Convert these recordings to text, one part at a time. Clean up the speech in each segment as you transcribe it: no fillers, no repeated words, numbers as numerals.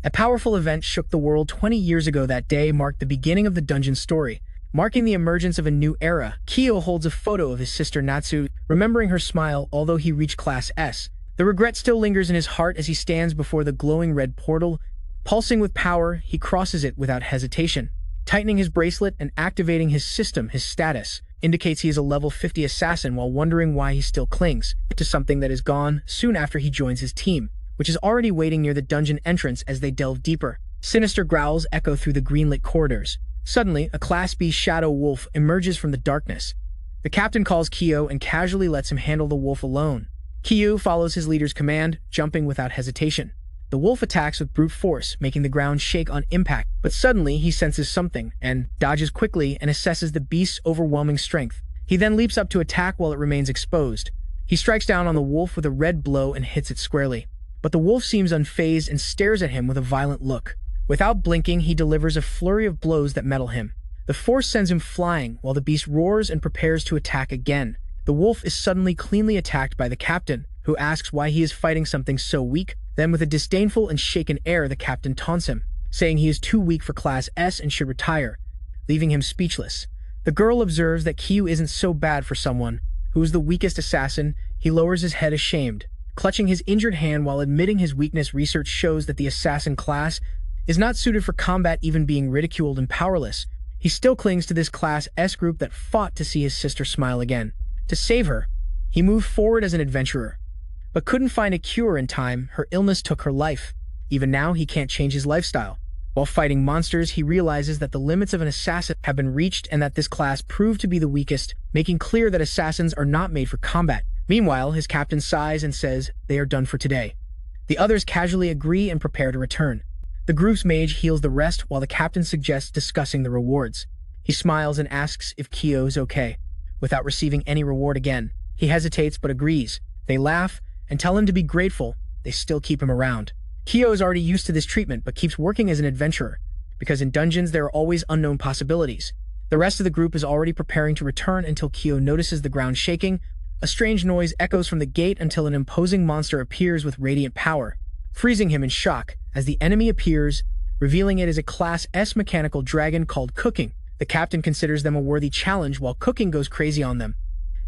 A powerful event shook the world 20 years ago. That day marked the beginning of the dungeon story, marking the emergence of a new era. Kyo holds a photo of his sister Natsu, remembering her smile although he reached Class S. The regret still lingers in his heart as he stands before the glowing red portal. Pulsing with power, he crosses it without hesitation. Tightening his bracelet and activating his system, his status indicates he is a level 50 assassin, while wondering why he still clings to something that is gone soon after he joins his team, which is already waiting near the dungeon entrance. As they delve deeper, sinister growls echo through the green-lit corridors. Suddenly, a Class B shadow wolf emerges from the darkness. The captain calls Kyo and casually lets him handle the wolf alone. Kyo follows his leader's command, jumping without hesitation. The wolf attacks with brute force, making the ground shake on impact, but suddenly he senses something and dodges quickly and assesses the beast's overwhelming strength. He then leaps up to attack while it remains exposed. He strikes down on the wolf with a red blow and hits it squarely. But the wolf seems unfazed and stares at him with a violent look. Without blinking, he delivers a flurry of blows that mettle him. The force sends him flying while the beast roars and prepares to attack again. The wolf is suddenly cleanly attacked by the captain, who asks why he is fighting something so weak. Then with a disdainful and shaken air, the captain taunts him, saying he is too weak for Class S and should retire, leaving him speechless. The girl observes that Kyo isn't so bad for someone who is the weakest assassin. He lowers his head ashamed, clutching his injured hand while admitting his weakness. Research shows that the assassin class is not suited for combat. Even being ridiculed and powerless, he still clings to this Class S group that fought to see his sister smile again. To save her, he moved forward as an adventurer, but couldn't find a cure in time. Her illness took her life. Even now, he can't change his lifestyle. While fighting monsters, he realizes that the limits of an assassin have been reached and that this class proved to be the weakest, making clear that assassins are not made for combat. Meanwhile, his captain sighs and says they are done for today. The others casually agree and prepare to return. The group's mage heals the rest while the captain suggests discussing the rewards. He smiles and asks if Kyo is okay. Without receiving any reward again, he hesitates but agrees. They laugh and tell him to be grateful. They still keep him around. Kyo is already used to this treatment but keeps working as an adventurer, because in dungeons there are always unknown possibilities. The rest of the group is already preparing to return until Kyo notices the ground shaking. A strange noise echoes from the gate until an imposing monster appears with radiant power, freezing him in shock as the enemy appears, revealing it is a Class S mechanical dragon called Culkin. The captain considers them a worthy challenge while Culkin goes crazy on them,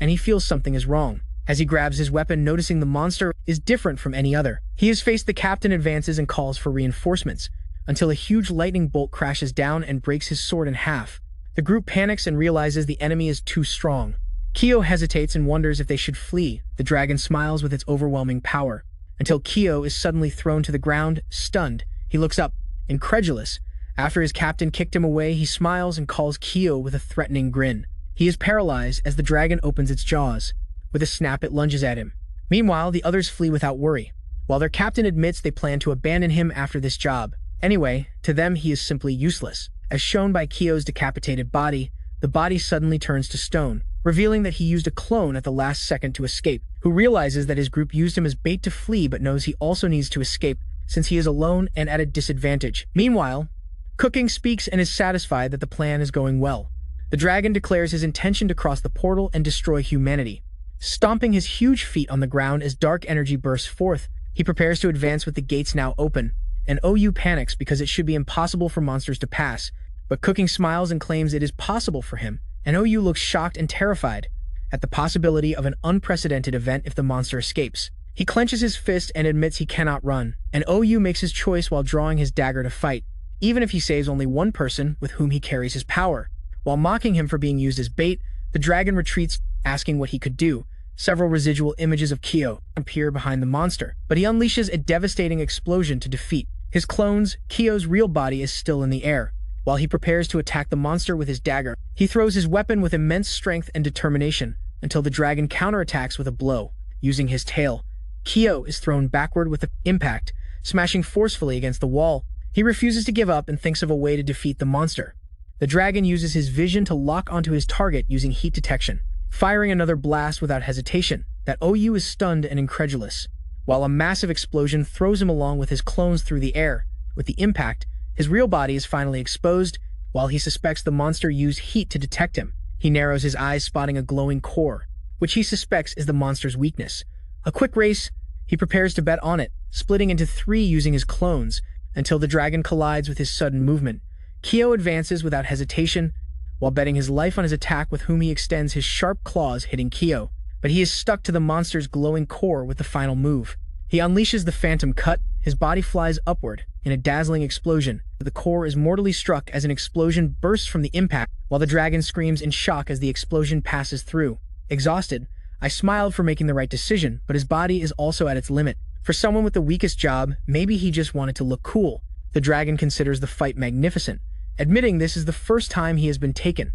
and he feels something is wrong. As he grabs his weapon, noticing the monster is different from any other. He has faced the captain, advances and calls for reinforcements, until a huge lightning bolt crashes down and breaks his sword in half. The group panics and realizes the enemy is too strong. Kyo hesitates and wonders if they should flee. The dragon smiles with its overwhelming power, until Kyo is suddenly thrown to the ground, stunned. He looks up, incredulous. After his captain kicked him away, he smiles and calls Kyo with a threatening grin. He is paralyzed as the dragon opens its jaws. With a snap, it lunges at him. Meanwhile, the others flee without worry, while their captain admits they plan to abandon him after this job. Anyway, to them he is simply useless. As shown by Kyo's decapitated body, the body suddenly turns to stone, revealing that he used a clone at the last second to escape, who realizes that his group used him as bait to flee but knows he also needs to escape since he is alone and at a disadvantage. Meanwhile, Culkin speaks and is satisfied that the plan is going well. The dragon declares his intention to cross the portal and destroy humanity. Stomping his huge feet on the ground as dark energy bursts forth, he prepares to advance with the gates now open. And OU panics because it should be impossible for monsters to pass, but Culkin smiles and claims it is possible for him, and OU looks shocked and terrified at the possibility of an unprecedented event if the monster escapes. He clenches his fist and admits he cannot run, and OU makes his choice while drawing his dagger to fight, even if he saves only one person with whom he carries his power. While mocking him for being used as bait, the dragon retreats, asking what he could do. Several residual images of Kyo appear behind the monster, but he unleashes a devastating explosion to defeat his clones. Kyo's real body is still in the air. While he prepares to attack the monster with his dagger, he throws his weapon with immense strength and determination until the dragon counterattacks with a blow. Using his tail, Kyo is thrown backward with an impact, smashing forcefully against the wall. He refuses to give up and thinks of a way to defeat the monster. The dragon uses his vision to lock onto his target using heat detection, firing another blast without hesitation. That OU is stunned and incredulous, while a massive explosion throws him along with his clones through the air. With the impact, his real body is finally exposed. While he suspects the monster used heat to detect him, he narrows his eyes, spotting a glowing core, which he suspects is the monster's weakness. A quick race, he prepares to bet on it, splitting into three using his clones. until the dragon collides with his sudden movement. Kyo advances without hesitation, while betting his life on his attack, with whom he extends his sharp claws, hitting Kyo. But he is stuck to the monster's glowing core with the final move. He unleashes the phantom cut, his body flies upward in a dazzling explosion. The core is mortally struck as an explosion bursts from the impact, while the dragon screams in shock as the explosion passes through. Exhausted, I smiled for making the right decision, but his body is also at its limit. For someone with the weakest job, maybe he just wanted to look cool. The dragon considers the fight magnificent, admitting this is the first time he has been taken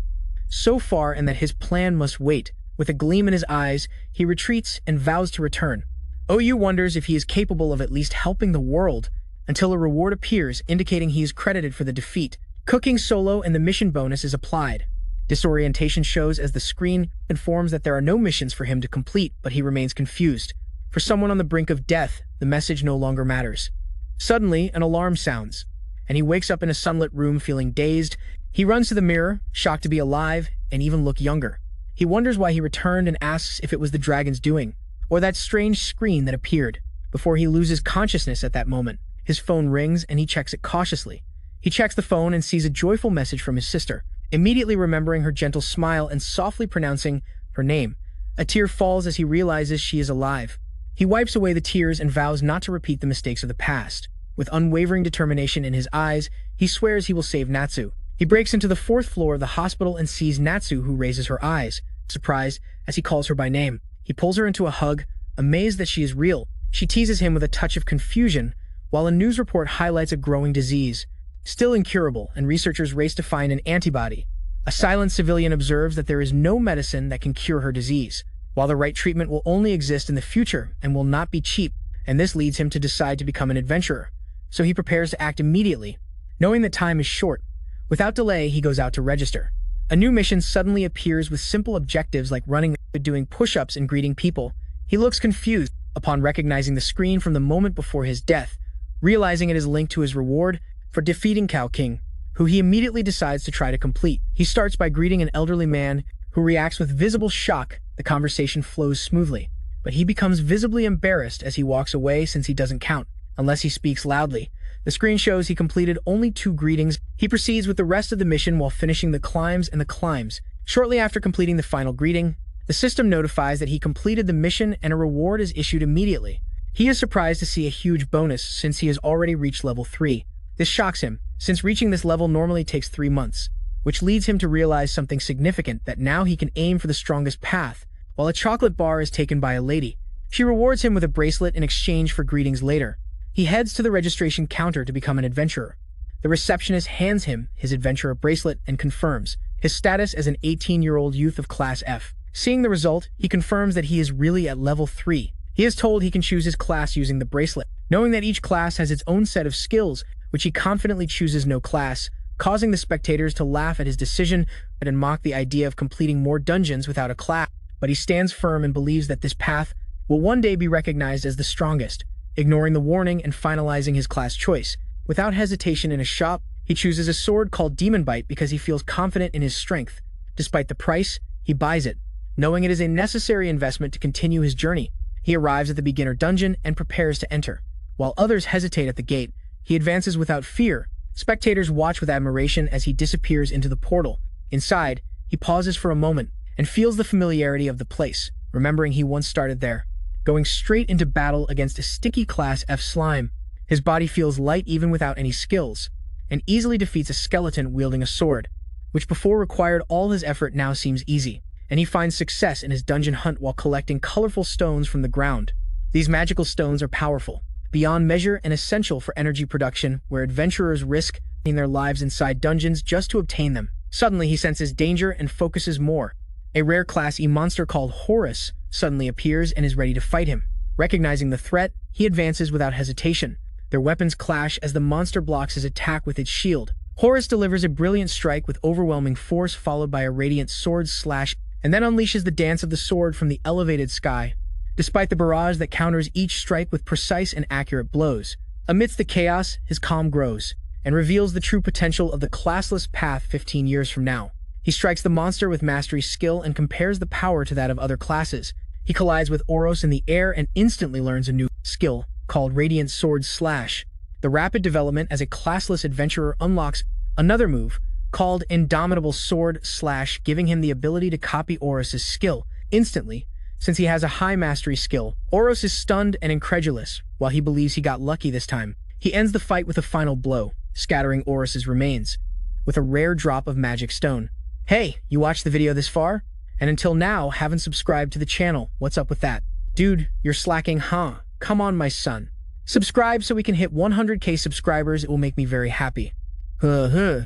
so far and that his plan must wait. With a gleam in his eyes, he retreats and vows to return. OU wonders if he is capable of at least helping the world, until a reward appears indicating he is credited for the defeat. Cooking solo and the mission bonus is applied. Disorientation shows as the screen informs that there are no missions for him to complete, but he remains confused. For someone on the brink of death, the message no longer matters. Suddenly, an alarm sounds, and he wakes up in a sunlit room feeling dazed. He runs to the mirror, shocked to be alive and even look younger. He wonders why he returned and asks if it was the dragon's doing, or that strange screen that appeared. Before he loses consciousness at that moment, his phone rings and he checks it cautiously. He checks the phone and sees a joyful message from his sister. Immediately remembering her gentle smile and softly pronouncing her name, a tear falls as he realizes she is alive. He wipes away the tears and vows not to repeat the mistakes of the past. With unwavering determination in his eyes, he swears he will save Natsu. He breaks into the 4th floor of the hospital and sees Natsu, who raises her eyes, surprised as he calls her by name. He pulls her into a hug, amazed that she is real. She teases him with a touch of confusion, while a news report highlights a growing disease, still incurable, and researchers race to find an antibody. A silent civilian observes that there is no medicine that can cure her disease, while the right treatment will only exist in the future and will not be cheap, and this leads him to decide to become an adventurer. So he prepares to act immediately. Knowing that time is short, without delay he goes out to register. A new mission suddenly appears with simple objectives like running, doing push-ups, and greeting people. He looks confused upon recognizing the screen from the moment before his death, realizing it is linked to his reward for defeating Culkin, who he immediately decides to try to complete. He starts by greeting an elderly man who reacts with visible shock. The conversation flows smoothly, but he becomes visibly embarrassed as he walks away since he doesn't count unless he speaks loudly. The screen shows he completed only 2 greetings. He proceeds with the rest of the mission while finishing the climbs and the climbs. Shortly after completing the final greeting, the system notifies that he completed the mission and a reward is issued immediately. He is surprised to see a huge bonus since he has already reached level 3. This shocks him, since reaching this level normally takes 3 months, which leads him to realize something significant, that now he can aim for the strongest path. While a chocolate bar is taken by a lady, she rewards him with a bracelet in exchange for greetings later. He heads to the registration counter to become an adventurer. The receptionist hands him his adventurer bracelet and confirms his status as an 18-year-old youth of Class F. Seeing the result, he confirms that he is really at level 3. He is told he can choose his class using the bracelet. Knowing that each class has its own set of skills, which he confidently chooses no class, causing the spectators to laugh at his decision and mock the idea of completing more dungeons without a class. But he stands firm and believes that this path will one day be recognized as the strongest. Ignoring the warning and finalizing his class choice, without hesitation in a shop, he chooses a sword called Demon Bite because he feels confident in his strength. Despite the price, he buys it, knowing it is a necessary investment to continue his journey. He arrives at the beginner dungeon and prepares to enter. While others hesitate at the gate, he advances without fear. Spectators watch with admiration as he disappears into the portal. Inside, he pauses for a moment and feels the familiarity of the place, remembering he once started there. Going straight into battle against a sticky Class F slime. His body feels light even without any skills, and easily defeats a skeleton wielding a sword, which before required all his effort now seems easy, and he finds success in his dungeon hunt while collecting colorful stones from the ground. These magical stones are powerful, beyond measure, and essential for energy production, where adventurers risk their lives inside dungeons just to obtain them. Suddenly he senses danger and focuses more. A rare Class E monster called Horus suddenly appears and is ready to fight him. Recognizing the threat, he advances without hesitation. Their weapons clash as the monster blocks his attack with its shield. Horus delivers a brilliant strike with overwhelming force, followed by a radiant sword slash, and then unleashes the dance of the sword from the elevated sky. Despite the barrage that counters each strike with precise and accurate blows, amidst the chaos, his calm grows and reveals the true potential of the classless path 15 years from now. He strikes the monster with mastery skill and compares the power to that of other classes. He collides with Oros in the air and instantly learns a new skill called Radiant Sword Slash. The rapid development as a classless adventurer unlocks another move called Indomitable Sword / giving him the ability to copy Oros' skill instantly. Since he has a high mastery skill, Oros is stunned and incredulous. While he believes he got lucky this time, he ends the fight with a final blow, scattering Oros' remains with a rare drop of magic stone. Hey, you watched the video this far? And until now, haven't subscribed to the channel. What's up with that? Dude, you're slacking, huh? Come on, my son. Subscribe so we can hit 100k subscribers. It will make me very happy. Class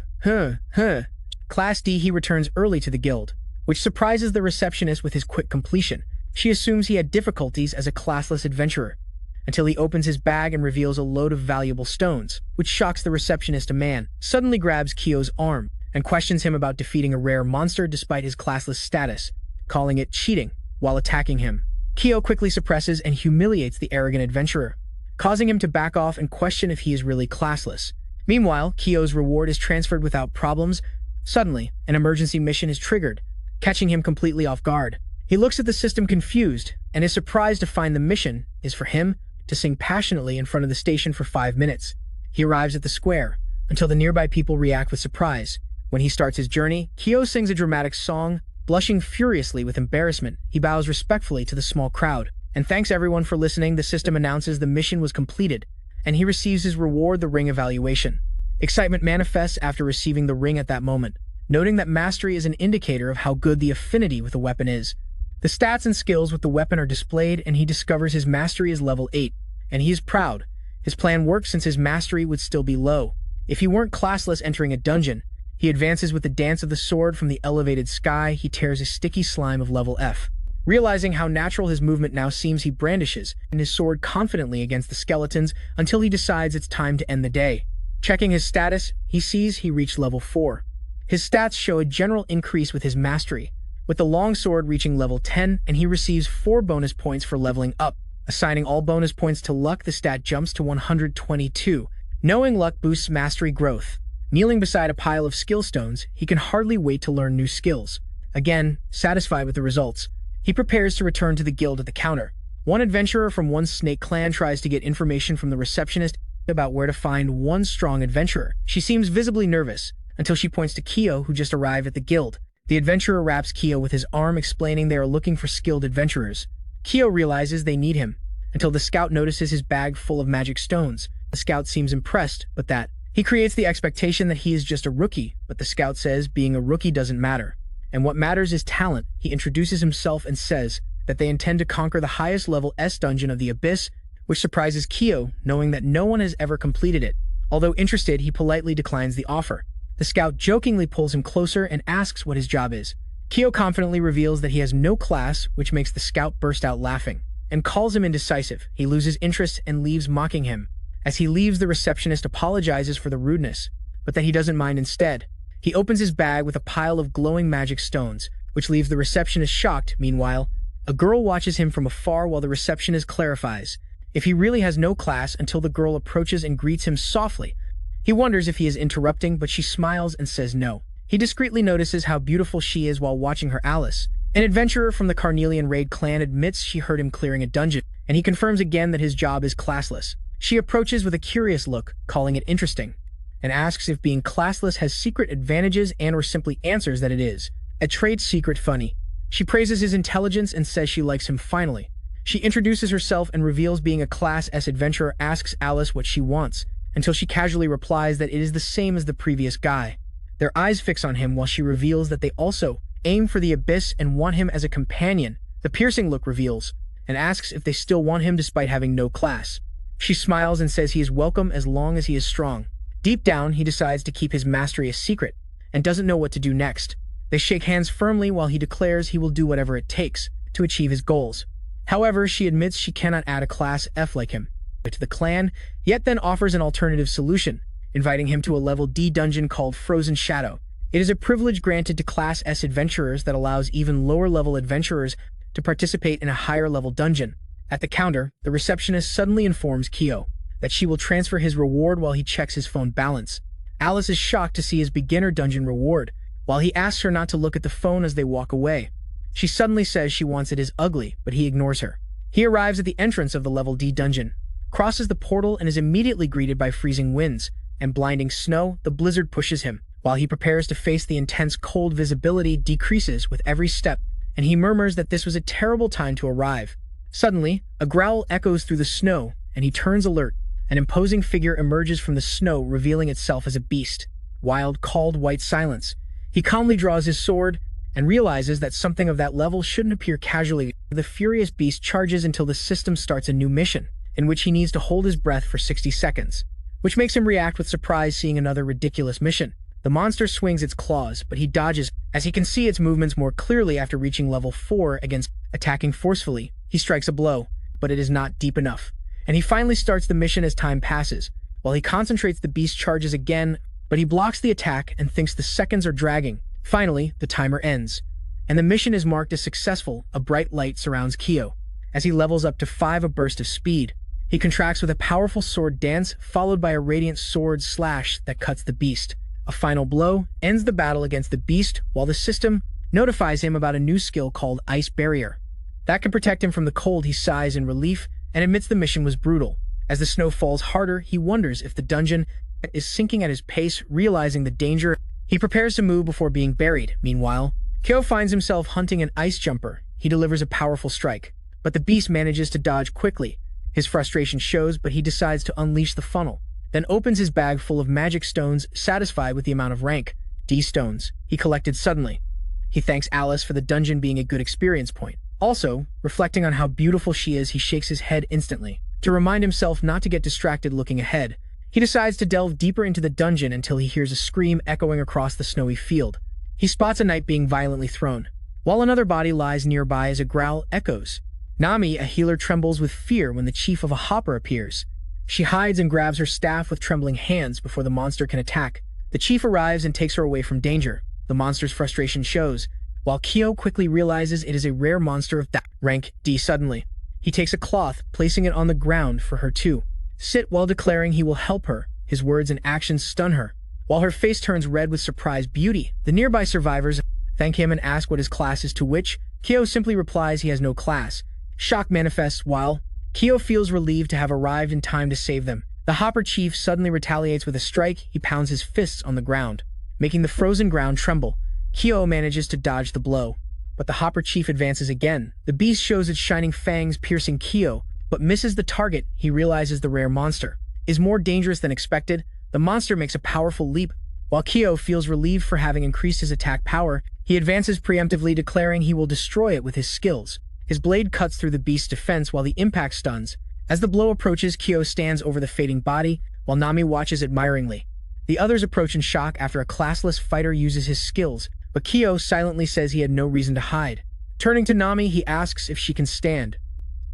D, he returns early to the guild, which surprises the receptionist with his quick completion. She assumes he had difficulties as a classless adventurer, until he opens his bag and reveals a load of valuable stones, which shocks the receptionist. A man suddenly grabs Kyo's arm and questions him about defeating a rare monster despite his classless status, calling it cheating while attacking him. Kyo quickly suppresses and humiliates the arrogant adventurer, causing him to back off and question if he is really classless. Meanwhile, Kyo's reward is transferred without problems. Suddenly, an emergency mission is triggered, catching him completely off guard. He looks at the system confused and is surprised to find the mission is for him to sing passionately in front of the station for 5 minutes. He arrives at the square until the nearby people react with surprise. When he starts his journey, Kyo sings a dramatic song. Blushing furiously with embarrassment, he bows respectfully to the small crowd and thanks everyone for listening. The system announces the mission was completed, and he receives his reward, the ring evaluation. Excitement manifests after receiving the ring at that moment, noting that mastery is an indicator of how good the affinity with the weapon is. The stats and skills with the weapon are displayed, and he discovers his mastery is level 8, and he is proud. His plan works since his mastery would still be low. If he weren't classless entering a dungeon, he advances with the dance of the sword from the elevated sky. He tears a sticky slime of level F. Realizing how natural his movement now seems, he brandishes his sword confidently against the skeletons until he decides it's time to end the day. Checking his status, he sees he reached level 4. His stats show a general increase with his mastery, with the long sword reaching level 10, and he receives 4 bonus points for leveling up. Assigning all bonus points to luck, the stat jumps to 122. Knowing luck boosts mastery growth. Kneeling beside a pile of skill stones, he can hardly wait to learn new skills. Again, satisfied with the results, he prepares to return to the guild at the counter. One adventurer from one snake clan tries to get information from the receptionist about where to find one strong adventurer. She seems visibly nervous until she points to Kyo, who just arrived at the guild. The adventurer wraps Kyo with his arm, explaining they are looking for skilled adventurers. Kyo realizes they need him until the scout notices his bag full of magic stones. The scout seems impressed, but that he creates the expectation that he is just a rookie, but the scout says being a rookie doesn't matter, and what matters is talent. He introduces himself and says that they intend to conquer the highest level S dungeon of the Abyss, which surprises Kyo, knowing that no one has ever completed it. Although interested, he politely declines the offer. The scout jokingly pulls him closer and asks what his job is. Kyo confidently reveals that he has no class, which makes the scout burst out laughing and calls him indecisive. He loses interest and leaves, mocking him. As he leaves, the receptionist apologizes for the rudeness, but that he doesn't mind instead. He opens his bag with a pile of glowing magic stones, which leaves the receptionist shocked. Meanwhile, a girl watches him from afar while the receptionist clarifies if he really has no class until the girl approaches and greets him softly. He wonders if he is interrupting, but she smiles and says no. He discreetly notices how beautiful she is while watching her. Alice, an adventurer from the Carnelian Raid clan, admits she heard him clearing a dungeon, and he confirms again that his job is classless. She approaches with a curious look, calling it interesting, and asks if being classless has secret advantages and/or simply answers that it is a trade secret. Funny. She praises his intelligence and says she likes him. Finally, she introduces herself and reveals being a Class S adventurer, asks Alice what she wants, until she casually replies that it is the same as the previous guy. Their eyes fix on him while she reveals that they also aim for the Abyss and want him as a companion. The piercing look reveals and asks if they still want him despite having no class. She smiles and says he is welcome as long as he is strong. Deep down, he decides to keep his mastery a secret and doesn't know what to do next. They shake hands firmly while he declares he will do whatever it takes to achieve his goals. However, she admits she cannot add a Class F like him to the clan, yet then offers an alternative solution, inviting him to a level D dungeon called Frozen Shadow. It is a privilege granted to Class S adventurers that allows even lower-level adventurers to participate in a higher-level dungeon. At the counter, the receptionist suddenly informs Kyo that she will transfer his reward while he checks his phone balance. Alice is shocked to see his beginner dungeon reward, while he asks her not to look at the phone as they walk away. She suddenly says she wants it as ugly, but he ignores her. He arrives at the entrance of the level D dungeon, crosses the portal and is immediately greeted by freezing winds and blinding snow. The blizzard pushes him. While he prepares to face the intense cold, visibility decreases with every step, and he murmurs that this was a terrible time to arrive. Suddenly, a growl echoes through the snow, and he turns alert. An imposing figure emerges from the snow, revealing itself as a beast. Wild, called white silence. He calmly draws his sword and realizes that something of that level shouldn't appear casually. The furious beast charges until the system starts a new mission, in which he needs to hold his breath for 60 seconds, which makes him react with surprise seeing another ridiculous mission. The monster swings its claws, but he dodges, as he can see its movements more clearly after reaching level 4 against attacking forcefully. He strikes a blow, but it is not deep enough, and he finally starts the mission as time passes. While he concentrates, the beast charges again, but he blocks the attack and thinks the seconds are dragging. Finally, the timer ends, and the mission is marked as successful. A bright light surrounds Kyo. As he levels up to 5, a burst of speed. He contracts with a powerful sword dance, followed by a radiant sword slash that cuts the beast. A final blow ends the battle against the beast, while the system notifies him about a new skill called Ice Barrier. That can protect him from the cold. He sighs in relief and admits the mission was brutal. As the snow falls harder, he wonders if the dungeon is sinking at his pace. Realizing the danger, he prepares to move before being buried. Meanwhile, Kyo finds himself hunting an ice jumper. He delivers a powerful strike, but the beast manages to dodge quickly. His frustration shows, but he decides to unleash the funnel, then opens his bag full of magic stones. Satisfied with the amount of rank D stones he collected suddenly, he thanks Alice for the dungeon being a good experience point. Also, reflecting on how beautiful she is, he shakes his head instantly. To remind himself not to get distracted looking ahead, he decides to delve deeper into the dungeon until he hears a scream echoing across the snowy field. He spots a knight being violently thrown, while another body lies nearby as a growl echoes. Nami, a healer, trembles with fear when the chief of a hopper appears. She hides and grabs her staff with trembling hands before the monster can attack. The chief arrives and takes her away from danger. The monster's frustration shows, while Kyo quickly realizes it is a rare monster of that rank D. Suddenly, he takes a cloth, placing it on the ground for her to sit while declaring he will help her. His words and actions stun her, while her face turns red with surprised beauty. The nearby survivors thank him and ask what his class is, to which Kyo simply replies he has no class. Shock manifests while Kyo feels relieved to have arrived in time to save them. The hopper chief suddenly retaliates with a strike. He pounds his fists on the ground, making the frozen ground tremble. Kyo manages to dodge the blow, but the hopper chief advances again. The beast shows its shining fangs, piercing Kyo, but misses the target. He realizes the rare monster is more dangerous than expected. The monster makes a powerful leap. While Kyo feels relieved for having increased his attack power, he advances preemptively, declaring he will destroy it with his skills. His blade cuts through the beast's defense while the impact stuns. As the blow approaches, Kyo stands over the fading body, while Nami watches admiringly. The others approach in shock after a classless fighter uses his skills, but Kyo silently says he had no reason to hide. Turning to Nami, he asks if she can stand.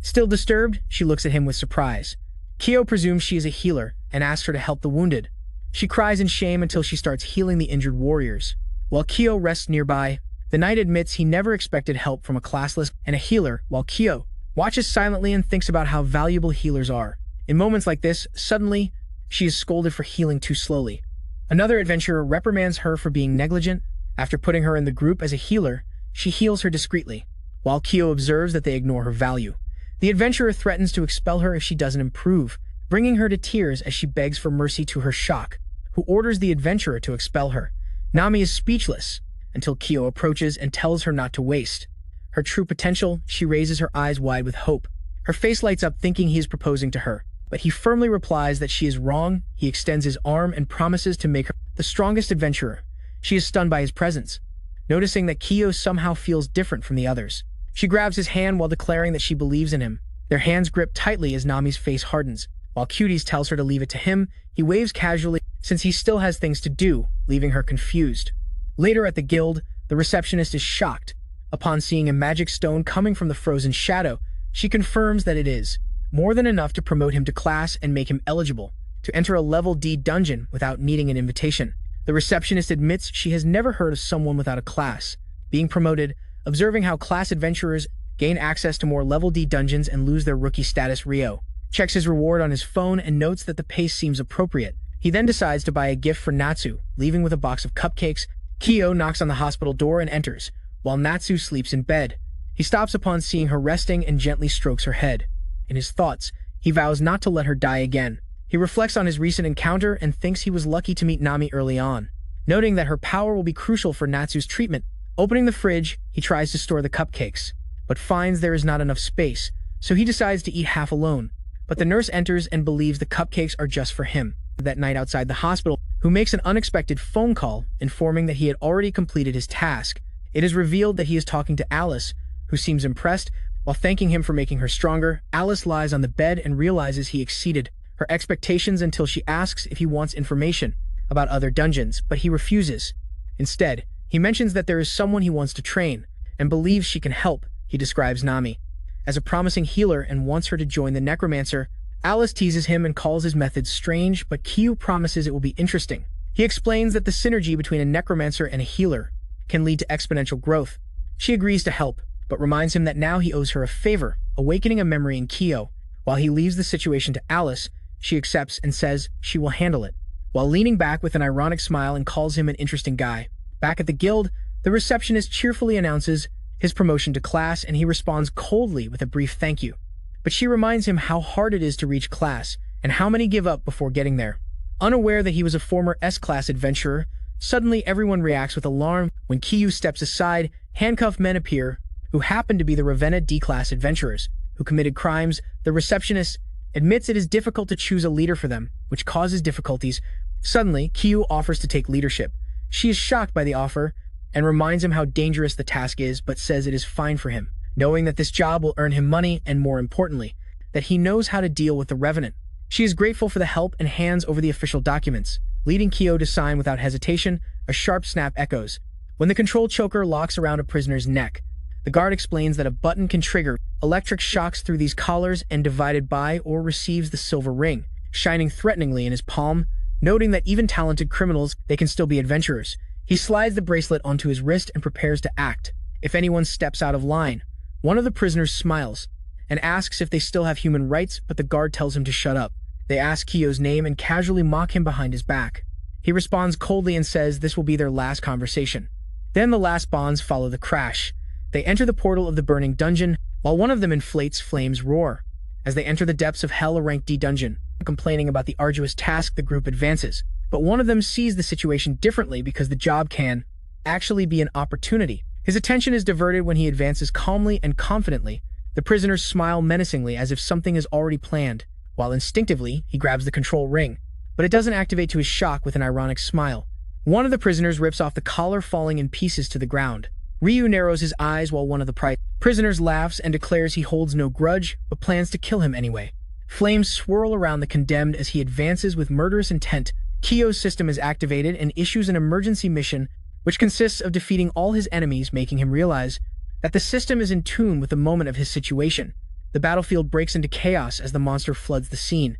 Still disturbed, she looks at him with surprise. Kyo presumes she is a healer and asks her to help the wounded. She cries in shame until she starts healing the injured warriors. While Kyo rests nearby, the knight admits he never expected help from a classless and a healer, while Kyo watches silently and thinks about how valuable healers are. In moments like this, suddenly, she is scolded for healing too slowly. Another adventurer reprimands her for being negligent. After putting her in the group as a healer, she heals her discreetly, while Kyo observes that they ignore her value. The adventurer threatens to expel her if she doesn't improve, bringing her to tears as she begs for mercy. To her shock, who orders the adventurer to expel her. Nami is speechless until Kyo approaches and tells her not to waste her true potential. She raises her eyes wide with hope. Her face lights up, thinking he is proposing to her, but he firmly replies that she is wrong. He extends his arm and promises to make her the strongest adventurer. She is stunned by his presence, noticing that Kyo somehow feels different from the others. She grabs his hand while declaring that she believes in him. Their hands grip tightly as Nami's face hardens. While Cuties tells her to leave it to him, he waves casually since he still has things to do, leaving her confused. Later at the guild, the receptionist is shocked. Upon seeing a magic stone coming from the frozen shadow, she confirms that it is more than enough to promote him to class and make him eligible to enter a level D dungeon without needing an invitation. The receptionist admits she has never heard of someone without a class being promoted. Observing how class adventurers gain access to more level D dungeons and lose their rookie status, Ryo checks his reward on his phone and notes that the pace seems appropriate. He then decides to buy a gift for Natsu, leaving with a box of cupcakes. Kyo knocks on the hospital door and enters, while Natsu sleeps in bed. He stops upon seeing her resting and gently strokes her head. In his thoughts, He vows not to let her die again. He reflects on his recent encounter and thinks he was lucky to meet Nami early on, noting that her power will be crucial for Natsu's treatment. Opening the fridge, he tries to store the cupcakes, but finds there is not enough space, so he decides to eat half alone. But the nurse enters and believes the cupcakes are just for him. That night outside the hospital, who makes an unexpected phone call, informing that he had already completed his task. It is revealed that he is talking to Alice, who seems impressed. While thanking him for making her stronger, Alice lies on the bed and realizes he exceeded her expectations until she asks if he wants information about other dungeons, but he refuses. Instead, he mentions that there is someone he wants to train, and believes she can help. He describes Nami as a promising healer and wants her to join the necromancer. Alice teases him and calls his methods strange, but Kyu promises it will be interesting. He explains that the synergy between a necromancer and a healer can lead to exponential growth. She agrees to help, but reminds him that now he owes her a favor, awakening a memory in Kyo. While he leaves the situation to Alice, she accepts and says she will handle it, while leaning back with an ironic smile and calls him an interesting guy. Back at the guild, the receptionist cheerfully announces his promotion to class, and he responds coldly with a brief thank you. But she reminds him how hard it is to reach class, and how many give up before getting there. Unaware that he was a former S-class adventurer, suddenly everyone reacts with alarm. When Kyu steps aside, handcuffed men appear, who happen to be the Ravenna D-class adventurers, who committed crimes. The receptionist admits it is difficult to choose a leader for them, which causes difficulties. Suddenly, Kyu offers to take leadership. She is shocked by the offer, and reminds him how dangerous the task is, but says it is fine for him, knowing that this job will earn him money, and more importantly, that he knows how to deal with the Revenant. She is grateful for the help and hands over the official documents, leading Kyo to sign without hesitation. A sharp snap echoes when the control choker locks around a prisoner's neck. The guard explains that a button can trigger electric shocks through these collars, and divided by or receives the silver ring, shining threateningly in his palm, noting that even talented criminals, they can still be adventurers. He slides the bracelet onto his wrist and prepares to act. If anyone steps out of line, one of the prisoners smiles and asks if they still have human rights, but the guard tells him to shut up. They ask Kyo's name and casually mock him behind his back. He responds coldly and says this will be their last conversation. Then the last bonds follow the crash. They enter the portal of the burning dungeon, while one of them inflates flames roar. As they enter the depths of hell, a rank D dungeon, complaining about the arduous task, the group advances. But one of them sees the situation differently because the job can actually be an opportunity. His attention is diverted when he advances calmly and confidently. The prisoners smile menacingly as if something is already planned, while instinctively he grabs the control ring. But it doesn't activate, to his shock, with an ironic smile. One of the prisoners rips off the collar, falling in pieces to the ground. Ryu narrows his eyes while one of the prisoners laughs and declares he holds no grudge, but plans to kill him anyway. Flames swirl around the condemned as he advances with murderous intent. Kyo's system is activated and issues an emergency mission, which consists of defeating all his enemies, making him realize that the system is in tune with the moment of his situation. The battlefield breaks into chaos as the monster floods the scene.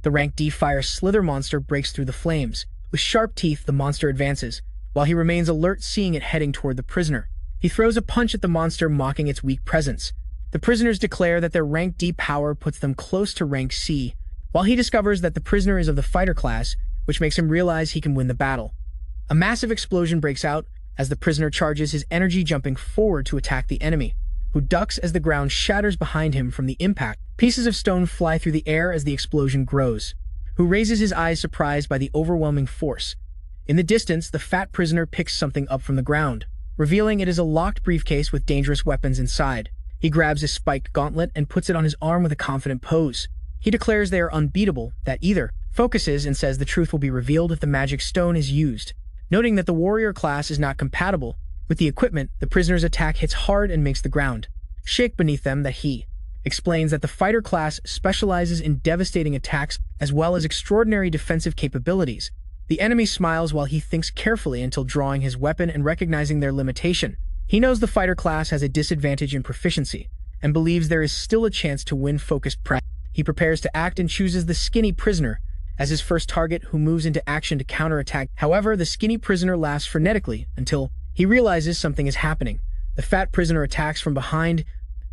The rank D fire slither monster breaks through the flames. With sharp teeth, the monster advances, while he remains alert, seeing it heading toward the prisoner. He throws a punch at the monster, mocking its weak presence. The prisoners declare that their rank D power puts them close to rank C, while he discovers that the prisoner is of the fighter class, which makes him realize he can win the battle. A massive explosion breaks out as the prisoner charges his energy, jumping forward to attack the enemy, who ducks as the ground shatters behind him from the impact. Pieces of stone fly through the air as the explosion grows, who raises his eyes, surprised by the overwhelming force. In the distance, the fat prisoner picks something up from the ground, revealing it is a locked briefcase with dangerous weapons inside. He grabs his spiked gauntlet and puts it on his arm with a confident pose. He declares they are unbeatable, that either focuses, and says the truth will be revealed if the magic stone is used. Noting that the warrior class is not compatible with the equipment, the prisoner's attack hits hard and makes the ground shake beneath them. That he explains that the fighter class specializes in devastating attacks as well as extraordinary defensive capabilities. The enemy smiles while he thinks carefully until drawing his weapon and recognizing their limitation. He knows the fighter class has a disadvantage in proficiency and believes there is still a chance to win. Focused practice. He prepares to act and chooses the skinny prisoner as his first target, who moves into action to counterattack. However, the skinny prisoner laughs frenetically until he realizes something is happening. The fat prisoner attacks from behind,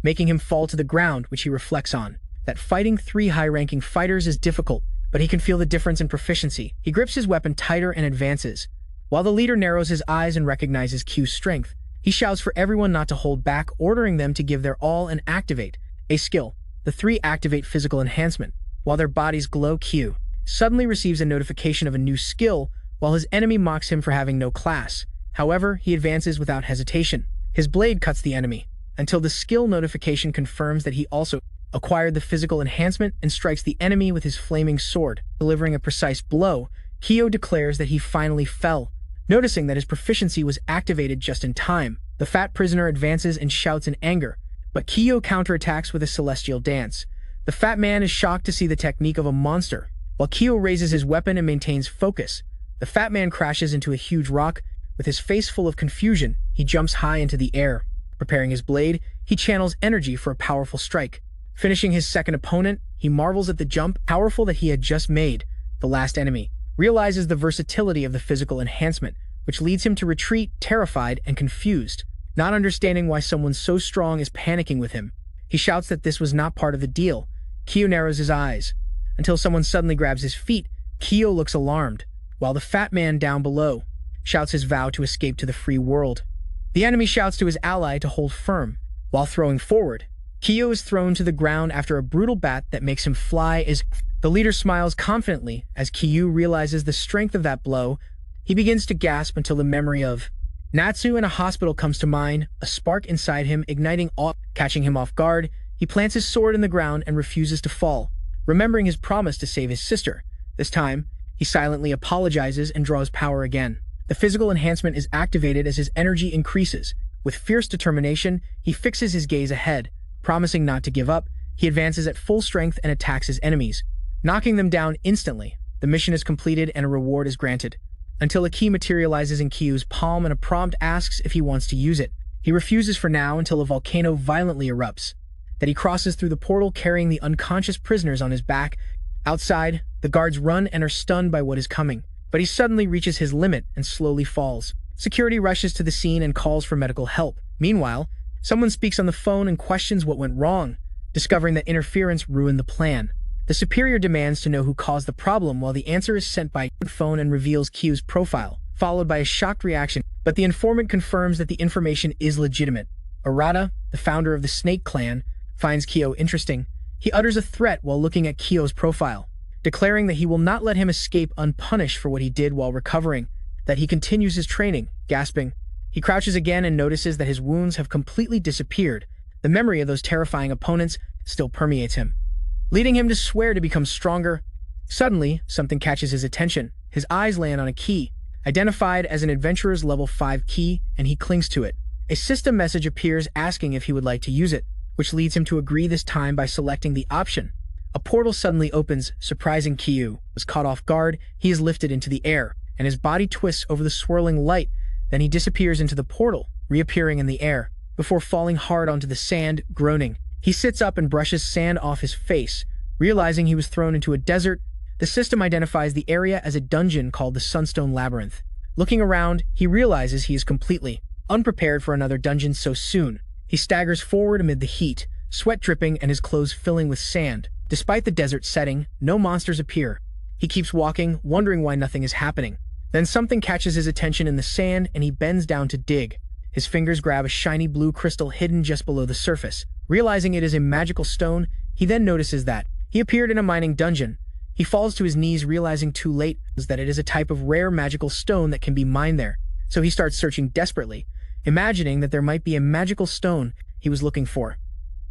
making him fall to the ground, which he reflects on. That fighting three high-ranking fighters is difficult, but he can feel the difference in proficiency. He grips his weapon tighter and advances. While the leader narrows his eyes and recognizes Q's strength, he shouts for everyone not to hold back, ordering them to give their all and activate a skill. The The three activate physical enhancement. While their bodies glow, Q suddenly receives a notification of a new skill, while his enemy mocks him for having no class. However, he advances without hesitation. His blade cuts the enemy, until the skill notification confirms that he also acquired the physical enhancement and strikes the enemy with his flaming sword. Delivering a precise blow, Kyo declares that he finally fell. Noticing that his proficiency was activated just in time, the fat prisoner advances and shouts in anger, but Kyo counterattacks with a celestial dance. The fat man is shocked to see the technique of a monster. While Kyo raises his weapon and maintains focus, the fat man crashes into a huge rock. With his face full of confusion, he jumps high into the air. Preparing his blade, he channels energy for a powerful strike. Finishing his second opponent, he marvels at the jump powerful that he had just made. The last enemy realizes the versatility of the physical enhancement, which leads him to retreat, terrified and confused. Not understanding why someone so strong is panicking with him, he shouts that this was not part of the deal. Kyo narrows his eyes, until someone suddenly grabs his feet. Kyo looks alarmed, while the fat man down below shouts his vow to escape to the free world. The enemy shouts to his ally to hold firm. While throwing forward, Kyo is thrown to the ground after a brutal bat that makes him fly. The leader smiles confidently as Kyo realizes the strength of that blow. He begins to gasp until the memory of Natsu in a hospital comes to mind, a spark inside him igniting awe. Catching him off guard, he plants his sword in the ground and refuses to fall, remembering his promise to save his sister. This time, he silently apologizes and draws power again. The physical enhancement is activated as his energy increases. With fierce determination, he fixes his gaze ahead. Promising not to give up, he advances at full strength and attacks his enemies, knocking them down instantly. The mission is completed and a reward is granted, until a key materializes in Kyo's palm and a prompt asks if he wants to use it. He refuses for now until a volcano violently erupts. That he crosses through the portal carrying the unconscious prisoners on his back. Outside, the guards run and are stunned by what is coming, but he suddenly reaches his limit and slowly falls. Security rushes to the scene and calls for medical help. Meanwhile, someone speaks on the phone and questions what went wrong, discovering that interference ruined the plan. The superior demands to know who caused the problem, while the answer is sent by phone and reveals Kyo's profile, followed by a shocked reaction, but the informant confirms that the information is legitimate. Arata, the founder of the Snake Clan, finds Kyo interesting. He utters a threat while looking at Kyo's profile, declaring that he will not let him escape unpunished for what he did while recovering, that he continues his training. Gasping, he crouches again and notices that his wounds have completely disappeared. The memory of those terrifying opponents still permeates him, leading him to swear to become stronger. Suddenly, something catches his attention. His eyes land on a key, identified as an adventurer's level 5 key, and he clings to it. A system message appears asking if he would like to use it, which leads him to agree, this time by selecting the option. A portal suddenly opens, surprising Kyo. Was caught off guard, he is lifted into the air, and his body twists over the swirling light. Then he disappears into the portal, reappearing in the air, before falling hard onto the sand, groaning. He sits up and brushes sand off his face, realizing he was thrown into a desert. The system identifies the area as a dungeon called the Sunstone labyrinth. Looking around, he realizes he is completely unprepared for another dungeon so soon. He staggers forward amid the heat, sweat dripping and his clothes filling with sand. Despite the desert setting, no monsters appear. He keeps walking, wondering why nothing is happening. Then something catches his attention in the sand and he bends down to dig. His fingers grab a shiny blue crystal hidden just below the surface. Realizing it is a magical stone, he then notices that he appeared in a mining dungeon. He falls to his knees, realizing too late that it is a type of rare magical stone that can be mined there. So he starts searching desperately, imagining that there might be a magical stone he was looking for.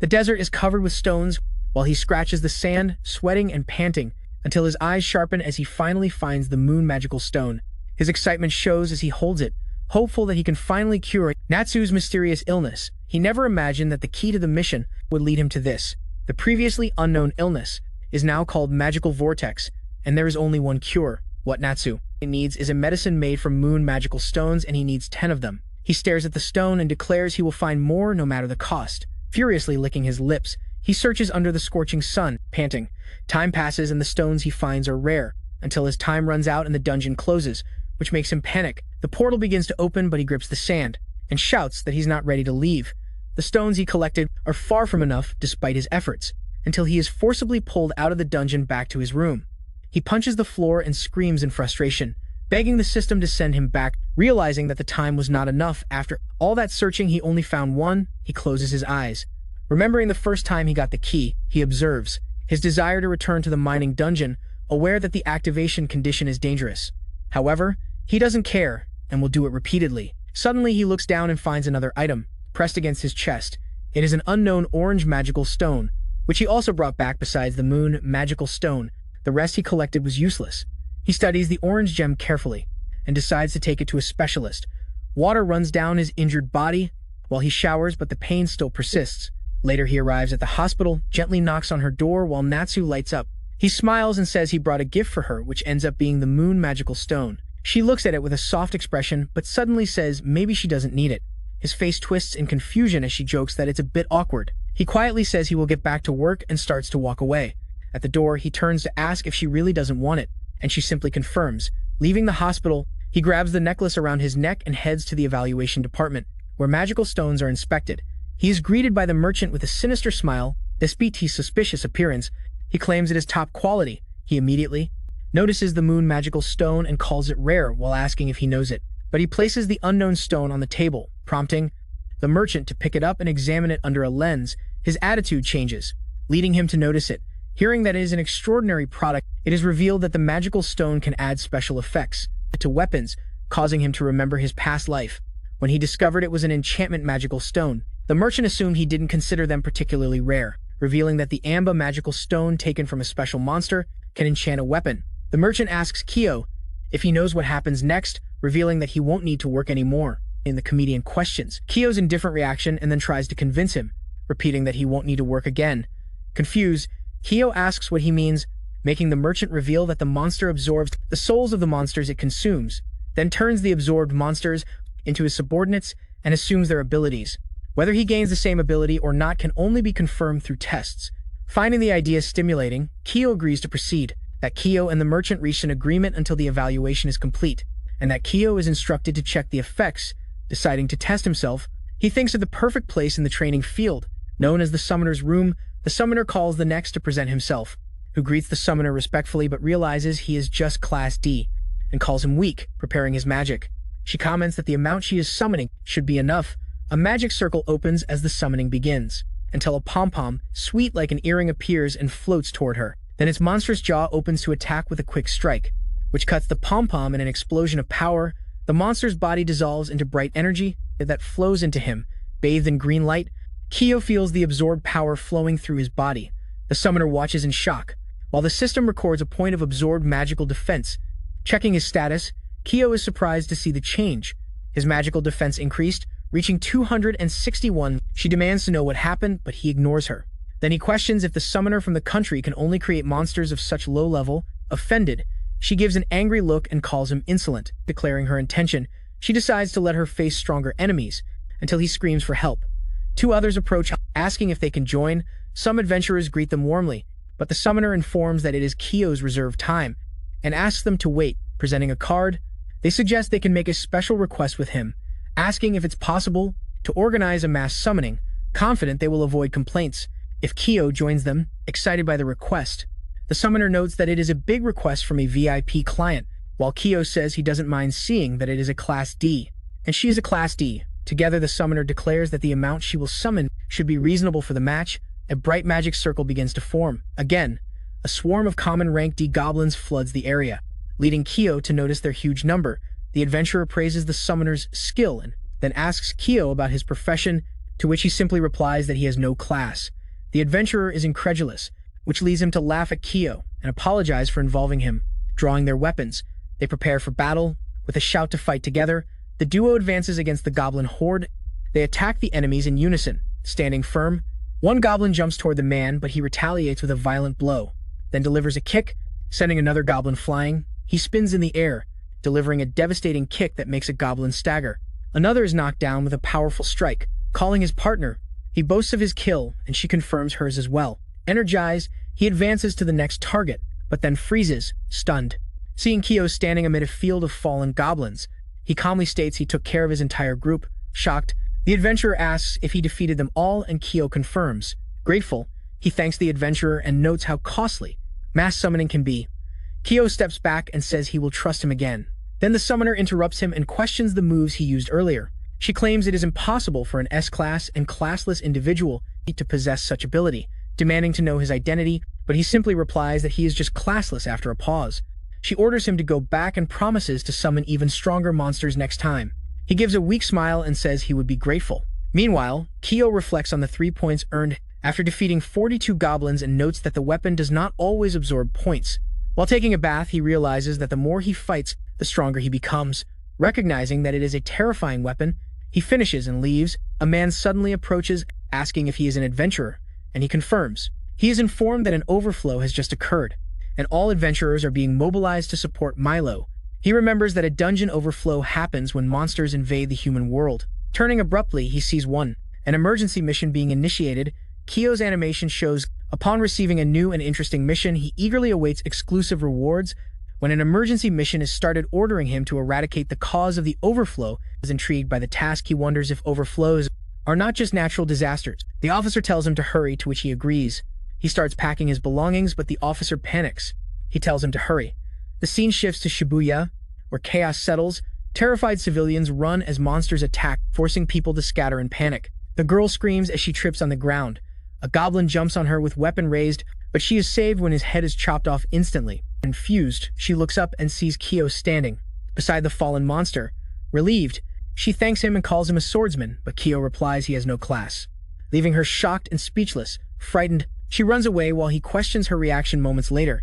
The desert is covered with stones, while he scratches the sand, sweating and panting, until his eyes sharpen as he finally finds the moon magical stone. His excitement shows as he holds it, hopeful that he can finally cure Natsu's mysterious illness. He never imagined that the key to the mission would lead him to this. The previously unknown illness is now called magical vortex, and there is only one cure. What Natsu needs is a medicine made from moon magical stones, and he needs 10 of them. He stares at the stone and declares he will find more no matter the cost. Furiously licking his lips, he searches under the scorching sun, panting. Time passes and the stones he finds are rare, until his time runs out and the dungeon closes, which makes him panic. The portal begins to open, but he grips the sand and shouts that he's not ready to leave. The stones he collected are far from enough despite his efforts, until he is forcibly pulled out of the dungeon back to his room. He punches the floor and screams in frustration, begging the system to send him back. Realizing that the time was not enough after all that searching, he only found one. He closes his eyes, Remembering the first time he got the key, he observes his desire to return to the mining dungeon, aware that the activation condition is dangerous. However, he doesn't care and will do it repeatedly. Suddenly, he looks down and finds another item, pressed against his chest. It is an unknown orange magical stone, which he also brought back besides the moon magical stone. The rest he collected was useless. He studies the orange gem carefully and decides to take it to a specialist. Water runs down his injured body while he showers, but the pain still persists. Later, he arrives at the hospital, gently knocks on her door while Natsu lights up. He smiles and says he brought a gift for her, which ends up being the moon magical stone. She looks at it with a soft expression, but suddenly says maybe she doesn't need it. His face twists in confusion as she jokes that it's a bit awkward. He quietly says he will get back to work and starts to walk away. At the door, he turns to ask if she really doesn't want it, and she simply confirms. Leaving the hospital, he grabs the necklace around his neck and heads to the evaluation department, where magical stones are inspected. He is greeted by the merchant with a sinister smile. Despite his suspicious appearance, he claims it is top quality. He immediately notices the moon magical stone and calls it rare while asking if he knows it. But he places the unknown stone on the table, prompting the merchant to pick it up and examine it under a lens. His attitude changes, leading him to notice it. Hearing that it is an extraordinary product, it is revealed that the magical stone can add special effects to weapons, causing him to remember his past life. When he discovered it was an enchantment magical stone, the merchant assumed he didn't consider them particularly rare, revealing that the Amba magical stone taken from a special monster can enchant a weapon. The merchant asks Kyo if he knows what happens next, revealing that he won't need to work anymore. The comedian questions Kyo's indifferent reaction and then tries to convince him, repeating that he won't need to work again. Confused, Kyo asks what he means, making the merchant reveal that the monster absorbs the souls of the monsters it consumes, then turns the absorbed monsters into his subordinates and assumes their abilities. Whether he gains the same ability or not can only be confirmed through tests. Finding the idea stimulating, Kyo agrees to proceed, that Kyo and the merchant reach an agreement until the evaluation is complete, and that Kyo is instructed to check the effects. Deciding to test himself, he thinks of the perfect place in the training field, known as the summoner's room. The summoner calls the next to present himself, who greets the summoner respectfully but realizes he is just Class D, and calls him weak, preparing his magic. She comments that the amount she is summoning should be enough. A magic circle opens as the summoning begins, until a pom-pom, sweet like an earring, appears and floats toward her. Then its monstrous jaw opens to attack with a quick strike, which cuts the pom-pom in an explosion of power. The monster's body dissolves into bright energy that flows into him, bathed in green light. Kyo feels the absorbed power flowing through his body. The summoner watches in shock, while the system records a point of absorbed magical defense. Checking his status, Kyo is surprised to see the change. His magical defense increased, reaching 261. She demands to know what happened, but he ignores her. Then he questions if the summoner from the country can only create monsters of such low level. Offended, she gives an angry look and calls him insolent. Declaring her intention, she decides to let her face stronger enemies, until he screams for help. Two others approach, asking if they can join. Some adventurers greet them warmly, but the summoner informs that it is Kyo's reserved time, and asks them to wait, presenting a card. They suggest they can make a special request with him, asking if it's possible to organize a mass summoning, confident they will avoid complaints if Kyo joins them. Excited by the request, the summoner notes that it is a big request from a VIP client, while Kyo says he doesn't mind seeing that it is a Class D, and she is a Class D. Together, the summoner declares that the amount she will summon should be reasonable for the match. A bright magic circle begins to form. Again, a swarm of common rank D goblins floods the area, leading Kyo to notice their huge number. The adventurer praises the summoner's skill and then asks Kyo about his profession, to which he simply replies that he has no class. The adventurer is incredulous, which leads him to laugh at Kyo and apologize for involving him. Drawing their weapons, they prepare for battle. With a shout to fight together, the duo advances against the goblin horde. They attack the enemies in unison, standing firm. One goblin jumps toward the man, but he retaliates with a violent blow, then delivers a kick, sending another goblin flying. He spins in the air, delivering a devastating kick that makes a goblin stagger. Another is knocked down with a powerful strike. Calling his partner, he boasts of his kill, and she confirms hers as well. Energized, he advances to the next target, but then freezes, stunned. Seeing Kyo standing amid a field of fallen goblins, he calmly states he took care of his entire group. Shocked, the adventurer asks if he defeated them all, and Kyo confirms. Grateful, he thanks the adventurer and notes how costly mass summoning can be. Kyo steps back and says he will trust him again. Then the summoner interrupts him and questions the moves he used earlier. She claims it is impossible for an S-class and classless individual to possess such ability, demanding to know his identity, but he simply replies that he is just classless after a pause. She orders him to go back and promises to summon even stronger monsters next time. He gives a weak smile and says he would be grateful. Meanwhile, Kyo reflects on the 3 points earned after defeating 42 goblins and notes that the weapon does not always absorb points. While taking a bath, he realizes that the more he fights, the stronger he becomes. Recognizing that it is a terrifying weapon, he finishes and leaves. A man suddenly approaches, asking if he is an adventurer, and he confirms. He is informed that an overflow has just occurred, and all adventurers are being mobilized to support Milo. He remembers that a dungeon overflow happens when monsters invade the human world. Turning abruptly, he sees an emergency mission being initiated. Kyo's animation shows, upon receiving a new and interesting mission, he eagerly awaits exclusive rewards. When an emergency mission is started, ordering him to eradicate the cause of the overflow, is intrigued by the task. He wonders if overflows are not just natural disasters. The officer tells him to hurry, to which he agrees. He starts packing his belongings, but the officer panics. He tells him to hurry. The scene shifts to Shibuya, where chaos settles. Terrified civilians run as monsters attack, forcing people to scatter in panic. The girl screams as she trips on the ground. A goblin jumps on her with weapon raised, but she is saved when his head is chopped off instantly. Confused, she looks up and sees Kyo standing beside the fallen monster. Relieved, she thanks him and calls him a swordsman, but Kyo replies he has no class. Leaving her shocked and speechless, frightened, she runs away while he questions her reaction moments later.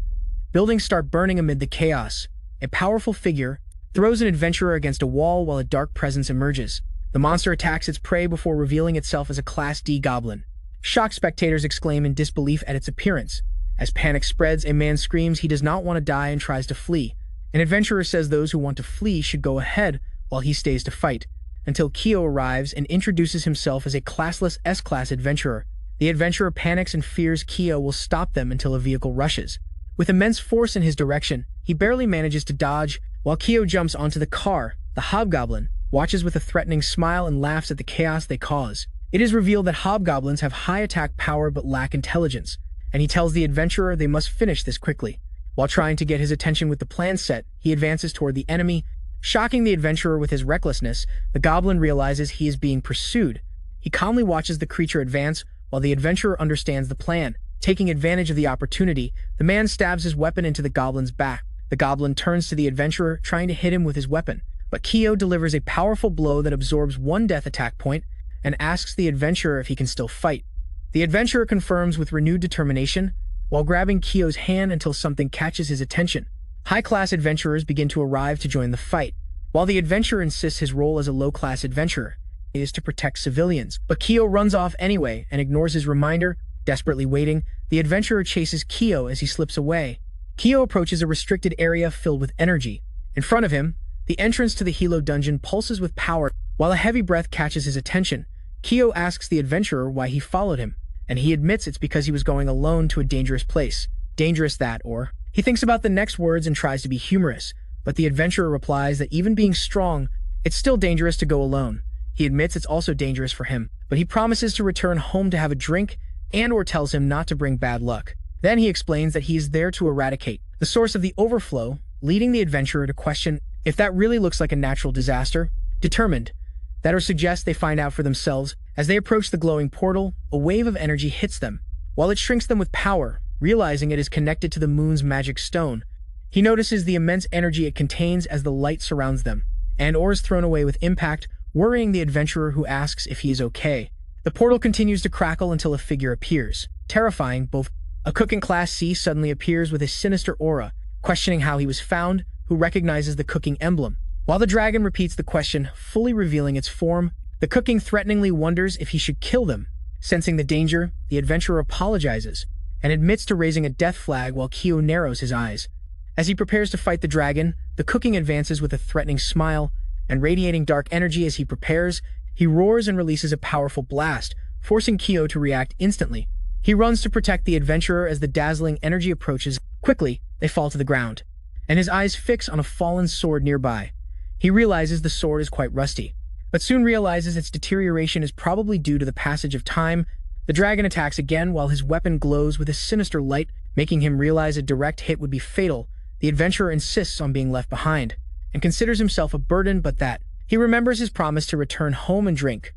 Buildings start burning amid the chaos. A powerful figure throws an adventurer against a wall while a dark presence emerges. The monster attacks its prey before revealing itself as a Class D goblin. Shocked spectators exclaim in disbelief at its appearance. As panic spreads, a man screams he does not want to die and tries to flee. An adventurer says those who want to flee should go ahead while he stays to fight, until Kyo arrives and introduces himself as a classless S-class adventurer. The adventurer panics and fears Kyo will stop them until a vehicle rushes. With immense force in his direction, he barely manages to dodge. While Kyo jumps onto the car, the hobgoblin watches with a threatening smile and laughs at the chaos they cause. It is revealed that hobgoblins have high attack power but lack intelligence, and he tells the adventurer they must finish this quickly. While trying to get his attention with the plan set, he advances toward the enemy. Shocking the adventurer with his recklessness, the goblin realizes he is being pursued. He calmly watches the creature advance, while the adventurer understands the plan. Taking advantage of the opportunity, the man stabs his weapon into the goblin's back. The goblin turns to the adventurer, trying to hit him with his weapon, but Kyo delivers a powerful blow that absorbs 1 death attack point and asks the adventurer if he can still fight. The adventurer confirms with renewed determination, while grabbing Kyo's hand until something catches his attention. High-class adventurers begin to arrive to join the fight. While the adventurer insists his role as a low-class adventurer is to protect civilians, but Kyo runs off anyway and ignores his reminder. Desperately waiting, the adventurer chases Kyo as he slips away. Kyo approaches a restricted area filled with energy. In front of him, the entrance to the Hilo dungeon pulses with power. While a heavy breath catches his attention, Kyo asks the adventurer why he followed him, and he admits it's because he was going alone to a dangerous place. Dangerous that, or... He thinks about the next words and tries to be humorous, but the adventurer replies that even being strong, it's still dangerous to go alone. He admits it's also dangerous for him, but he promises to return home to have a drink and/or tells him not to bring bad luck. Then he explains that he is there to eradicate the source of the overflow, leading the adventurer to question if that really looks like a natural disaster. Determined that or suggests they find out for themselves. As they approach the glowing portal, a wave of energy hits them, while it shrinks them with power. Realizing it is connected to the moon's magic stone, he notices the immense energy it contains as the light surrounds them, and/or is thrown away with impact, worrying the adventurer, who asks if he is okay. The portal continues to crackle until a figure appears, terrifying both. A cook in Class C suddenly appears with a sinister aura, questioning how he was found, who recognizes the cooking emblem. While the dragon repeats the question, fully revealing its form, the cooking threateningly wonders if he should kill them. Sensing the danger, the adventurer apologizes and admits to raising a death flag while Kyo narrows his eyes. As he prepares to fight the dragon, the cooking advances with a threatening smile and radiating dark energy. As he prepares, he roars and releases a powerful blast, forcing Kyo to react instantly. He runs to protect the adventurer as the dazzling energy approaches. Quickly, they fall to the ground, and his eyes fix on a fallen sword nearby. He realizes the sword is quite rusty, but soon realizes its deterioration is probably due to the passage of time. The dragon attacks again while his weapon glows with a sinister light, making him realize a direct hit would be fatal. The adventurer insists on being left behind, and considers himself a burden, but that he remembers his promise to return home and drink.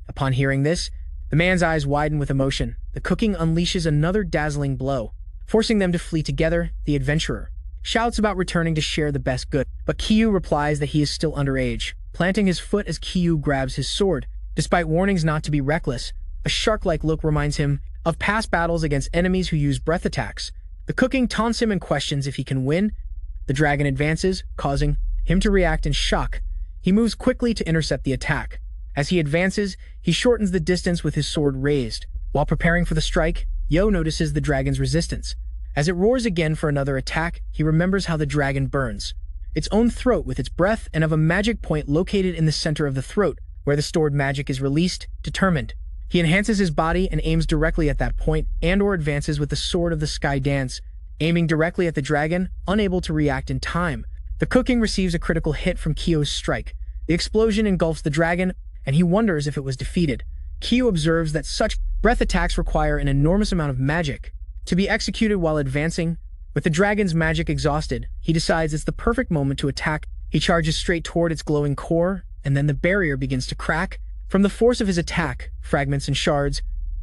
Upon hearing this, The man's eyes widen with emotion. The cooking unleashes another dazzling blow, forcing them to flee together. The adventurer shouts about returning to share the best good, but Kyu replies that he is still underage, planting his foot as Kyu grabs his sword. Despite warnings not to be reckless, a shark-like look reminds him of past battles against enemies who use breath attacks. The cooking taunts him and questions if he can win. The dragon advances, causing him to react in shock. He moves quickly to intercept the attack. As he advances, he shortens the distance with his sword raised. While preparing for the strike, Yo notices the dragon's resistance. As it roars again for another attack, he remembers how the dragon burns its own throat with its breath and of a magic point located in the center of the throat, where the stored magic is released. Determined, he enhances his body and aims directly at that point, and/or advances with the sword of the sky dance, aiming directly at the dragon, unable to react in time. The cooking receives a critical hit from Kyo's strike. The explosion engulfs the dragon, and he wonders if it was defeated. Kyo observes that such breath attacks require an enormous amount of magic to be executed while advancing. With the dragon's magic exhausted, he decides it's the perfect moment to attack. He charges straight toward its glowing core, and then the barrier begins to crack. From the force of his attack, fragments and shards.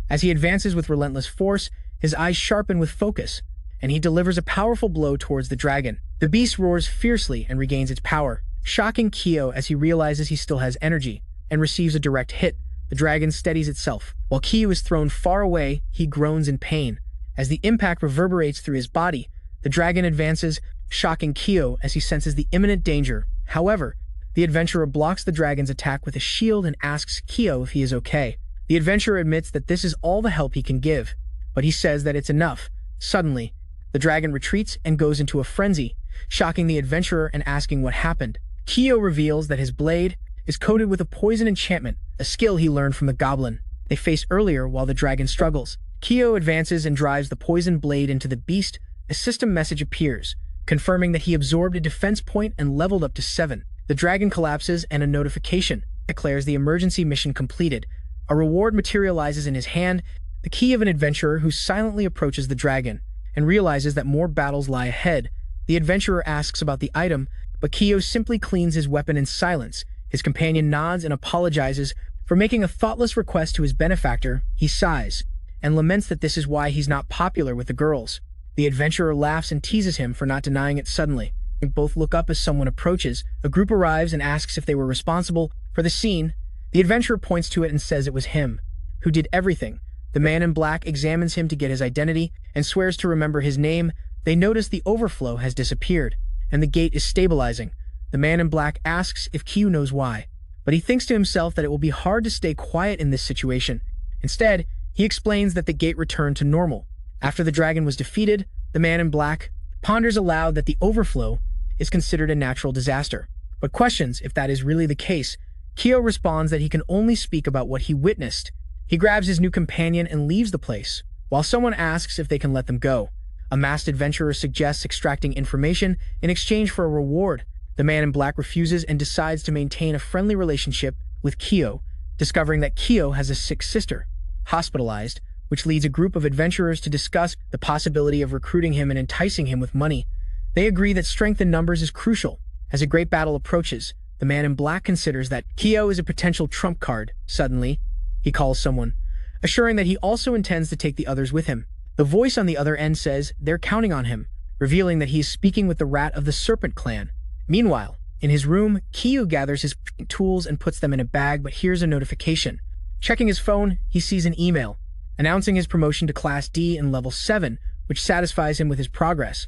As he advances with relentless force, his eyes sharpen with focus, and he delivers a powerful blow towards the dragon. The beast roars fiercely and regains its power, shocking Kyo as he realizes he still has energy, and receives a direct hit. The dragon steadies itself. While Kyo is thrown far away, he groans in pain. As the impact reverberates through his body, the dragon advances, shocking Kyo as he senses the imminent danger. However, the adventurer blocks the dragon's attack with a shield and asks Kyo if he is okay. The adventurer admits that this is all the help he can give, but he says that it's enough. Suddenly, the dragon retreats and goes into a frenzy, shocking the adventurer and asking what happened. Kyo reveals that his blade is coated with a poison enchantment, a skill he learned from the goblin they faced earlier while the dragon struggles. Kyo advances and drives the poisoned blade into the beast. A system message appears, confirming that he absorbed a defense point and leveled up to 7. The dragon collapses and a notification declares the emergency mission completed. A reward materializes in his hand, the key of an adventurer who silently approaches the dragon and realizes that more battles lie ahead. The adventurer asks about the item, but Kyo simply cleans his weapon in silence. His companion nods and apologizes for making a thoughtless request to his benefactor. He sighs and laments that this is why he's not popular with the girls. The adventurer laughs and teases him for not denying it. Suddenly, both look up as someone approaches. A group arrives and asks if they were responsible for the scene. The adventurer points to it and says it was him who did everything. The man in black examines him to get his identity and swears to remember his name. They notice the overflow has disappeared, and the gate is stabilizing. The man in black asks if Kyo knows why, but he thinks to himself that it will be hard to stay quiet in this situation. Instead, he explains that the gate returned to normal after the dragon was defeated. The man in black ponders aloud that the overflow is considered a natural disaster, but questions if that is really the case. Kyo responds that he can only speak about what he witnessed. He grabs his new companion and leaves the place, while someone asks if they can let them go. A masked adventurer suggests extracting information in exchange for a reward. The man in black refuses and decides to maintain a friendly relationship with Kyo, discovering that Kyo has a sick sister, hospitalized, which leads a group of adventurers to discuss the possibility of recruiting him and enticing him with money. They agree that strength in numbers is crucial. As a great battle approaches, the man in black considers that Kyo is a potential trump card. Suddenly, he calls someone, assuring that he also intends to take the others with him. The voice on the other end says they're counting on him, revealing that he is speaking with the rat of the Serpent clan. Meanwhile, in his room, Kyo gathers his tools and puts them in a bag but hears a notification. Checking his phone, he sees an email announcing his promotion to Class D in Level 7, which satisfies him with his progress.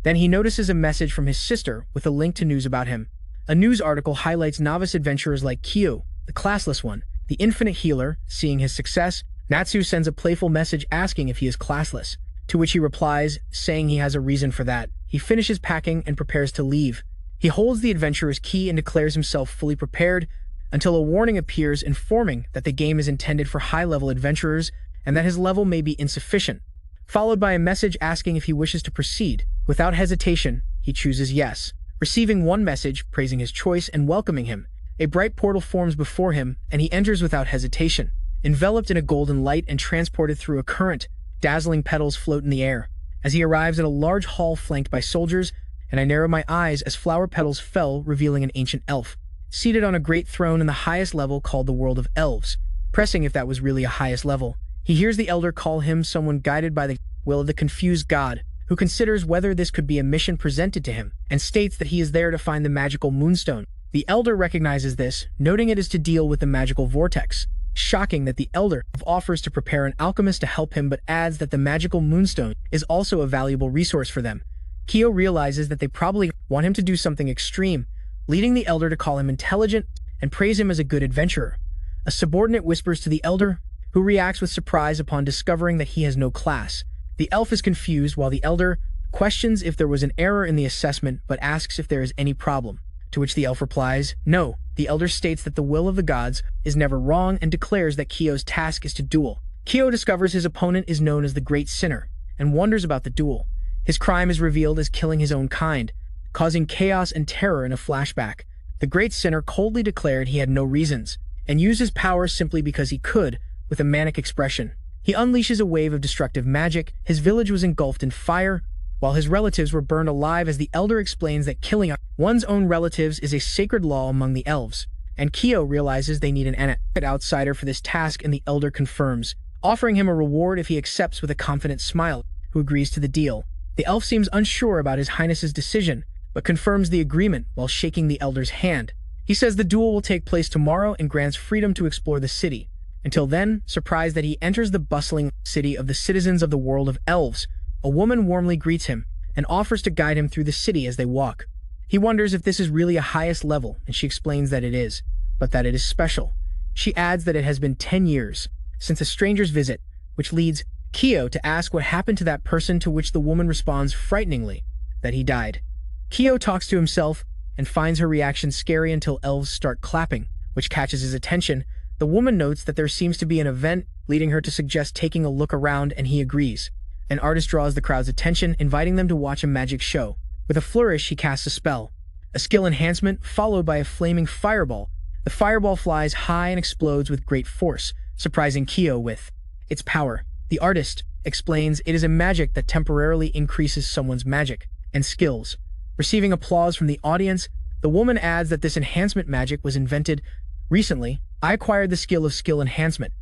Then he notices a message from his sister with a link to news about him. A news article highlights novice adventurers like Kyo, the classless one, the infinite healer. Seeing his success, Natsu sends a playful message asking if he is classless, to which he replies, saying he has a reason for that. He finishes packing and prepares to leave. He holds the adventurer's key and declares himself fully prepared until a warning appears informing that the game is intended for high-level adventurers and that his level may be insufficient, followed by a message asking if he wishes to proceed. Without hesitation, he chooses yes. Receiving one message praising his choice and welcoming him, a bright portal forms before him and he enters without hesitation. Enveloped in a golden light and transported through a current, dazzling petals float in the air. As he arrives at a large hall flanked by soldiers, and I narrow my eyes as flower petals fell, revealing an ancient elf, seated on a great throne in the highest level called the world of elves. pressing if that was really a highest level. He hears the elder call him someone guided by the will of the confused god, who considers whether this could be a mission presented to him, and states that he is there to find the magical moonstone. The elder recognizes this, noting it is to deal with the magical vortex. Shocking that the elder offers to prepare an alchemist to help him, but adds that the magical moonstone is also a valuable resource for them. Kyo realizes that they probably want him to do something extreme, leading the elder to call him intelligent and praise him as a good adventurer. A subordinate whispers to the elder, who reacts with surprise upon discovering that he has no class. The elf is confused while the elder questions if there was an error in the assessment but asks if there is any problem, to which the elf replies, no. The elder states that the will of the gods is never wrong and declares that Kyo's task is to duel. Kyo discovers his opponent is known as the Great Sinner and wonders about the duel. His crime is revealed as killing his own kind, causing chaos and terror in a flashback. The Great Sinner coldly declared he had no reasons and used his power simply because he could, with a manic expression. He unleashes a wave of destructive magic. His village was engulfed in fire, while his relatives were burned alive, as the elder explains that killing one's own relatives is a sacred law among the elves, and Kyo realizes they need an outsider for this task, and the elder confirms, offering him a reward if he accepts with a confident smile, who agrees to the deal. The elf seems unsure about his highness's decision, but confirms the agreement while shaking the elder's hand. He says the duel will take place tomorrow and grants freedom to explore the city. Until then, surprised that he enters the bustling city of the citizens of the world of elves, a woman warmly greets him and offers to guide him through the city as they walk. He wonders if this is really a highest level, and she explains that it is, but that it is special. She adds that it has been 10 years since a stranger's visit, which leads Kyo to ask what happened to that person, to which the woman responds frighteningly that he died. Kyo talks to himself and finds her reaction scary until elves start clapping, which catches his attention. The woman notes that there seems to be an event, leading her to suggest taking a look around, and he agrees. An artist draws the crowd's attention, inviting them to watch a magic show. With a flourish, he casts a spell. A skill enhancement, followed by a flaming fireball. The fireball flies high and explodes with great force, surprising Kyo with its power. The artist explains it is a magic that temporarily increases someone's magic and skills. Receiving applause from the audience, the woman adds that this enhancement magic was invented recently. I acquired the skill of skill enhancement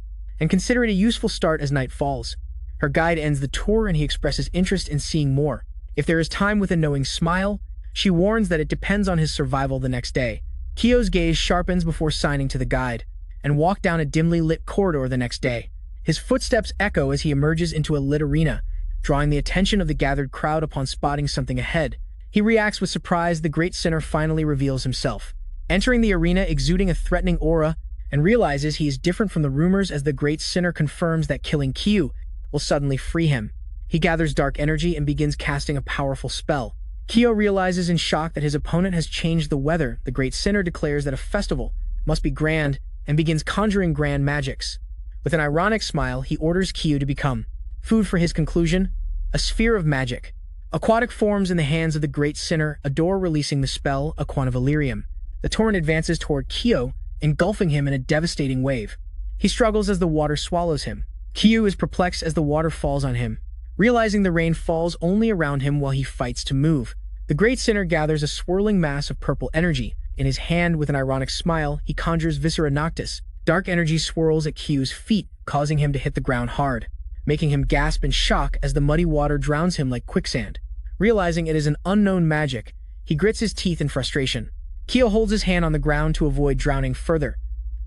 and consider it a useful start as night falls. Her guide ends the tour and he expresses interest in seeing more. If there is time, with a knowing smile, she warns that it depends on his survival the next day. Kyo's gaze sharpens before signing to the guide and walk down a dimly lit corridor the next day. His footsteps echo as he emerges into a lit arena, drawing the attention of the gathered crowd upon spotting something ahead. He reacts with surprise. The Great Sinner finally reveals himself, entering the arena exuding a threatening aura, and realizes he is different from the rumors as the Great Sinner confirms that killing Kyo will suddenly free him. He gathers dark energy and begins casting a powerful spell. Kyo realizes in shock that his opponent has changed the weather. The Great Sinner declares that a festival must be grand and begins conjuring grand magics. With an ironic smile, he orders Kyo to become food for his conclusion, a sphere of magic. Aquatic forms in the hands of the Great Sinner, a door releasing the spell, a quantivalerium. The torrent advances toward Kyo, engulfing him in a devastating wave. He struggles as the water swallows him. Kyo is perplexed as the water falls on him, realizing the rain falls only around him while he fights to move. The Great Sinner gathers a swirling mass of purple energy. In his hand, with an ironic smile, he conjures Viscera Noctis. Dark energy swirls at Kyo's feet, causing him to hit the ground hard, making him gasp in shock as the muddy water drowns him like quicksand. Realizing it is an unknown magic, he grits his teeth in frustration. Kyo holds his hand on the ground to avoid drowning further.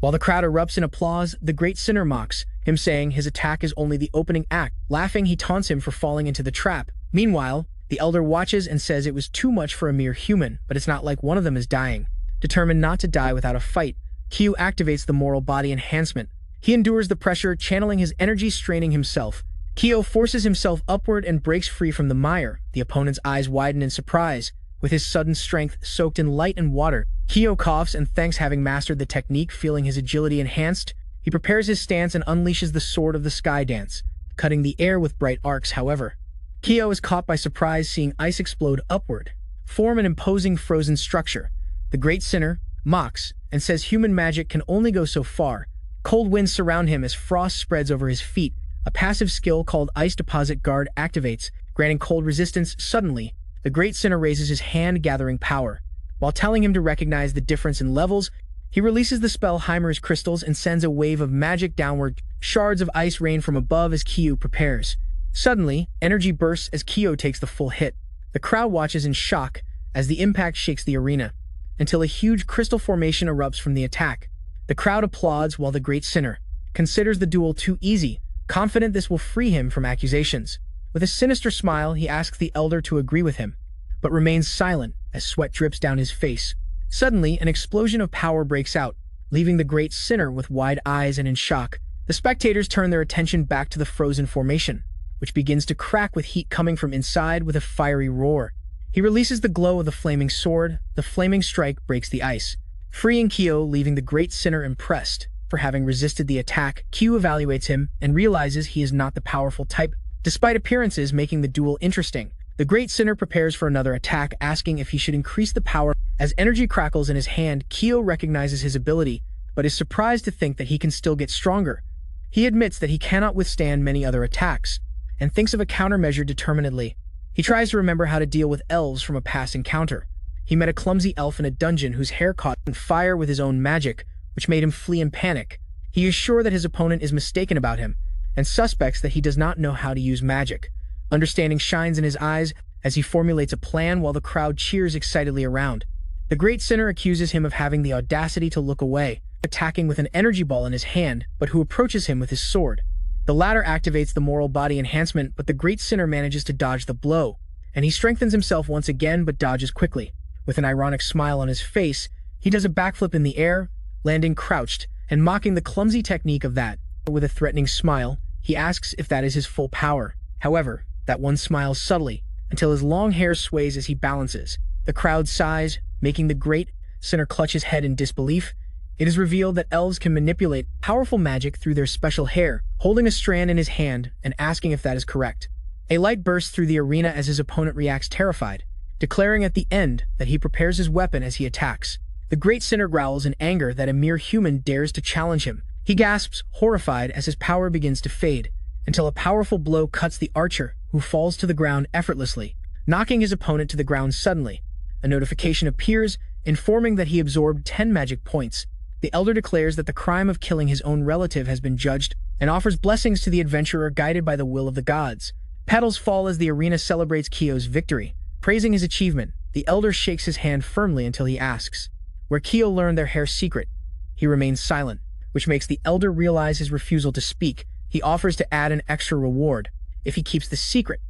While the crowd erupts in applause, the Great Sinner mocks him, saying his attack is only the opening act. Laughing, he taunts him for falling into the trap. Meanwhile, the elder watches and says it was too much for a mere human, but it's not like one of them is dying. Determined not to die without a fight, Kyo activates the moral body enhancement. He endures the pressure, channeling his energy, straining himself. Kyo forces himself upward and breaks free from the mire. The opponent's eyes widen in surprise. With his sudden strength soaked in light and water, Kyo coughs and thanks having mastered the technique. Feeling his agility enhanced, he prepares his stance and unleashes the Sword of the Sky Dance, cutting the air with bright arcs. However, Kyo is caught by surprise, seeing ice explode upward, form an imposing frozen structure. The Great Sinner mocks and says human magic can only go so far. Cold winds surround him as frost spreads over his feet. A passive skill called Ice Deposit Guard activates, granting cold resistance. Suddenly, the Great Sinner raises his hand, gathering power. While telling him to recognize the difference in levels, He releases the spell Heimer's crystals and sends a wave of magic downward. Shards of ice rain from above as Kyo prepares. Suddenly, energy bursts as Kyo takes the full hit. The crowd watches in shock as the impact shakes the arena, until a huge crystal formation erupts from the attack. The crowd applauds while the great sinner considers the duel too easy, confident this will free him from accusations. With a sinister smile, he asks the elder to agree with him, but remains silent as sweat drips down his face. Suddenly, an explosion of power breaks out, leaving the great sinner with wide eyes and in shock. The spectators turn their attention back to the frozen formation, which begins to crack with heat coming from inside with a fiery roar. He releases the glow of the flaming sword. The flaming strike breaks the ice, freeing Kyo, leaving the great sinner impressed. For having resisted the attack, Kyo evaluates him and realizes he is not the powerful type, despite appearances making the duel interesting. The great sinner prepares for another attack, asking if he should increase the power. As energy crackles in his hand, Kyo recognizes his ability, but is surprised to think that he can still get stronger. He admits that he cannot withstand many other attacks, and thinks of a countermeasure determinedly. He tries to remember how to deal with elves from a past encounter. He met a clumsy elf in a dungeon whose hair caught on fire with his own magic, which made him flee in panic. He is sure that his opponent is mistaken about him, and suspects that he does not know how to use magic. Understanding shines in his eyes as he formulates a plan while the crowd cheers excitedly around. The great sinner accuses him of having the audacity to look away, attacking with an energy ball in his hand, but who approaches him with his sword. The latter activates the moral body enhancement, but the great sinner manages to dodge the blow, and he strengthens himself once again but dodges quickly. With an ironic smile on his face, he does a backflip in the air, landing crouched and mocking the clumsy technique of that. With a threatening smile, he asks if that is his full power. However, that one smiles subtly until his long hair sways as he balances. The crowd sighs, making the great sinner clutch his head in disbelief. It is revealed that elves can manipulate powerful magic through their special hair, holding a strand in his hand and asking if that is correct. A light bursts through the arena as his opponent reacts terrified, declaring at the end that he prepares his weapon as he attacks. The great sinner growls in anger that a mere human dares to challenge him. He gasps, horrified, as his power begins to fade, until a powerful blow cuts the archer, who falls to the ground effortlessly, knocking his opponent to the ground suddenly. A notification appears, informing that he absorbed 10 magic points. The elder declares that the crime of killing his own relative has been judged, and offers blessings to the adventurer guided by the will of the gods. Petals fall as the arena celebrates Kyo's victory. Praising his achievement, the elder shakes his hand firmly until he asks where Kyo learned their hair secret. He remains silent, which makes the elder realize his refusal to speak. He offers to add an extra reward if he keeps the secret,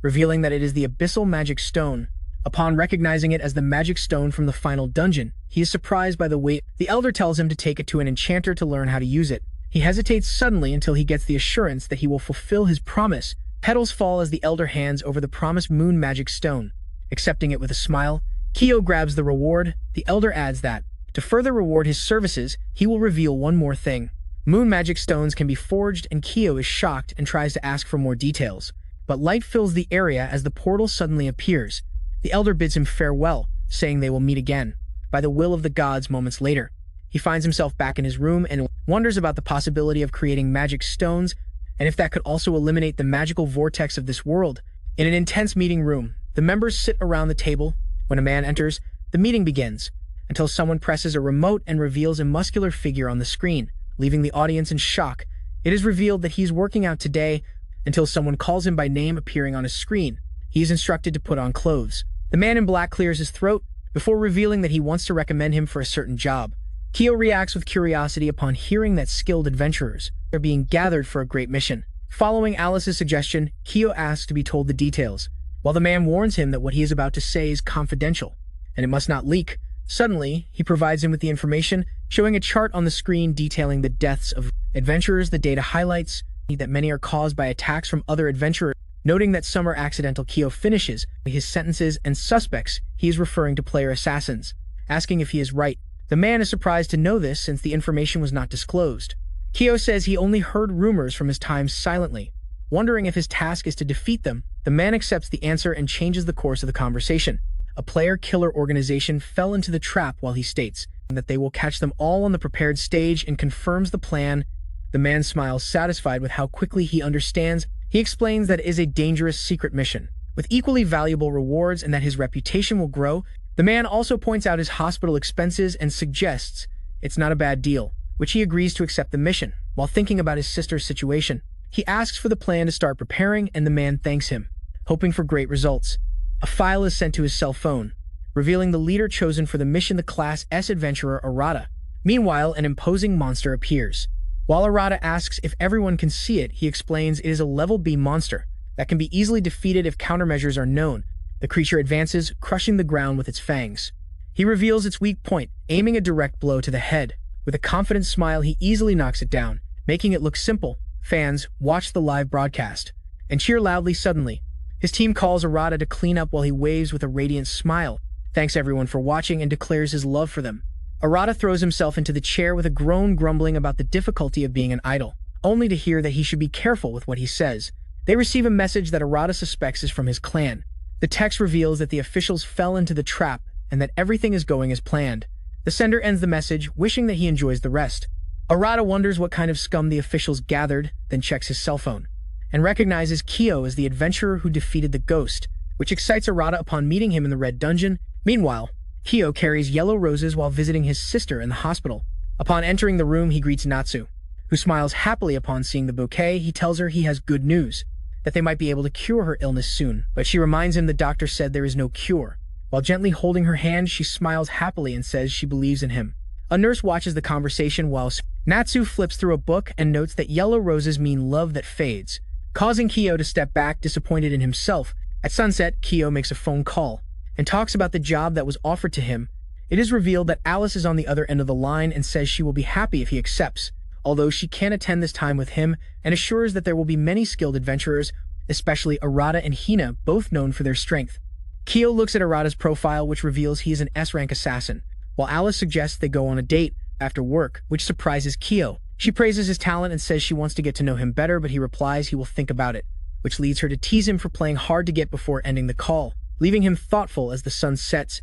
revealing that it is the abyssal magic stone. Upon recognizing it as the magic stone from the final dungeon, he is surprised by the weight. The elder tells him to take it to an enchanter to learn how to use it. He hesitates suddenly until he gets the assurance that he will fulfill his promise. Petals fall as the elder hands over the promised moon magic stone. Accepting it with a smile, Kyo grabs the reward. The elder adds that, to further reward his services, he will reveal one more thing. Moon magic stones can be forged, and Kyo is shocked and tries to ask for more details. But light fills the area as the portal suddenly appears. The elder bids him farewell, saying they will meet again, by the will of the gods moments later. He finds himself back in his room and wonders about the possibility of creating magic stones, and if that could also eliminate the magical vortex of this world. In an intense meeting room, the members sit around the table. When a man enters, the meeting begins, until someone presses a remote and reveals a muscular figure on the screen, leaving the audience in shock. It is revealed that he's working out today, until someone calls him by name appearing on his screen. He is instructed to put on clothes. The man in black clears his throat, before revealing that he wants to recommend him for a certain job. Kyo reacts with curiosity upon hearing that skilled adventurers are being gathered for a great mission. Following Alice's suggestion, Kyo asks to be told the details, while the man warns him that what he is about to say is confidential, and it must not leak. Suddenly, he provides him with the information, showing a chart on the screen detailing the deaths of adventurers. The data highlights that many are caused by attacks from other adventurers, noting that some are accidental. Kyo finishes his sentences and suspects he is referring to player assassins, asking if he is right. The man is surprised to know this since the information was not disclosed. Kyo says he only heard rumors from his time silently. Wondering if his task is to defeat them, the man accepts the answer and changes the course of the conversation. A player-killer organization fell into the trap while he states that they will catch them all on the prepared stage and confirms the plan. The man smiles, satisfied with how quickly he understands. He explains that it is a dangerous secret mission, with equally valuable rewards, and that his reputation will grow. The man also points out his hospital expenses and suggests it's not a bad deal, which he agrees to accept the mission. While thinking about his sister's situation, he asks for the plan to start preparing, and the man thanks him, hoping for great results. A file is sent to his cell phone, revealing the leader chosen for the mission, the Class S adventurer Arata. Meanwhile, an imposing monster appears. While Arata asks if everyone can see it, he explains it is a level B monster that can be easily defeated if countermeasures are known. The creature advances, crushing the ground with its fangs. He reveals its weak point, aiming a direct blow to the head. With a confident smile, he easily knocks it down, making it look simple. Fans watch the live broadcast and cheer loudly. Suddenly, his team calls Arata to clean up while he waves with a radiant smile, thanks everyone for watching, and declares his love for them. Arata throws himself into the chair with a groan, grumbling about the difficulty of being an idol, only to hear that he should be careful with what he says. They receive a message that Arata suspects is from his clan. The text reveals that the officials fell into the trap and that everything is going as planned. The sender ends the message, wishing that he enjoys the rest. Arata wonders what kind of scum the officials gathered, then checks his cell phone, and recognizes Kyo as the adventurer who defeated the ghost, which excites Arata upon meeting him in the Red Dungeon. Meanwhile, Kyo carries yellow roses while visiting his sister in the hospital. Upon entering the room, he greets Natsu, who smiles happily upon seeing the bouquet. He tells her he has good news, that they might be able to cure her illness soon, but she reminds him the doctor said there is no cure. While gently holding her hand, she smiles happily and says she believes in him. A nurse watches the conversation while Natsu flips through a book and notes that yellow roses mean love that fades, causing Kyo to step back, disappointed in himself. At sunset, Kyo makes a phone call and talks about the job that was offered to him. It is revealed that Alice is on the other end of the line and says she will be happy if he accepts, although she can't attend this time with him, and assures that there will be many skilled adventurers, especially Arata and Hina, both known for their strength. Kyo looks at Arata's profile, which reveals he is an S-rank assassin, while Alice suggests they go on a date after work, which surprises Kyo. She praises his talent and says she wants to get to know him better, but he replies he will think about it, which leads her to tease him for playing hard to get before ending the call, leaving him thoughtful as the sun sets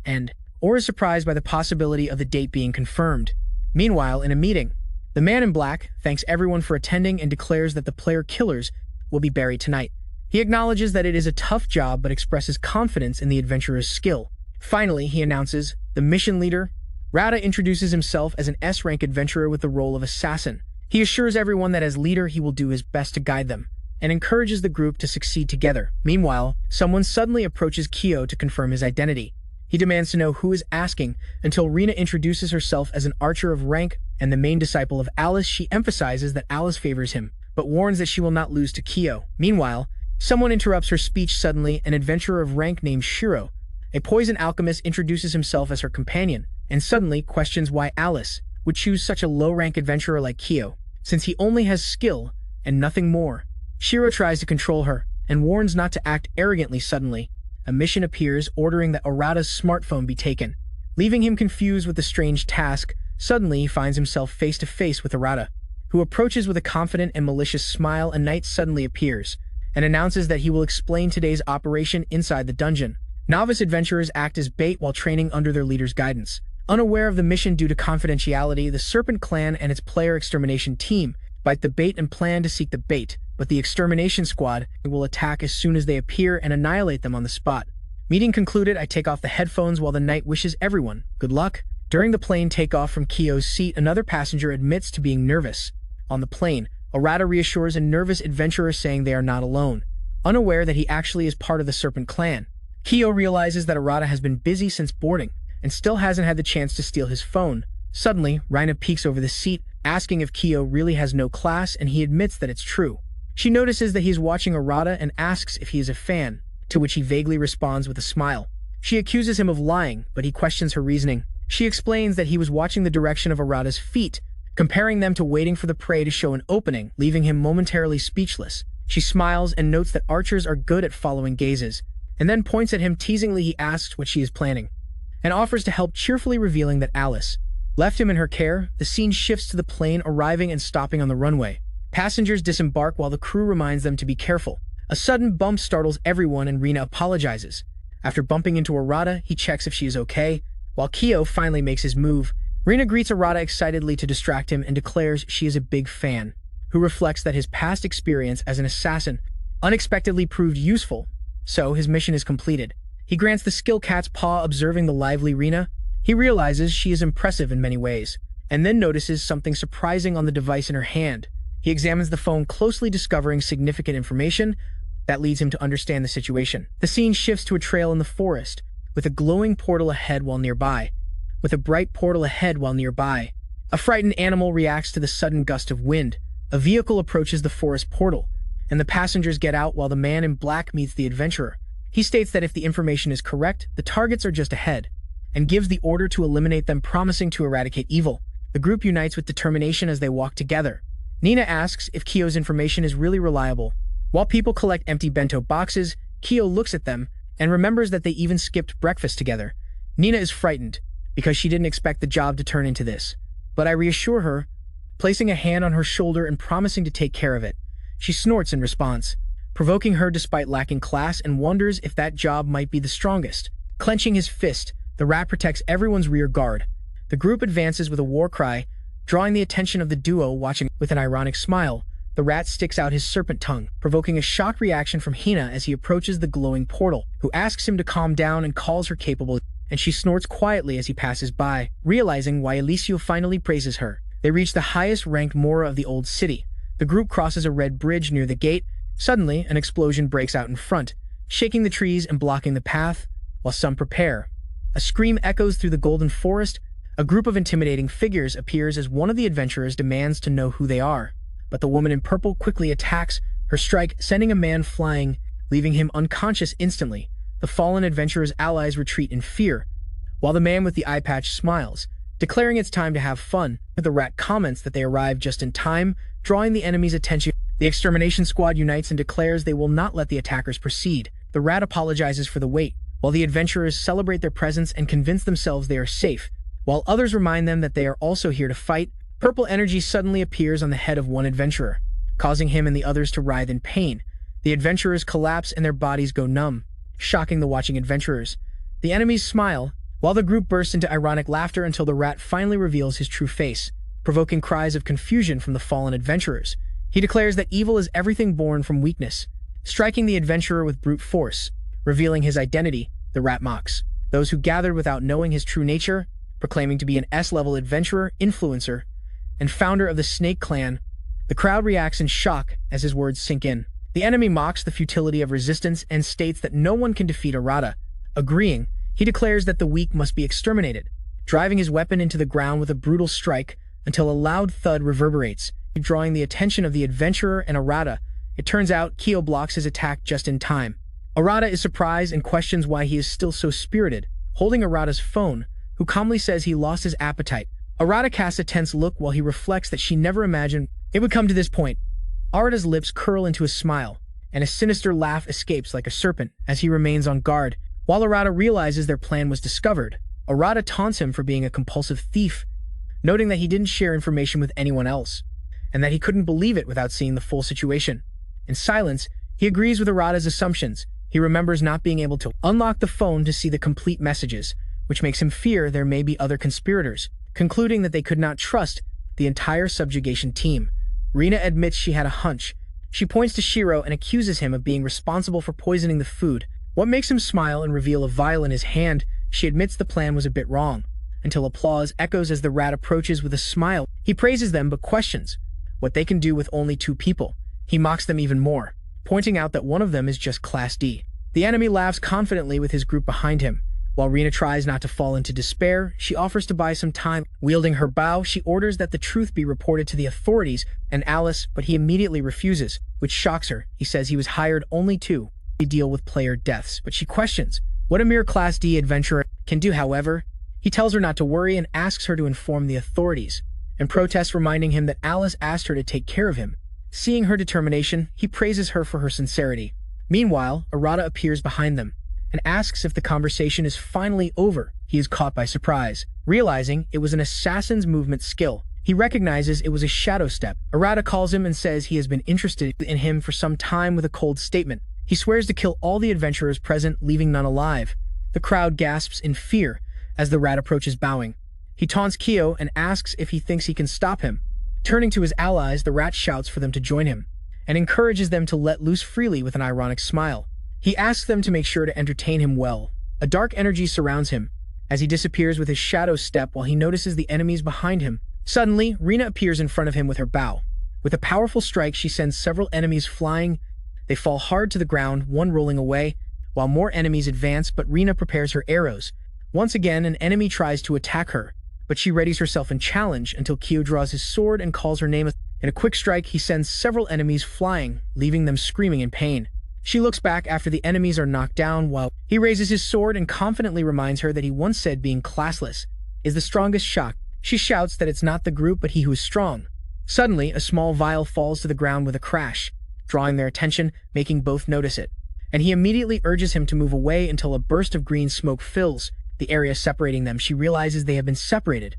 or is surprised by the possibility of the date being confirmed. Meanwhile, in a meeting, the man in black thanks everyone for attending and declares that the player killers will be buried tonight. He acknowledges that it is a tough job but expresses confidence in the adventurer's skill. Finally, he announces the mission leader. Rata introduces himself as an S-rank adventurer with the role of assassin. He assures everyone that as leader he will do his best to guide them, and encourages the group to succeed together. Meanwhile, someone suddenly approaches Kyo to confirm his identity. He demands to know who is asking, until Rina introduces herself as an archer of rank and the main disciple of Alice. She emphasizes that Alice favors him, but warns that she will not lose to Kyo. Meanwhile, someone interrupts her speech suddenly. An adventurer of rank named Shiro, a poison alchemist, introduces himself as her companion, and suddenly questions why Alice would choose such a low-rank adventurer like Kyo, since he only has skill and nothing more. Shiro tries to control her, and warns not to act arrogantly. Suddenly, a mission appears ordering that Arata's smartphone be taken, leaving him confused with the strange task. Suddenly, he finds himself face to face with Arata, who approaches with a confident and malicious smile. A knight suddenly appears and announces that he will explain today's operation inside the dungeon. Novice adventurers act as bait while training under their leader's guidance. Unaware of the mission due to confidentiality, the Serpent clan and its player extermination team bite the bait and plan to seek the bait, but the extermination squad will attack as soon as they appear and annihilate them on the spot. Meeting concluded, I take off the headphones while the knight wishes everyone good luck. During the plane takeoff from Kyo's seat, another passenger admits to being nervous. On the plane, Arata reassures a nervous adventurer, saying they are not alone, unaware that he actually is part of the Serpent clan. Kyo realizes that Arata has been busy since boarding and still hasn't had the chance to steal his phone. Suddenly, Rina peeks over the seat, asking if Kyo really has no class, and he admits that it's true. She notices that he is watching Arata and asks if he is a fan, to which he vaguely responds with a smile. She accuses him of lying, but he questions her reasoning. She explains that he was watching the direction of Arata's feet, comparing them to waiting for the prey to show an opening, leaving him momentarily speechless. She smiles and notes that archers are good at following gazes, and then points at him teasingly. He asks what she is planning, and offers to help, cheerfully revealing that Alice left him in her care. The scene shifts to the plane arriving and stopping on the runway. Passengers disembark while the crew reminds them to be careful. A sudden bump startles everyone and Rina apologizes. After bumping into Arata, he checks if she is okay. While Kyo finally makes his move, Rina greets Arata excitedly to distract him and declares she is a big fan, who reflects that his past experience as an assassin unexpectedly proved useful, so his mission is completed. He grants the skill cat's paw. Observing the lively Rina, he realizes she is impressive in many ways. and then notices something surprising on the device in her hand. He examines the phone closely, discovering significant information that leads him to understand the situation. The scene shifts to a trail in the forest, with a glowing portal ahead while nearby. A frightened animal reacts to the sudden gust of wind. A vehicle approaches the forest portal, and the passengers get out while the man in black meets the adventurer. He states that if the information is correct, the targets are just ahead, and gives the order to eliminate them, promising to eradicate evil. The group unites with determination as they walk together. Nina asks if Kyo's information is really reliable. While people collect empty bento boxes, Kyo looks at them and remembers that they even skipped breakfast together. Nina is frightened, because she didn't expect the job to turn into this. But I reassure her, placing a hand on her shoulder and promising to take care of it. She snorts in response, provoking her despite lacking class, and wonders if that job might be the strongest. Clenching his fist, the rat protects everyone's rear guard. The group advances with a war cry, drawing the attention of the duo watching with an ironic smile. The rat sticks out his serpent tongue, provoking a shocked reaction from Hina as he approaches the glowing portal, who asks him to calm down and calls her capable, and she snorts quietly as he passes by. Realizing why Alicio finally praises her, they reach the highest-ranked Mora of the old city. The group crosses a red bridge near the gate. Suddenly, an explosion breaks out in front, shaking the trees and blocking the path, while some prepare. A scream echoes through the golden forest. A group of intimidating figures appears as one of the adventurers demands to know who they are. But the woman in purple quickly attacks, her strike sending a man flying, leaving him unconscious instantly. The fallen adventurer's allies retreat in fear, while the man with the eye patch smiles, declaring it's time to have fun. The rat comments that they arrived just in time, drawing the enemy's attention. The extermination squad unites and declares they will not let the attackers proceed. The rat apologizes for the wait, while the adventurers celebrate their presence and convince themselves they are safe, while others remind them that they are also here to fight. Purple energy suddenly appears on the head of one adventurer, causing him and the others to writhe in pain. The adventurers collapse and their bodies go numb, shocking the watching adventurers. The enemies smile, while the group bursts into ironic laughter until the rat finally reveals his true face, provoking cries of confusion from the fallen adventurers. He declares that evil is everything born from weakness, striking the adventurer with brute force. Revealing his identity, the rat mocks those who gathered without knowing his true nature, proclaiming to be an S-level adventurer, influencer, and founder of the Snake Clan. The crowd reacts in shock as his words sink in. The enemy mocks the futility of resistance and states that no one can defeat Arata. Agreeing, he declares that the weak must be exterminated, driving his weapon into the ground with a brutal strike until a loud thud reverberates, drawing the attention of the adventurer and Arata. It turns out Kyo blocks his attack just in time. Arata is surprised and questions why he is still so spirited, holding Arata's phone, who calmly says he lost his appetite. Arata casts a tense look while he reflects that she never imagined it would come to this point. Arata's lips curl into a smile, and a sinister laugh escapes like a serpent as he remains on guard. While Arata realizes their plan was discovered, Arata taunts him for being a compulsive thief, noting that he didn't share information with anyone else, and that he couldn't believe it without seeing the full situation. In silence, he agrees with Arata's assumptions. He remembers not being able to unlock the phone to see the complete messages, which makes him fear there may be other conspirators. Concluding that they could not trust the entire subjugation team, Rina admits she had a hunch. She points to Shiro and accuses him of being responsible for poisoning the food. What makes him smile and reveal a vial in his hand? She admits the plan was a bit wrong, until applause echoes as the rat approaches with a smile. He praises them but questions what they can do with only 2 people. He mocks them even more, pointing out that one of them is just Class D. The enemy laughs confidently with his group behind him. While Rina tries not to fall into despair, she offers to buy some time. Wielding her bow, she orders that the truth be reported to the authorities and Alice, but he immediately refuses, which shocks her. He says he was hired only to deal with player deaths, but she questions what a mere Class D adventurer can do. However, he tells her not to worry and asks her to inform the authorities, and protests, reminding him that Alice asked her to take care of him. Seeing her determination, he praises her for her sincerity. Meanwhile, Arata appears behind them and asks if the conversation is finally over. He is caught by surprise, realizing it was an assassin's movement skill. He recognizes it was a shadow step. Arata calls him and says he has been interested in him for some time with a cold statement. He swears to kill all the adventurers present, leaving none alive. The crowd gasps in fear as the rat approaches bowing. He taunts Kyo and asks if he thinks he can stop him. Turning to his allies, the rat shouts for them to join him and encourages them to let loose freely with an ironic smile. He asks them to make sure to entertain him well. A dark energy surrounds him as he disappears with his shadow step while he notices the enemies behind him. Suddenly, Rina appears in front of him with her bow. With a powerful strike, she sends several enemies flying. They fall hard to the ground, one rolling away, while more enemies advance, but Rina prepares her arrows. Once again, an enemy tries to attack her, but she readies herself in challenge until Kyo draws his sword and calls her name. In a quick strike, he sends several enemies flying, leaving them screaming in pain. She looks back after the enemies are knocked down while he raises his sword and confidently reminds her that he once said being classless is the strongest shock. She shouts that it's not the group but he who is strong. Suddenly, a small vial falls to the ground with a crash, drawing their attention, making both notice it. And he immediately urges him to move away until a burst of green smoke fills the area separating them. She realizes they have been separated,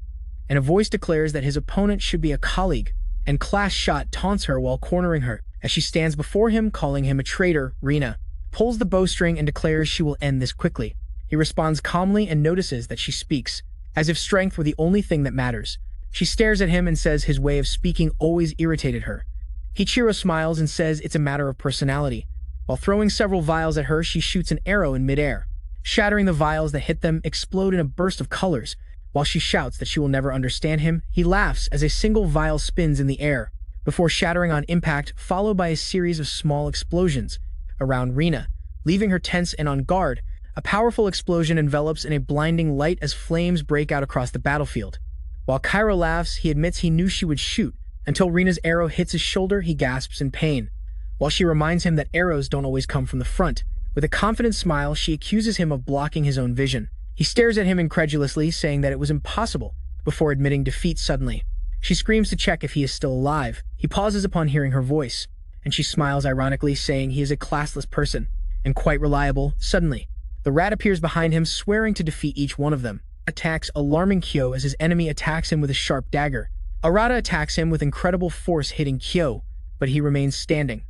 and a voice declares that his opponent should be a colleague, and Class Shot taunts her while cornering her. As she stands before him, calling him a traitor, Rina pulls the bowstring and declares she will end this quickly. He responds calmly and notices that she speaks as if strength were the only thing that matters. She stares at him and says his way of speaking always irritated her. Hichiro smiles and says it's a matter of personality. While throwing several vials at her, she shoots an arrow in midair. Shattering the vials that hit them explode in a burst of colors. While she shouts that she will never understand him, he laughs as a single vial spins in the air, before shattering on impact, followed by a series of small explosions around Rina, leaving her tense and on guard. A powerful explosion envelops in a blinding light as flames break out across the battlefield. While Cairo laughs, he admits he knew she would shoot. Until Rina's arrow hits his shoulder, he gasps in pain. While she reminds him that arrows don't always come from the front. With a confident smile, she accuses him of blocking his own vision. He stares at him incredulously, saying that it was impossible, before admitting defeat suddenly. She screams to check if he is still alive. He pauses upon hearing her voice, and she smiles ironically, saying he is a classless person, and quite reliable. Suddenly, the rat appears behind him, swearing to defeat each one of them. Attacks, alarming Kyo as his enemy attacks him with a sharp dagger. Arata attacks him with incredible force, hitting Kyo, but he remains standing.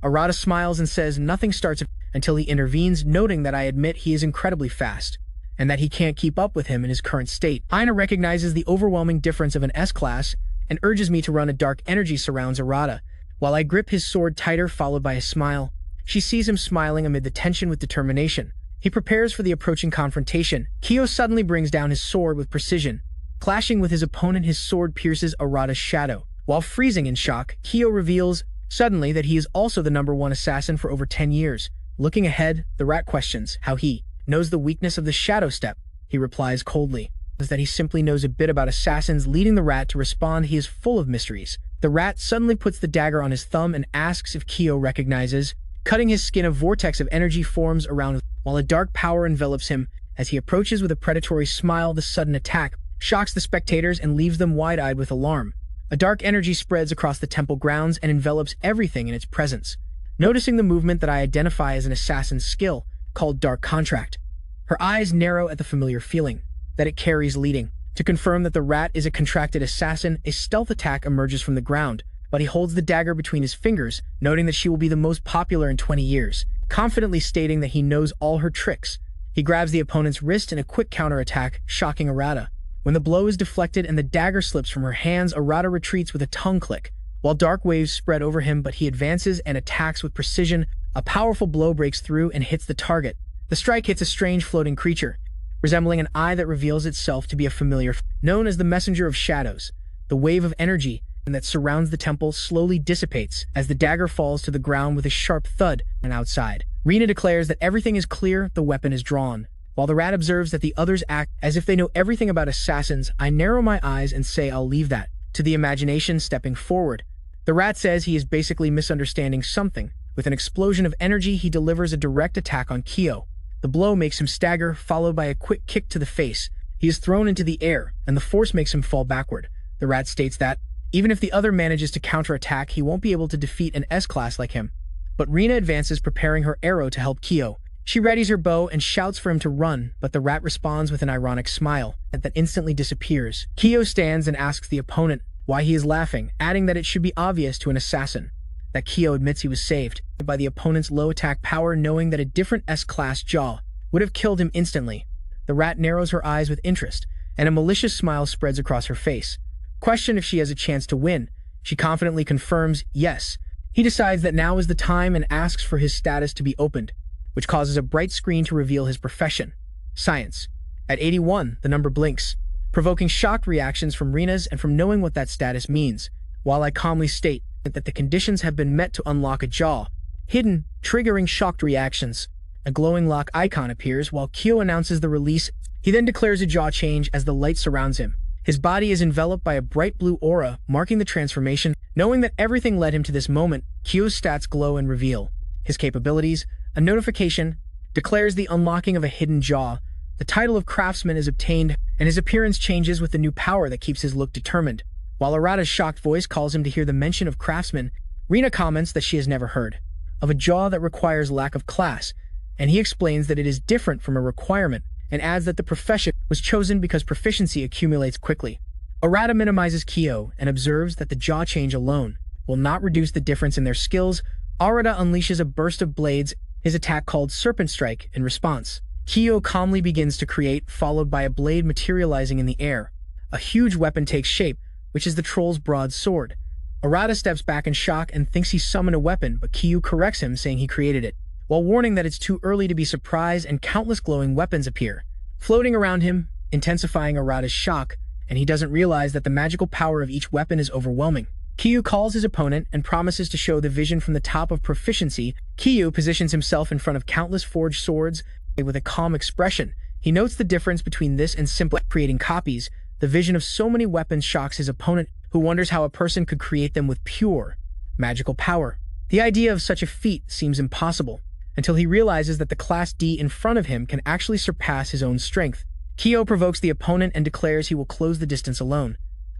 Arata smiles and says nothing starts until he intervenes, noting that I admit he is incredibly fast, and that he can't keep up with him in his current state. Aina recognizes the overwhelming difference of an S-class and urges me to run. A dark energy surrounds Arata, while I grip his sword tighter, followed by a smile. She sees him smiling amid the tension with determination. He prepares for the approaching confrontation. Kyo suddenly brings down his sword with precision. Clashing with his opponent, his sword pierces Arata's shadow. While freezing in shock, Kyo reveals suddenly that he is also the #1 assassin for over 10 years. Looking ahead, the rat questions how he knows the weakness of the shadow step. He replies coldly that he simply knows a bit about assassins, leading the rat to respond he is full of mysteries. The rat suddenly puts the dagger on his thumb and asks if Kyo recognizes. Cutting his skin, a vortex of energy forms around while a dark power envelops him. As he approaches with a predatory smile, the sudden attack shocks the spectators and leaves them wide-eyed with alarm. A dark energy spreads across the temple grounds and envelops everything in its presence. Noticing the movement that I identify as an assassin's skill, called Dark Contract, her eyes narrow at the familiar feeling that it carries, leading to confirm that the rat is a contracted assassin. A stealth attack emerges from the ground, but he holds the dagger between his fingers, noting that she will be the most popular in 20 years, confidently stating that he knows all her tricks. He grabs the opponent's wrist in a quick counterattack, shocking Arata. When the blow is deflected and the dagger slips from her hands, Arata retreats with a tongue click, while dark waves spread over him, but he advances and attacks with precision. A powerful blow breaks through and hits the target. The strike hits a strange floating creature, resembling an eye that reveals itself to be a familiar, known as the Messenger of Shadows. The wave of energy that surrounds the temple slowly dissipates as the dagger falls to the ground with a sharp thud. And outside, Rina declares that everything is clear, the weapon is drawn. While the rat observes that the others act as if they know everything about assassins, I narrow my eyes and say I'll leave that to the imagination. Stepping forward, the rat says he is basically misunderstanding something. With an explosion of energy, he delivers a direct attack on Kyo. The blow makes him stagger, followed by a quick kick to the face. He is thrown into the air, and the force makes him fall backward. The rat states that even if the other manages to counterattack, he won't be able to defeat an S-class like him. But Rina advances, preparing her arrow to help Kyo. She readies her bow and shouts for him to run, but the rat responds with an ironic smile that instantly disappears. Kyo stands and asks the opponent why he is laughing, adding that it should be obvious to an assassin that Kyo admits he was saved by the opponent's low attack power, knowing that a different S-class jaw would have killed him instantly. The rat narrows her eyes with interest, and a malicious smile spreads across her face. Questioned if she has a chance to win, she confidently confirms yes. He decides that now is the time and asks for his status to be opened, which causes a bright screen to reveal his profession: science. At 81, the number blinks. provoking shocked reactions from Rina's and from knowing what that status means, while I calmly state that the conditions have been met to unlock a jaw. Hidden, triggering shocked reactions. A glowing lock icon appears while Kyo announces the release. He then declares a jaw change as the light surrounds him. His body is enveloped by a bright blue aura, marking the transformation. Knowing that everything led him to this moment, Kyo's stats glow and reveal his capabilities. A notification declares the unlocking of a hidden jaw. The title of craftsman is obtained, and his appearance changes with the new power that keeps his look determined. While Arata's shocked voice calls him to hear the mention of craftsman, Rina comments that she has never heard of a jaw that requires lack of class, and he explains that it is different from a requirement, and adds that the profession was chosen because proficiency accumulates quickly. Arata minimizes Kyo and observes that the jaw change alone will not reduce the difference in their skills. Arata unleashes a burst of blades, his attack called Serpent Strike, in response. Kyo calmly begins to create, followed by a blade materializing in the air. A huge weapon takes shape, which is the troll's broadsword. Arata steps back in shock and thinks he summoned a weapon, but Kyo corrects him, saying he created it, while warning that it's too early to be surprised, and countless glowing weapons appear, floating around him, intensifying Arata's shock, and he doesn't realize that the magical power of each weapon is overwhelming. Kyo calls his opponent and promises to show the vision from the top of proficiency. Kyo positions himself in front of countless forged swords with a calm expression. He notes the difference between this and simply creating copies. The vision of so many weapons shocks his opponent, who wonders how a person could create them with pure magical power. The idea of such a feat seems impossible, until he realizes that the Class D in front of him can actually surpass his own strength. Kyo provokes the opponent and declares he will close the distance alone.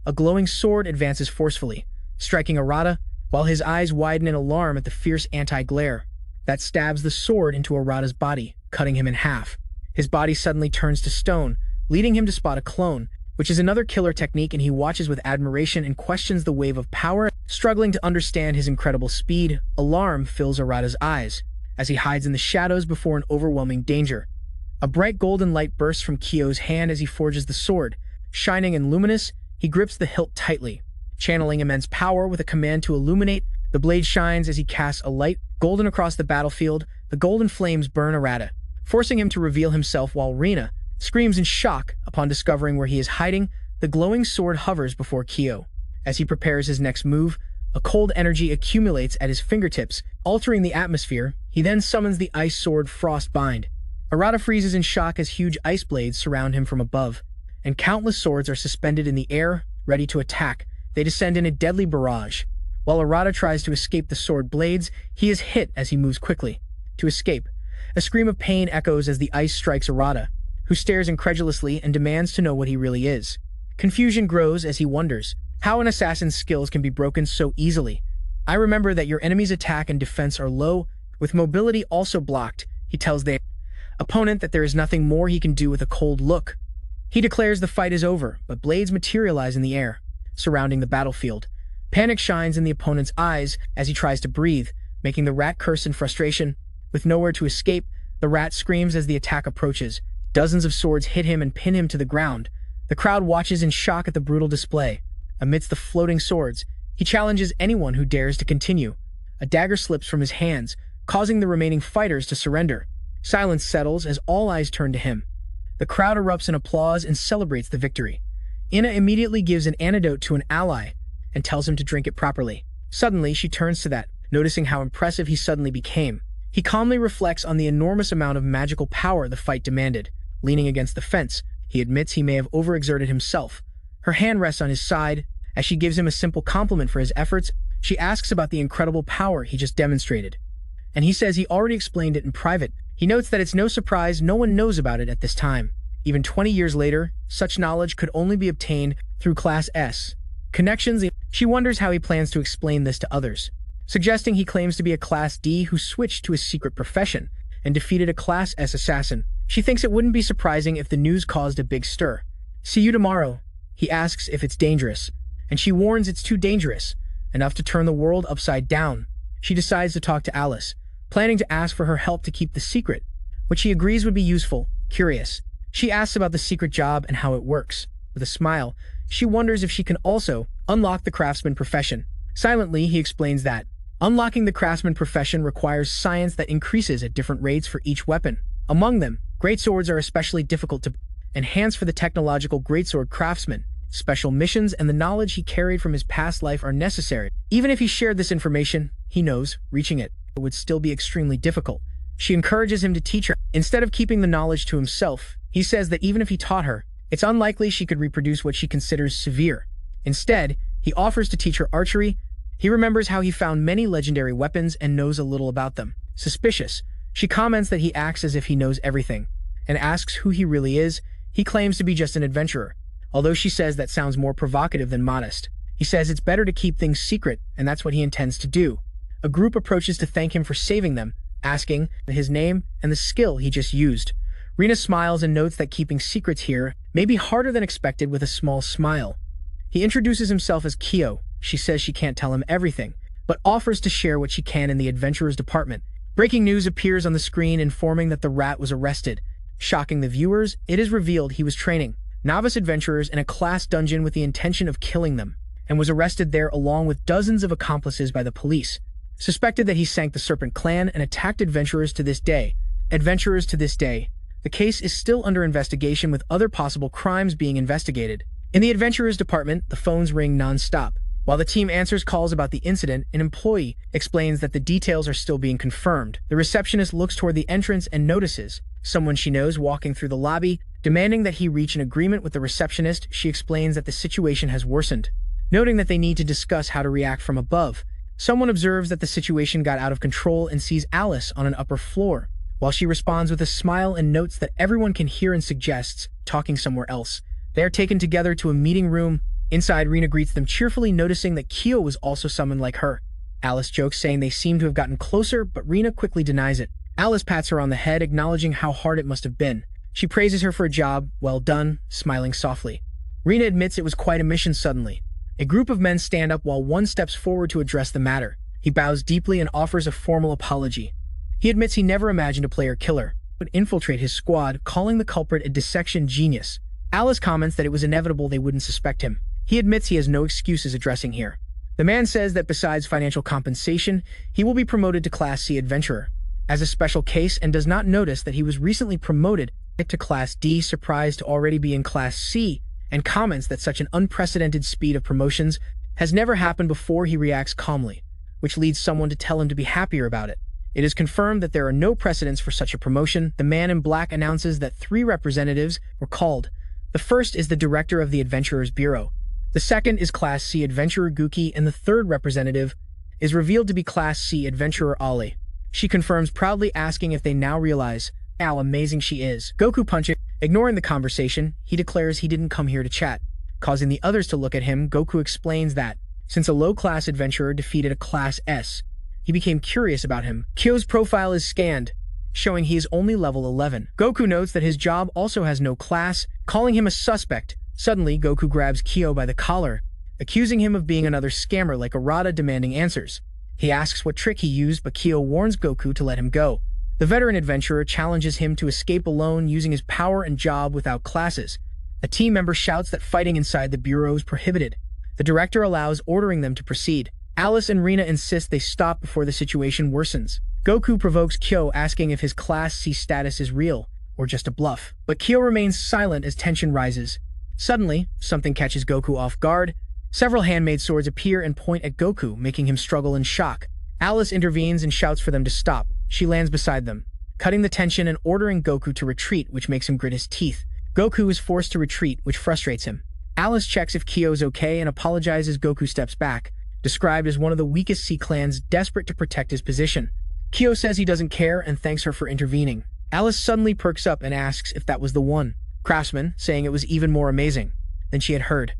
A glowing sword advances forcefully, striking Arata, while his eyes widen in alarm at the fierce anti-glare that stabs the sword into Arata's body, cutting him in half. His body suddenly turns to stone, leading him to spot a clone, which is another killer technique, and he watches with admiration and questions the wave of power. Struggling to understand his incredible speed, alarm fills Arata's eyes as he hides in the shadows before an overwhelming danger. A bright golden light bursts from Kyo's hand as he forges the sword. Shining and luminous, he grips the hilt tightly, channeling immense power with a command to illuminate. The blade shines as he casts a light golden across the battlefield. The golden flames burn Arata, forcing him to reveal himself, while Rina screams in shock upon discovering where he is hiding. The glowing sword hovers before Kyo. As he prepares his next move, a cold energy accumulates at his fingertips, altering the atmosphere. He then summons the ice sword Frostbind. Arata freezes in shock as huge ice blades surround him from above, and countless swords are suspended in the air, ready to attack. They descend in a deadly barrage. While Arata tries to escape the sword blades, he is hit as he moves quickly to escape. A scream of pain echoes as the ice strikes Arata, who stares incredulously and demands to know what he really is. Confusion grows as he wonders how an assassin's skills can be broken so easily. I remember that your enemy's attack and defense are low, with mobility also blocked. He tells the opponent that there is nothing more he can do with a cold look. He declares the fight is over, but blades materialize in the air, surrounding the battlefield. Panic shines in the opponent's eyes as he tries to breathe, making the rat curse in frustration. With nowhere to escape, the rat screams as the attack approaches. Dozens of swords hit him and pin him to the ground. The crowd watches in shock at the brutal display. Amidst the floating swords, he challenges anyone who dares to continue. A dagger slips from his hands, causing the remaining fighters to surrender. Silence settles as all eyes turn to him. The crowd erupts in applause and celebrates the victory. Ina immediately gives an antidote to an ally and tells him to drink it properly. Suddenly, she turns to that, noticing how impressive he suddenly became. He calmly reflects on the enormous amount of magical power the fight demanded. Leaning against the fence, he admits he may have overexerted himself. Her hand rests on his side. As she gives him a simple compliment for his efforts, she asks about the incredible power he just demonstrated. And he says he already explained it in private. He notes that it's no surprise no one knows about it at this time. Even 20 years later, such knowledge could only be obtained through Class S connections. She wonders how he plans to explain this to others, suggesting he claims to be a Class D who switched to his secret profession and defeated a Class S assassin. She thinks it wouldn't be surprising if the news caused a big stir. See you tomorrow. He asks if it's dangerous, and she warns it's too dangerous, enough to turn the world upside down. She decides to talk to Alice, planning to ask for her help to keep the secret, which he agrees would be useful. Curious, she asks about the secret job and how it works. With a smile, she wonders if she can also unlock the craftsman profession. Silently, he explains that unlocking the craftsman profession requires science that increases at different rates for each weapon. Among them, great swords are especially difficult to and hands for the technological greatsword craftsman. Special missions and the knowledge he carried from his past life are necessary. Even if he shared this information, he knows reaching it would still be extremely difficult. She encourages him to teach her. Instead of keeping the knowledge to himself, he says that even if he taught her, it's unlikely she could reproduce what she considers severe. Instead, he offers to teach her archery. He remembers how he found many legendary weapons and knows a little about them. Suspicious, she comments that he acts as if he knows everything, and asks who he really is. He claims to be just an adventurer, although she says that sounds more provocative than modest. He says it's better to keep things secret, and that's what he intends to do. A group approaches to thank him for saving them, asking his name and the skill he just used. Rina smiles and notes that keeping secrets here may be harder than expected with a small smile. He introduces himself as Kyo. She says she can't tell him everything, but offers to share what she can in the adventurers department. Breaking news appears on the screen informing that the rat was arrested. Shocking the viewers, it is revealed he was training novice adventurers in a class dungeon with the intention of killing them, and was arrested there along with dozens of accomplices by the police. Suspected that he sank the Serpent clan and attacked adventurers to this day. The case is still under investigation with other possible crimes being investigated. In the adventurers department, the phones ring non-stop. While the team answers calls about the incident, an employee explains that the details are still being confirmed. The receptionist looks toward the entrance and notices someone she knows walking through the lobby. Demanding that he reach an agreement with the receptionist, she explains that the situation has worsened. Noting that they need to discuss how to react from above, someone observes that the situation got out of control and sees Alice on an upper floor. While she responds with a smile and notes that everyone can hear and suggests talking somewhere else. They are taken together to a meeting room. Inside, Rina greets them cheerfully, noticing that Kyo was also summoned like her. Alice jokes, saying they seem to have gotten closer, but Rina quickly denies it. Alice pats her on the head, acknowledging how hard it must have been. She praises her for a job well done, smiling softly. Rina admits it was quite a mission suddenly. A group of men stand up while one steps forward to address the matter. He bows deeply and offers a formal apology. He admits he never imagined a player killer would infiltrate his squad, calling the culprit a dissection genius. Alice comments that it was inevitable they wouldn't suspect him. He admits he has no excuses addressing here. The man says that besides financial compensation, he will be promoted to Class C Adventurer as a special case and does not notice that he was recently promoted to Class D, surprised to already be in Class C, and comments that such an unprecedented speed of promotions has never happened before. He reacts calmly, which leads someone to tell him to be happier about it. It is confirmed that there are no precedents for such a promotion. The man in black announces that 3 representatives were called. The first is the director of the Adventurers Bureau. The second is Class C Adventurer Guki, and the third representative is revealed to be Class C Adventurer Ali. She confirms proudly, asking if they now realize how amazing she is. Goku punches. Ignoring the conversation, he declares he didn't come here to chat. Causing the others to look at him, Goku explains that since a low-class adventurer defeated a Class S, he became curious about him. Kyo's profile is scanned, showing he is only level 11. Goku notes that his job also has no class, calling him a suspect. Suddenly, Goku grabs Kyo by the collar, accusing him of being another scammer like Arata, demanding answers. He asks what trick he used, but Kyo warns Goku to let him go. The veteran adventurer challenges him to escape alone using his power and job without classes. A team member shouts that fighting inside the bureau is prohibited. The director allows, ordering them to proceed. Alice and Rina insist they stop before the situation worsens. Goku provokes Kyo, asking if his Class C status is real or just a bluff. But Kyo remains silent as tension rises. Suddenly, something catches Goku off guard. Several handmade swords appear and point at Goku, making him struggle in shock. Alice intervenes and shouts for them to stop. She lands beside them, cutting the tension and ordering Goku to retreat, which makes him grit his teeth. Goku is forced to retreat, which frustrates him. Alice checks if Kyo's okay and apologizes. Goku steps back, described as one of the weakest C clans, desperate to protect his position. Kyo says he doesn't care and thanks her for intervening. Alice suddenly perks up and asks if that was the one. Craftsman, saying it was even more amazing than she had heard.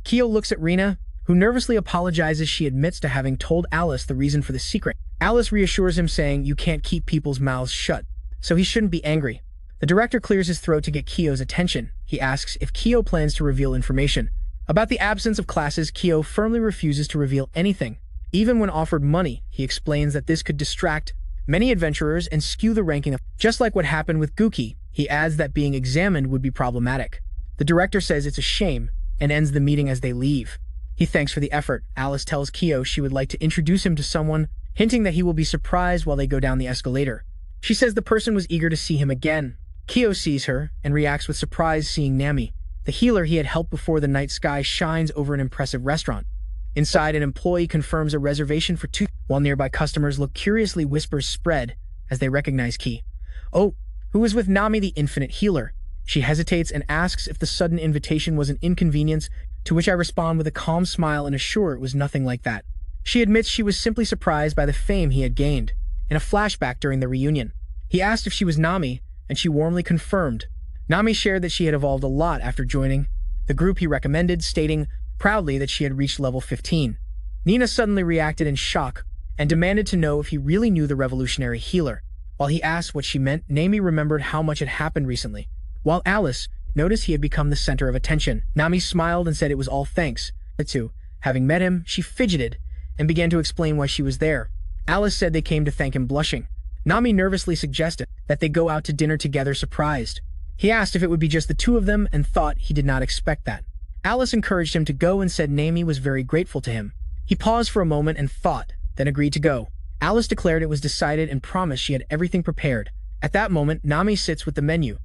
Kyo looks at Rina, who nervously apologizes. She admits to having told Alice the reason for the secret. Alice reassures him, saying you can't keep people's mouths shut, so he shouldn't be angry. The director clears his throat to get Kyo's attention. He asks if Kyo plans to reveal information about the absence of classes. Kyo firmly refuses to reveal anything. Even when offered money, he explains that this could distract many adventurers and skew the ranking of, just like what happened with Guki. He adds that being examined would be problematic. The director says it's a shame and ends the meeting as they leave. He thanks for the effort. Alice tells Kyo she would like to introduce him to someone, hinting that he will be surprised while they go down the escalator. She says the person was eager to see him again. Kyo sees her and reacts with surprise seeing Nami, the healer he had helped before the night sky shines over an impressive restaurant. Inside, an employee confirms a reservation for two, while nearby customers look curiously. Whispers spread as they recognize Ki. Oh, who is with Nami, the infinite healer? She hesitates and asks if the sudden invitation was an inconvenience, to which I respond with a calm smile and assure it was nothing like that. She admits she was simply surprised by the fame he had gained. In a flashback during the reunion, he asked if she was Nami, and she warmly confirmed. Nami shared that she had evolved a lot after joining the group he recommended, stating proudly that she had reached level 15. Nina suddenly reacted in shock and demanded to know if he really knew the revolutionary healer. While he asked what she meant, Nami remembered how much had happened recently. While Alice noticed he had become the center of attention, Nami smiled and said it was all thanks to having met him. She fidgeted and began to explain why she was there. Alice said they came to thank him, blushing. Nami nervously suggested that they go out to dinner together, surprised. He asked if it would be just the two of them and thought he did not expect that. Alice encouraged him to go and said Nami was very grateful to him. He paused for a moment and thought, then agreed to go. Alice declared it was decided and promised she had everything prepared. At that moment, Nami sits with the menu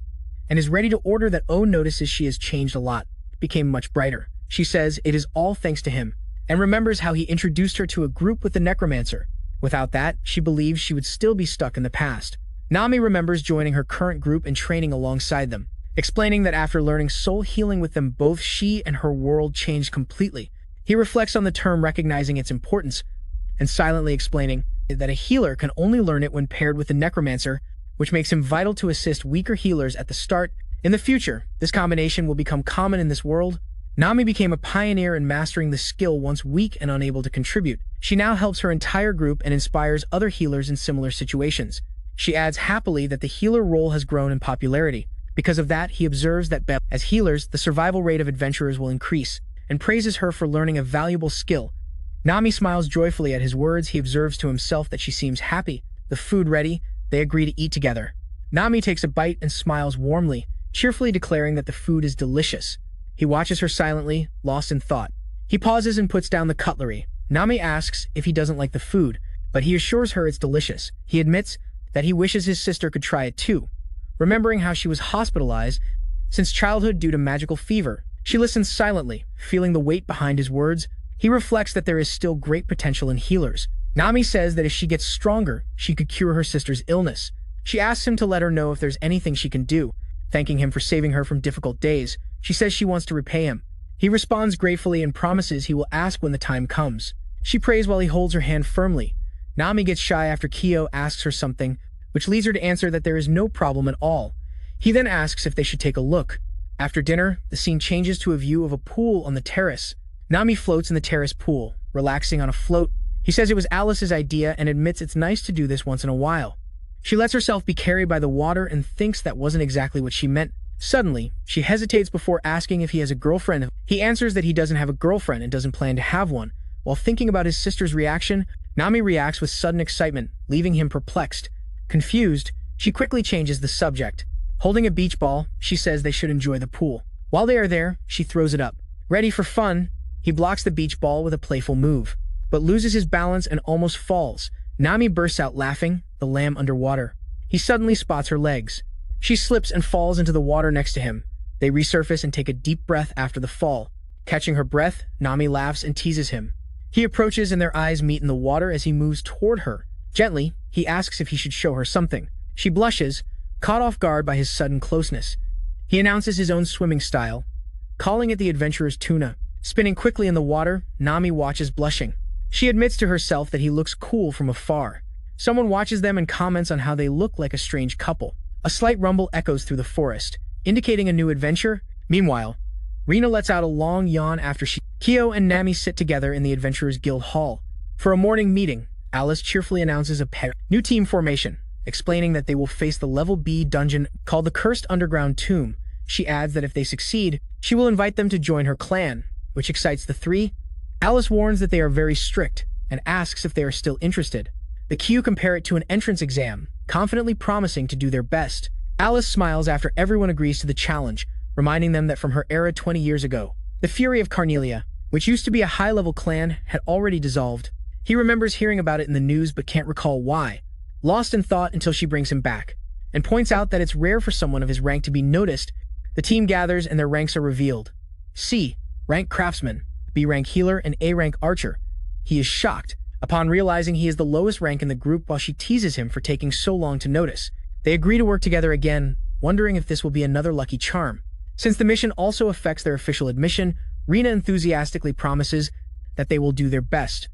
and is ready to order. That O notices she has changed a lot, became much brighter. She says it is all thanks to him and remembers how he introduced her to a group with the necromancer. Without that, she believes she would still be stuck in the past. Nami remembers joining her current group and training alongside them, explaining that after learning soul healing with them both, she and her world changed completely. He reflects on the term, recognizing its importance, and silently explaining that a healer can only learn it when paired with a necromancer, which makes him vital to assist weaker healers at the start. In the future, this combination will become common in this world. Nami became a pioneer in mastering the skill once weak and unable to contribute. She now helps her entire group and inspires other healers in similar situations. She adds happily that the healer role has grown in popularity. Because of that, he observes that as healers, the survival rate of adventurers will increase, and praises her for learning a valuable skill. Nami smiles joyfully at his words. He observes to himself that she seems happy. The food ready, they agree to eat together. Nami takes a bite and smiles warmly, cheerfully declaring that the food is delicious. He watches her silently, lost in thought. He pauses and puts down the cutlery. Nami asks if he doesn't like the food, but he assures her it's delicious. He admits that he wishes his sister could try it too. Remembering how she was hospitalized since childhood due to magical fever, she listens silently, feeling the weight behind his words. He reflects that there is still great potential in healers. Nami says that if she gets stronger, she could cure her sister's illness. She asks him to let her know if there's anything she can do, thanking him for saving her from difficult days. She says she wants to repay him. He responds gratefully and promises he will ask when the time comes. She prays while he holds her hand firmly. Nami gets shy after Kyo asks her something, which leads her to answer that there is no problem at all. He then asks if they should take a look. After dinner, the scene changes to a view of a pool on the terrace. Nami floats in the terrace pool, relaxing on a float. He says it was Alice's idea and admits it's nice to do this once in a while. She lets herself be carried by the water and thinks that wasn't exactly what she meant. Suddenly, she hesitates before asking if he has a girlfriend. He answers that he doesn't have a girlfriend and doesn't plan to have one. While thinking about his sister's reaction, Nami reacts with sudden excitement, leaving him perplexed. Confused, she quickly changes the subject. Holding a beach ball, she says they should enjoy the pool. While they are there, she throws it up. Ready for fun, he blocks the beach ball with a playful move, but loses his balance and almost falls. Nami bursts out laughing, the lamb underwater. He suddenly spots her legs. She slips and falls into the water next to him. They resurface and take a deep breath after the fall. Catching her breath, Nami laughs and teases him. He approaches and their eyes meet in the water as he moves toward her. Gently, he asks if he should show her something. She blushes, caught off guard by his sudden closeness. He announces his own swimming style, calling it the adventurer's tuna. Spinning quickly in the water, Nami watches blushing. She admits to herself that he looks cool from afar. Someone watches them and comments on how they look like a strange couple. A slight rumble echoes through the forest, indicating a new adventure. Meanwhile, Rina lets out a long yawn after Kyo and Nami sit together in the Adventurers Guild Hall. For a morning meeting, Alice cheerfully announces a new team formation, explaining that they will face the level B dungeon called the Cursed Underground Tomb. She adds that if they succeed, she will invite them to join her clan, which excites the three. Alice warns that they are very strict and asks if they are still interested. The Q compare it to an entrance exam, confidently promising to do their best. Alice smiles after everyone agrees to the challenge, reminding them that from her era 20 years ago, the Fury of Carnelia, which used to be a high-level clan, had already dissolved. He remembers hearing about it in the news but can't recall why, lost in thought until she brings him back. and points out that it's rare for someone of his rank to be noticed. The team gathers and their ranks are revealed. C. Rank craftsman, B. rank healer, and A. rank archer. He is shocked upon realizing he is the lowest rank in the group while she teases him for taking so long to notice. They agree to work together again, wondering if this will be another lucky charm. Since the mission also affects their official admission, Rina enthusiastically promises that they will do their best.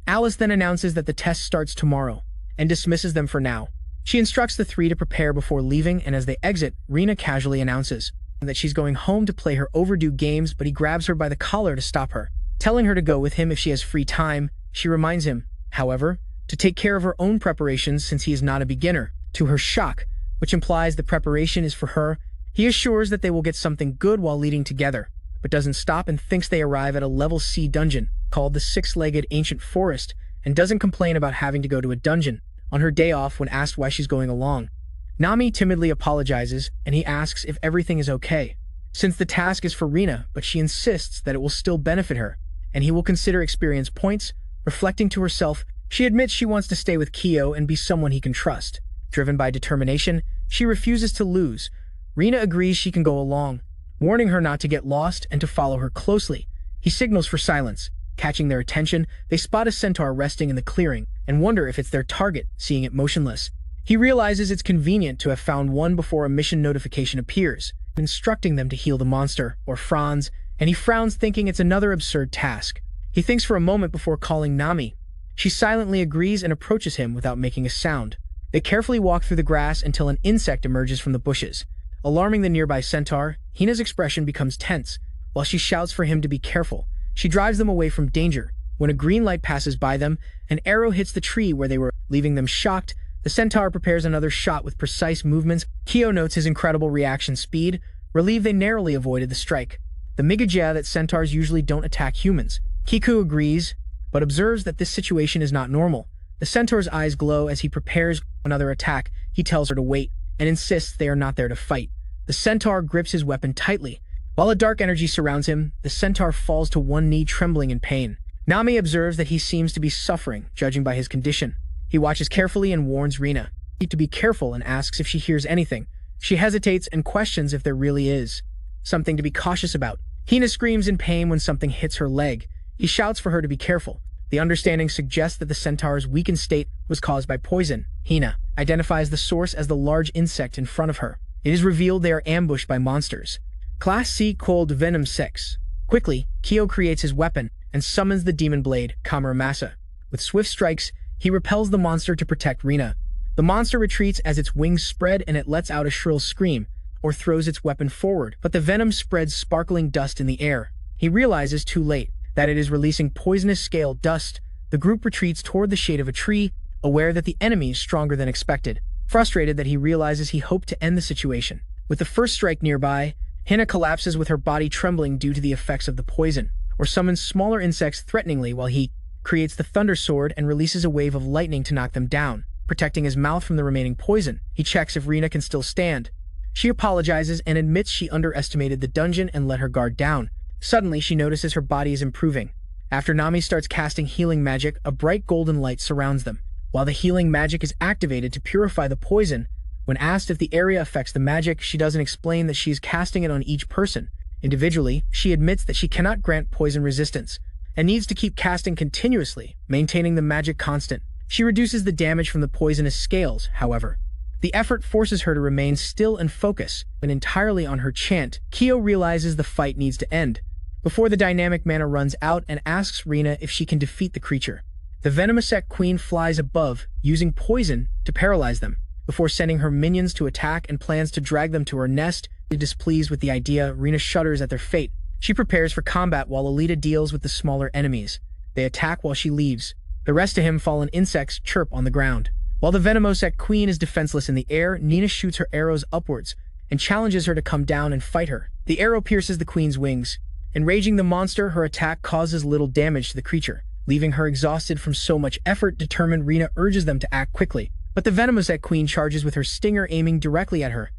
Alice then announces that the test starts tomorrow and dismisses them for now. She instructs the three to prepare before leaving, and as they exit, Rina casually announces that she's going home to play her overdue games, but he grabs her by the collar to stop her, telling her to go with him if she has free time. She reminds him, however, to take care of her own preparations since he is not a beginner. To her shock, which implies the preparation is for her, he assures that they will get something good while leading together, but doesn't stop and thinks they arrive at a level C dungeon called the Six-Legged Ancient Forest, and doesn't complain about having to go to a dungeon on her day off when asked why she's going along. Nami timidly apologizes, and he asks if everything is okay, since the task is for Rina, but she insists that it will still benefit her, and he will consider experience points. Reflecting to herself, she admits she wants to stay with Kyo and be someone he can trust. Driven by determination, she refuses to lose. Rina agrees she can go along, warning her not to get lost and to follow her closely. He signals for silence. Catching their attention, they spot a centaur resting in the clearing and wonder if it's their target, seeing it motionless. He realizes it's convenient to have found one before a mission notification appears, instructing them to heal the monster, or Franz, and he frowns thinking it's another absurd task. He thinks for a moment before calling Nami. She silently agrees and approaches him without making a sound. They carefully walk through the grass until an insect emerges from the bushes. Alarming the nearby centaur, Hina's expression becomes tense, while she shouts for him to be careful. She drives them away from danger. When a green light passes by them, an arrow hits the tree where they were, leaving them shocked. The centaur prepares another shot with precise movements. Kyo notes his incredible reaction speed, relieved they narrowly avoided the strike. The Migajia that centaurs usually don't attack humans. Kiku agrees, but observes that this situation is not normal. The centaur's eyes glow as he prepares another attack. He tells her to wait, and insists they are not there to fight. The centaur grips his weapon tightly. While a dark energy surrounds him, the centaur falls to one knee, trembling in pain. Nami observes that he seems to be suffering, judging by his condition. He watches carefully and warns Rina to be careful and asks if she hears anything. She hesitates and questions if there really is something to be cautious about. Hina screams in pain when something hits her leg. He shouts for her to be careful. The understanding suggests that the centaur's weakened state was caused by poison. Hina identifies the source as the large insect in front of her. It is revealed they are ambushed by monsters. Class C Cold Venom 6. Quickly, Kyo creates his weapon and summons the demon blade, Kamuramasa. With swift strikes, he repels the monster to protect Rina. The monster retreats as its wings spread and it lets out a shrill scream, or throws its weapon forward, but the venom spreads sparkling dust in the air. He realizes too late that it is releasing poisonous scale dust. The group retreats toward the shade of a tree, aware that the enemy is stronger than expected. Frustrated that he realizes he hoped to end the situation. With the first strike nearby, Hina collapses with her body trembling due to the effects of the poison, or summons smaller insects threateningly while he creates the Thunder Sword and releases a wave of lightning to knock them down. Protecting his mouth from the remaining poison, he checks if Rina can still stand. She apologizes and admits she underestimated the dungeon and let her guard down. Suddenly, she notices her body is improving. After Nami starts casting healing magic, a bright golden light surrounds them. While the healing magic is activated to purify the poison, when asked if the area affects the magic, she doesn't explain that she is casting it on each person. Individually, she admits that she cannot grant poison resistance, and needs to keep casting continuously, maintaining the magic constant. She reduces the damage from the poisonous scales, however. The effort forces her to remain still and focus, and entirely on her chant. Kyo realizes the fight needs to end, before the dynamic mana runs out, and asks Rina if she can defeat the creature. The venomous queen flies above, using poison to paralyze them, before sending her minions to attack and plans to drag them to her nest. Displeased with the idea, Rina shudders at their fate. She prepares for combat while Alita deals with the smaller enemies. They attack while she leaves. The rest of him fallen insects chirp on the ground. While the venomous queen is defenseless in the air, Nina shoots her arrows upwards and challenges her to come down and fight her. The arrow pierces the queen's wings. Enraging the monster, her attack causes little damage to the creature, leaving her exhausted from so much effort. Determined, Rina urges them to act quickly, but the venomous queen charges with her stinger, aiming directly at her.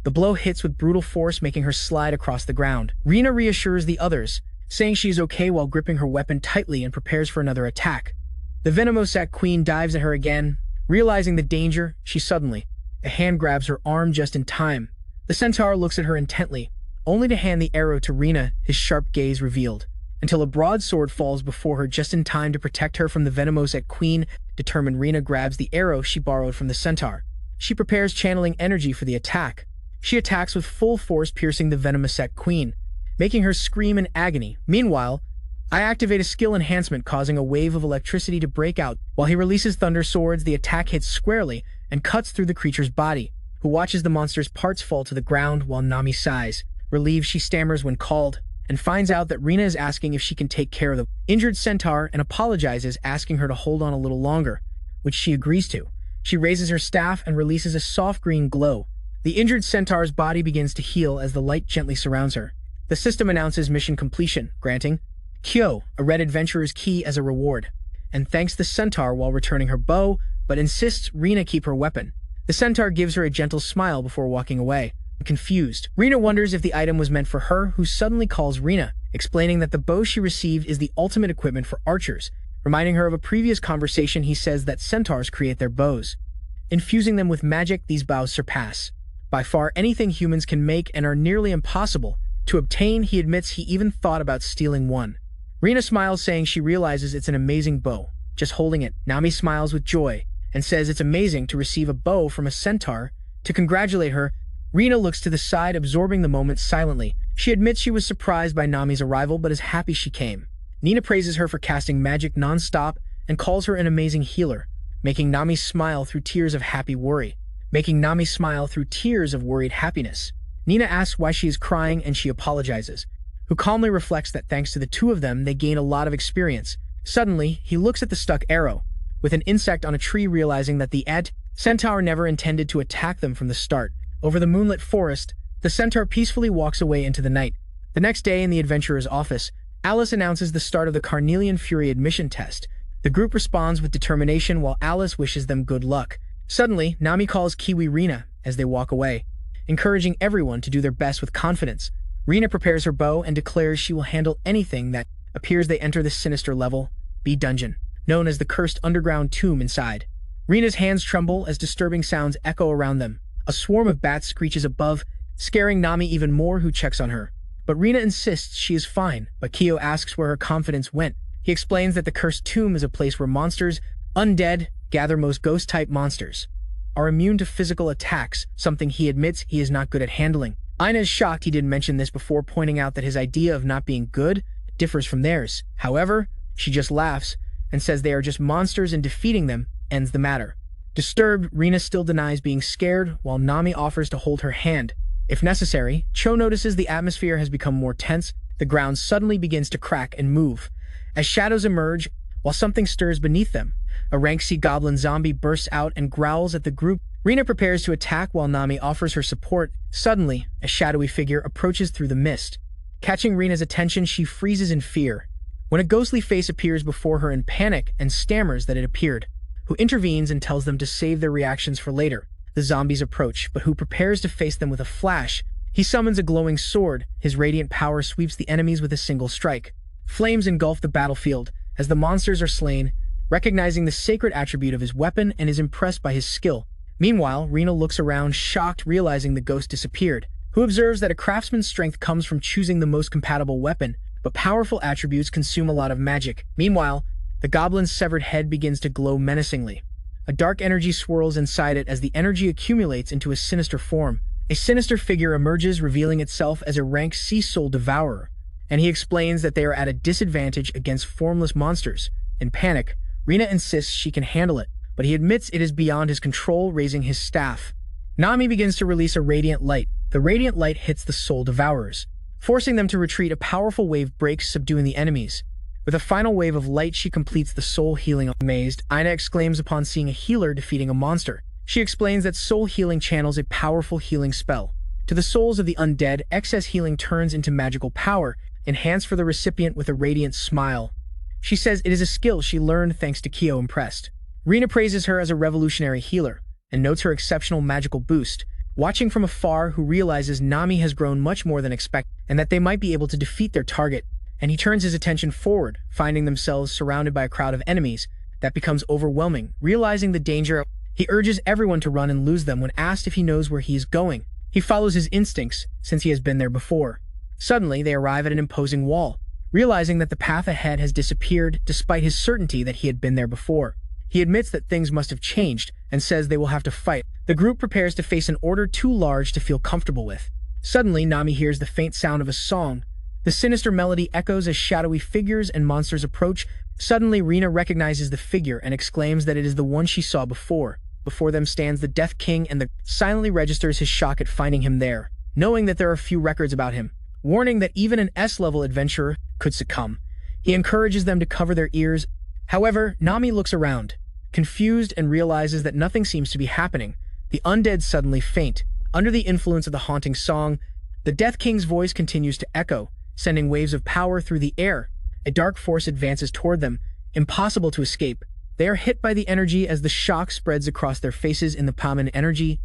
The blow hits with brutal force, making her slide across the ground. Rina reassures the others, saying she is okay while gripping her weapon tightly, and prepares for another attack. The venomous queen dives at her again. Realizing the danger, she suddenly A hand grabs her arm just in time. The centaur looks at her intently, only to hand the arrow to Rina, his sharp gaze revealed, until a broadsword falls before her just in time to protect her from the venomous queen. Determined, Rina grabs the arrow she borrowed from the centaur. She prepares, channeling energy for the attack. She attacks with full force, piercing the venomous queen, making her scream in agony. Meanwhile, I activate a skill enhancement, causing a wave of electricity to break out. While he releases thunder swords, the attack hits squarely and cuts through the creature's body, who watches the monster's parts fall to the ground while Nami sighs. Relieved, she stammers when called, and finds out that Rina is asking if she can take care of the injured centaur and apologizes, asking her to hold on a little longer, which she agrees to. She raises her staff and releases a soft green glow. The injured centaur's body begins to heal as the light gently surrounds her. The system announces mission completion, granting Kyo a red adventurer's key as a reward, and thanks the centaur while returning her bow, but insists Rina keep her weapon. The centaur gives her a gentle smile before walking away. Confused, Rina wonders if the item was meant for her, who suddenly calls Rina, explaining that the bow she received is the ultimate equipment for archers. Reminding her of a previous conversation, he says that centaurs create their bows, infusing them with magic. These bows surpass by far anything humans can make and are nearly impossible to obtain. He admits he even thought about stealing one. Rina smiles, saying she realizes it's an amazing bow, just holding it. Nami smiles with joy and says it's amazing to receive a bow from a centaur. To congratulate her, Rina looks to the side, absorbing the moment silently. She admits she was surprised by Nami's arrival, but is happy she came. Nina praises her for casting magic non-stop and calls her an amazing healer, making Nami smile through tears of worried happiness. Nina asks why she is crying, and she apologizes, who calmly reflects that thanks to the two of them, they gain a lot of experience. Suddenly, he looks at the stuck arrow with an insect on a tree, realizing that the centaur never intended to attack them from the start. Over the moonlit forest, the centaur peacefully walks away into the night. The next day, in the adventurer's office, Alice announces the start of the Carnelian Fury admission test. The group responds with determination while Alice wishes them good luck. Suddenly, Nami calls Kiwi Rina as they walk away, encouraging everyone to do their best with confidence. Rina prepares her bow and declares she will handle anything that appears. They enter the sinister level B dungeon, known as the cursed underground tomb. Inside, Rina's hands tremble as disturbing sounds echo around them. A swarm of bats screeches above, scaring Nami even more, who checks on her. But Rina insists she is fine, but Kyo asks where her confidence went. He explains that the cursed tomb is a place where monsters, undead, gather. Most ghost-type monsters are immune to physical attacks, something he admits he is not good at handling. Aina is shocked he didn't mention this before, pointing out that his idea of not being good differs from theirs. However, she just laughs and says they are just monsters and defeating them ends the matter. Disturbed, Rina still denies being scared, while Nami offers to hold her hand if necessary. Cho notices the atmosphere has become more tense. The ground suddenly begins to crack and move as shadows emerge, while something stirs beneath them. A rank sea goblin zombie bursts out and growls at the group. Rina prepares to attack while Nami offers her support. Suddenly, a shadowy figure approaches through the mist. Catching Rina's attention, she freezes in fear when a ghostly face appears before her in panic and stammers that it appeared, who intervenes and tells them to save their reactions for later. The zombies approach, but who prepares to face them with a flash. He summons a glowing sword. His radiant power sweeps the enemies with a single strike. Flames engulf the battlefield as the monsters are slain, recognizing the sacred attribute of his weapon and is impressed by his skill. Meanwhile, Rina looks around, shocked, realizing the ghost disappeared, who observes that a craftsman's strength comes from choosing the most compatible weapon, but powerful attributes consume a lot of magic. Meanwhile, the goblin's severed head begins to glow menacingly. A dark energy swirls inside it as the energy accumulates into a sinister form. A sinister figure emerges, revealing itself as a rank sea soul devourer, and he explains that they are at a disadvantage against formless monsters. In panic, Rina insists she can handle it, but he admits it is beyond his control, raising his staff. Nami begins to release a radiant light. The radiant light hits the soul devourers, forcing them to retreat. A powerful wave breaks, subduing the enemies. With a final wave of light, she completes the soul healing. Amazed, Aina exclaims upon seeing a healer defeating a monster. She explains that soul healing channels a powerful healing spell to the souls of the undead. Excess healing turns into magical power, enhanced for the recipient. With a radiant smile, she says it is a skill she learned thanks to Kyo. Impressed, Rina praises her as a revolutionary healer and notes her exceptional magical boost. Watching from afar, who realizes Nami has grown much more than expected and that they might be able to defeat their target, and he turns his attention forward, finding themselves surrounded by a crowd of enemies that becomes overwhelming. Realizing the danger, He urges everyone to run and lose them when asked if he knows where he is going. He follows his instincts, since he has been there before. Suddenly, they arrive at an imposing wall, realizing that the path ahead has disappeared despite his certainty that he had been there before. He admits that things must have changed and says they will have to fight. The group prepares to face an order too large to feel comfortable with. Suddenly, Nami hears the faint sound of a song. The sinister melody echoes as shadowy figures and monsters approach. Suddenly, Rina recognizes the figure and exclaims that it is the one she saw before. Before them stands the Death King and silently registers his shock at finding him there, knowing that there are few records about him. Warning that even an S-level adventurer could succumb. He encourages them to cover their ears. However, Nami looks around, confused, and realizes that nothing seems to be happening. The undead suddenly faint. Under the influence of the haunting song, the Death King's voice continues to echo, sending waves of power through the air. A dark force advances toward them, impossible to escape. They are hit by the energy as the shock spreads across their faces in the Paman energy.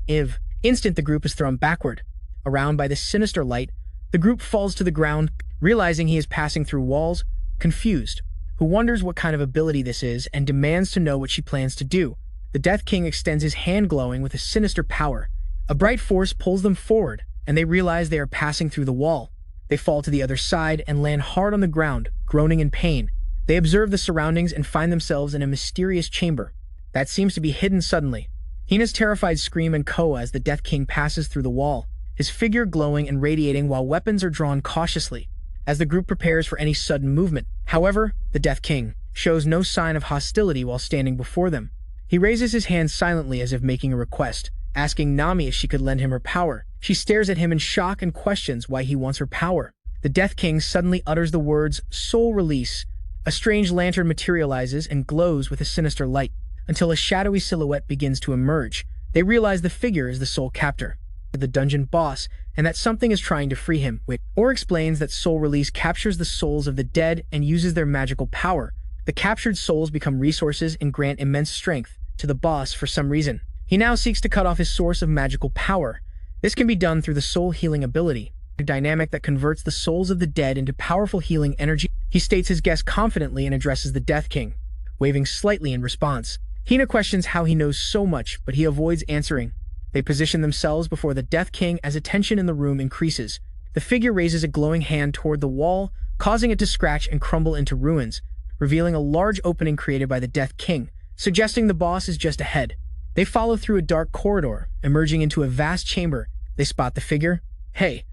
Instant, the group is thrown backward. Around by the sinister light, the group falls to the ground, realizing he is passing through walls, confused, who wonders what kind of ability this is and demands to know what she plans to do. The Death King extends his hand glowing with a sinister power. A bright force pulls them forward, and they realize they are passing through the wall. They fall to the other side and land hard on the ground, groaning in pain. They observe the surroundings and find themselves in a mysterious chamber that seems to be hidden suddenly. Hina's terrified scream and Koa as the Death King passes through the wall, his figure glowing and radiating while weapons are drawn cautiously, as the group prepares for any sudden movement. However, the Death King shows no sign of hostility while standing before them. He raises his hand silently as if making a request, asking Nami if she could lend him her power. She stares at him in shock and questions why he wants her power. The Death King suddenly utters the words, "Soul release." A strange lantern materializes and glows with a sinister light, until a shadowy silhouette begins to emerge. They realize the figure is the soul captor, the dungeon boss, and that something is trying to free him. Or explains that soul release captures the souls of the dead and uses their magical power. The captured souls become resources and grant immense strength to the boss for some reason. He now seeks to cut off his source of magical power. This can be done through the soul healing ability, a dynamic that converts the souls of the dead into powerful healing energy. He states his guess confidently and addresses the Death King, waving slightly in response. Hina questions how he knows so much, but he avoids answering. They position themselves before the Death King as attention in the room increases. The figure raises a glowing hand toward the wall, causing it to scratch and crumble into ruins, revealing a large opening created by the Death King, suggesting the boss is just ahead. They follow through a dark corridor, emerging into a vast chamber. They spot the figure. "Hey,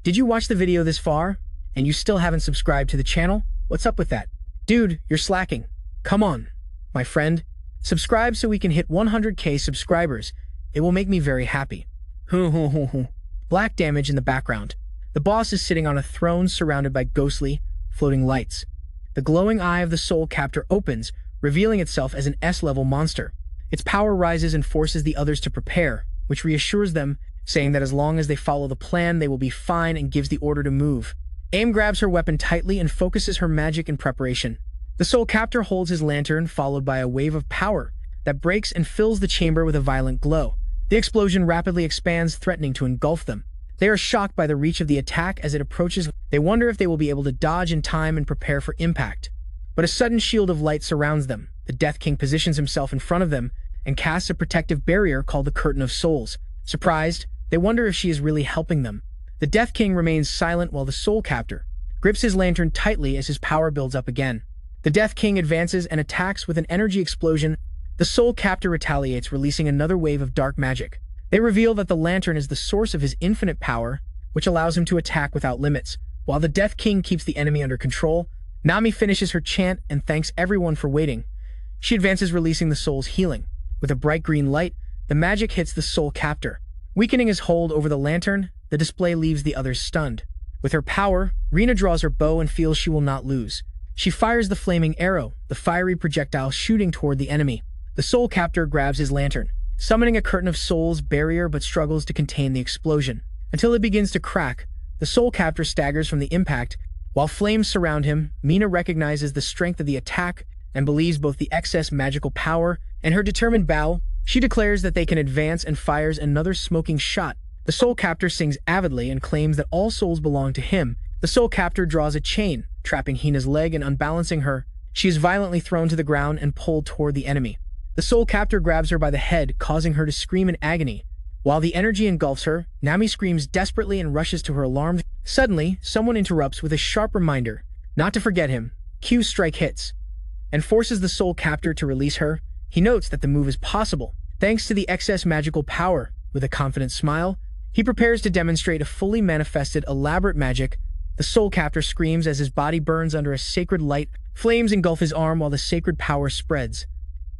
did you watch the video this far? And you still haven't subscribed to the channel? What's up with that? Dude, you're slacking. Come on, my friend. Subscribe so we can hit 100k subscribers. It will make me very happy." Black damage in the background. The boss is sitting on a throne surrounded by ghostly, floating lights. The glowing eye of the soul captor opens, revealing itself as an S-level monster. Its power rises and forces the others to prepare, which reassures them, saying that as long as they follow the plan, they will be fine, and gives the order to move. Aim grabs her weapon tightly and focuses her magic in preparation. The soul captor holds his lantern, followed by a wave of power that breaks and fills the chamber with a violent glow. The explosion rapidly expands, threatening to engulf them. They are shocked by the reach of the attack as it approaches. They wonder if they will be able to dodge in time and prepare for impact. But a sudden shield of light surrounds them. The Death King positions himself in front of them and casts a protective barrier called the Curtain of Souls. Surprised, they wonder if she is really helping them. The Death King remains silent while the soul captor grips his lantern tightly as his power builds up again. The Death King advances and attacks with an energy explosion. The soul captor retaliates, releasing another wave of dark magic. They reveal that the lantern is the source of his infinite power, which allows him to attack without limits. While the Death King keeps the enemy under control, Nami finishes her chant and thanks everyone for waiting. She advances, releasing the soul's healing. With a bright green light, the magic hits the soul captor. Weakening his hold over the lantern, the display leaves the others stunned. With her power, Rina draws her bow and feels she will not lose. She fires the flaming arrow, the fiery projectile shooting toward the enemy. The soul captor grabs his lantern, summoning a Curtain of Souls barrier, but struggles to contain the explosion. Until it begins to crack, the soul captor staggers from the impact. While flames surround him, Mina recognizes the strength of the attack and believes both the excess magical power and her determined bow. She declares that they can advance and fires another smoking shot. The soul captor sings avidly and claims that all souls belong to him. The soul captor draws a chain, trapping Hina's leg and unbalancing her. She is violently thrown to the ground and pulled toward the enemy. The soul captor grabs her by the head, causing her to scream in agony. While the energy engulfs her, Nami screams desperately and rushes to her alarm. Suddenly, someone interrupts with a sharp reminder not to forget him. Q's strike hits and forces the soul captor to release her. He notes that the move is possible, thanks to the excess magical power. With a confident smile, he prepares to demonstrate a fully manifested, elaborate magic. The soul captor screams as his body burns under a sacred light. Flames engulf his arm while the sacred power spreads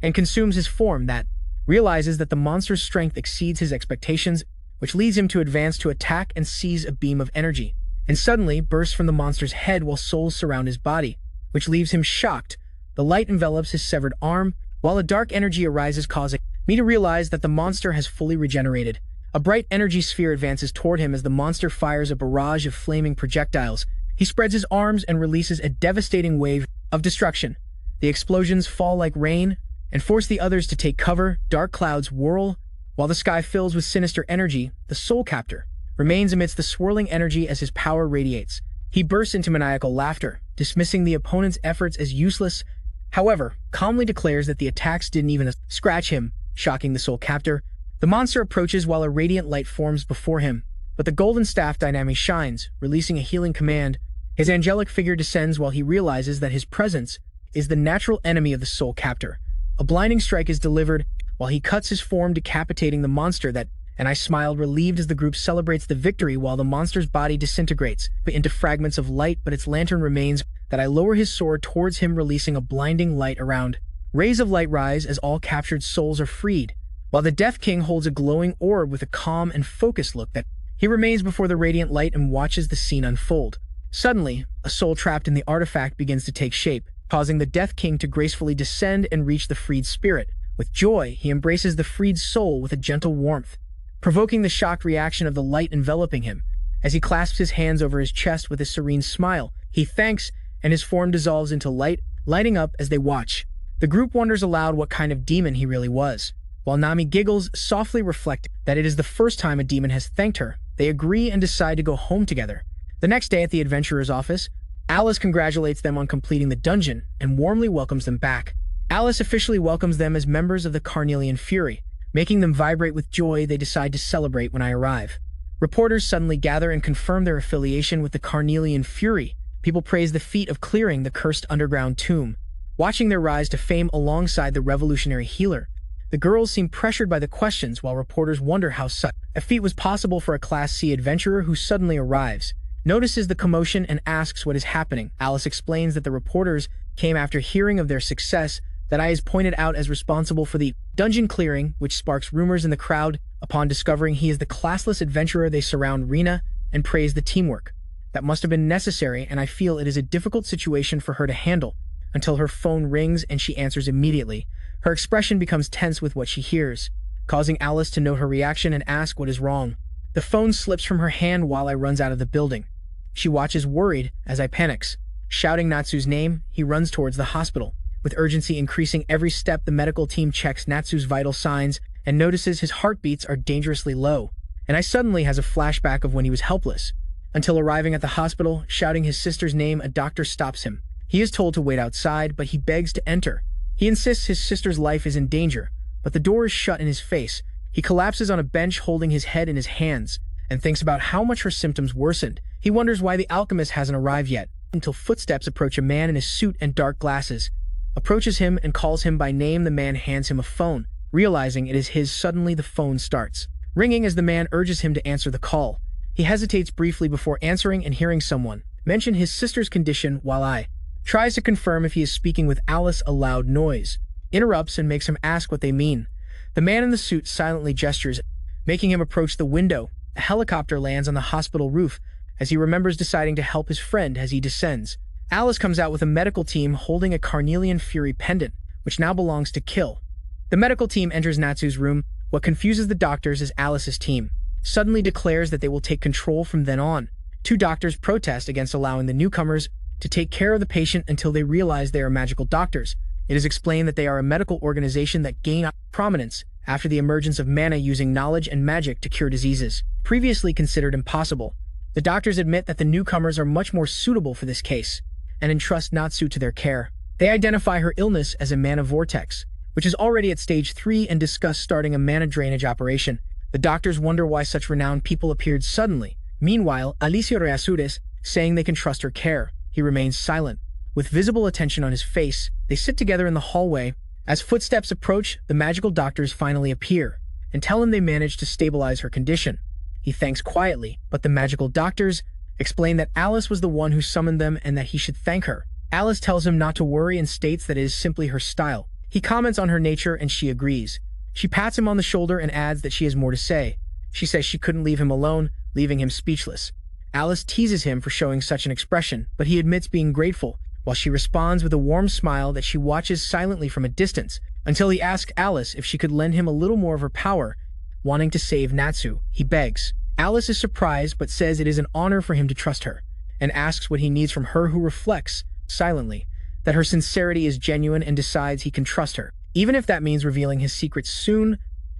and consumes his form. That realizes that the monster's strength exceeds his expectations, which leads him to advance to attack and seize a beam of energy, and suddenly bursts from the monster's head while souls surround his body, which leaves him shocked. The light envelops his severed arm, while a dark energy arises, causing me to realize that the monster has fully regenerated. A bright energy sphere advances toward him as the monster fires a barrage of flaming projectiles. He spreads his arms and releases a devastating wave of destruction. The explosions fall like rain and force the others to take cover. Dark clouds whirl while the sky fills with sinister energy. The soul captor remains amidst the swirling energy as his power radiates. He bursts into maniacal laughter, dismissing the opponent's efforts as useless. However, calmly declares that the attacks didn't even scratch him, shocking the soul captor. The monster approaches while a radiant light forms before him, but the golden staff dynamic shines, releasing a healing command. His angelic figure descends while he realizes that his presence is the natural enemy of the soul captor. A blinding strike is delivered while he cuts his form, decapitating the monster. And I smiled, relieved, as the group celebrates the victory while the monster's body disintegrates into fragments of light, but its lantern remains. That I lower his sword towards him, releasing a blinding light around. Rays of light rise as all captured souls are freed, while the Death King holds a glowing orb with a calm and focused look. That he remains before the radiant light and watches the scene unfold. Suddenly, a soul trapped in the artifact begins to take shape, causing the Death King to gracefully descend and reach the freed spirit. With joy, he embraces the freed soul with a gentle warmth, provoking the shocked reaction of the light enveloping him. As he clasps his hands over his chest with a serene smile, he thanks, and his form dissolves into light, lighting up as they watch. The group wonders aloud what kind of demon he really was. While Nami giggles, softly reflecting that it is the first time a demon has thanked her, they agree and decide to go home together. The next day at the adventurer's office, Alice congratulates them on completing the dungeon and warmly welcomes them back. Alice officially welcomes them as members of the Carnelian Fury, making them vibrate with joy. They decide to celebrate when I arrive. Reporters suddenly gather and confirm their affiliation with the Carnelian Fury. People praise the feat of clearing the cursed underground tomb, watching their rise to fame alongside the revolutionary healer. The girls seem pressured by the questions, while reporters wonder how such a feat was possible for a Class C adventurer who suddenly arrives, notices the commotion, and asks what is happening. Alice explains that the reporters came after hearing of their success, that I is pointed out as responsible for the dungeon clearing, which sparks rumors in the crowd. Upon discovering he is the classless adventurer, they surround Rena and praise the teamwork that must have been necessary, and I feel it is a difficult situation for her to handle, until her phone rings and she answers immediately. Her expression becomes tense with what she hears, causing Alice to note her reaction and ask what is wrong. The phone slips from her hand while I runs out of the building. She watches worried as I panics. Shouting Natsu's name, he runs towards the hospital. With urgency increasing every step, the medical team checks Natsu's vital signs and notices his heartbeats are dangerously low. And I suddenly has a flashback of when he was helpless. Until arriving at the hospital, shouting his sister's name, a doctor stops him. He is told to wait outside, but he begs to enter. He insists his sister's life is in danger, but the door is shut in his face. He collapses on a bench holding his head in his hands and thinks about how much her symptoms worsened. He wonders why the alchemist hasn't arrived yet, until footsteps approach. A man in a suit and dark glasses approaches him and calls him by name. The man hands him a phone. Realizing it is his, suddenly the phone starts ringing as the man urges him to answer the call. He hesitates briefly before answering and hearing someone mention his sister's condition. While I tries to confirm if he is speaking with Alice, a loud noise interrupts and makes him ask what they mean. The man in the suit silently gestures, making him approach the window. A helicopter lands on the hospital roof as he remembers deciding to help his friend as he descends. Alice comes out with a medical team holding a Carnelian Fury pendant, which now belongs to Kill. The medical team enters Natsu's room. What confuses the doctors is Alice's team suddenly declares that they will take control from then on. Two doctors protest against allowing the newcomers to take care of the patient until they realize they are magical doctors. It is explained that they are a medical organization that gained prominence after the emergence of mana using knowledge and magic to cure diseases previously considered impossible. The doctors admit that the newcomers are much more suitable for this case and entrust Natsu to their care. They identify her illness as a mana vortex, which is already at stage 3, and discuss starting a mana drainage operation. The doctors wonder why such renowned people appeared suddenly. Meanwhile, Alicia reassudes, saying they can trust her care. He remains silent. With visible attention on his face, they sit together in the hallway. As footsteps approach, the magical doctors finally appear and tell him they managed to stabilize her condition. He thanks quietly, but the magical doctors explain that Alice was the one who summoned them and that he should thank her. Alice tells him not to worry and states that it is simply her style. He comments on her nature and she agrees. She pats him on the shoulder and adds that she has more to say. She says she couldn't leave him alone, leaving him speechless. Alice teases him for showing such an expression, but he admits being grateful, while she responds with a warm smile that she watches silently from a distance, until he asks Alice if she could lend him a little more of her power. Wanting to save Natsu, he begs. Alice is surprised but says it is an honor for him to trust her, and asks what he needs from her, who reflects, silently, that her sincerity is genuine and decides he can trust her, even if that means revealing his secrets soon.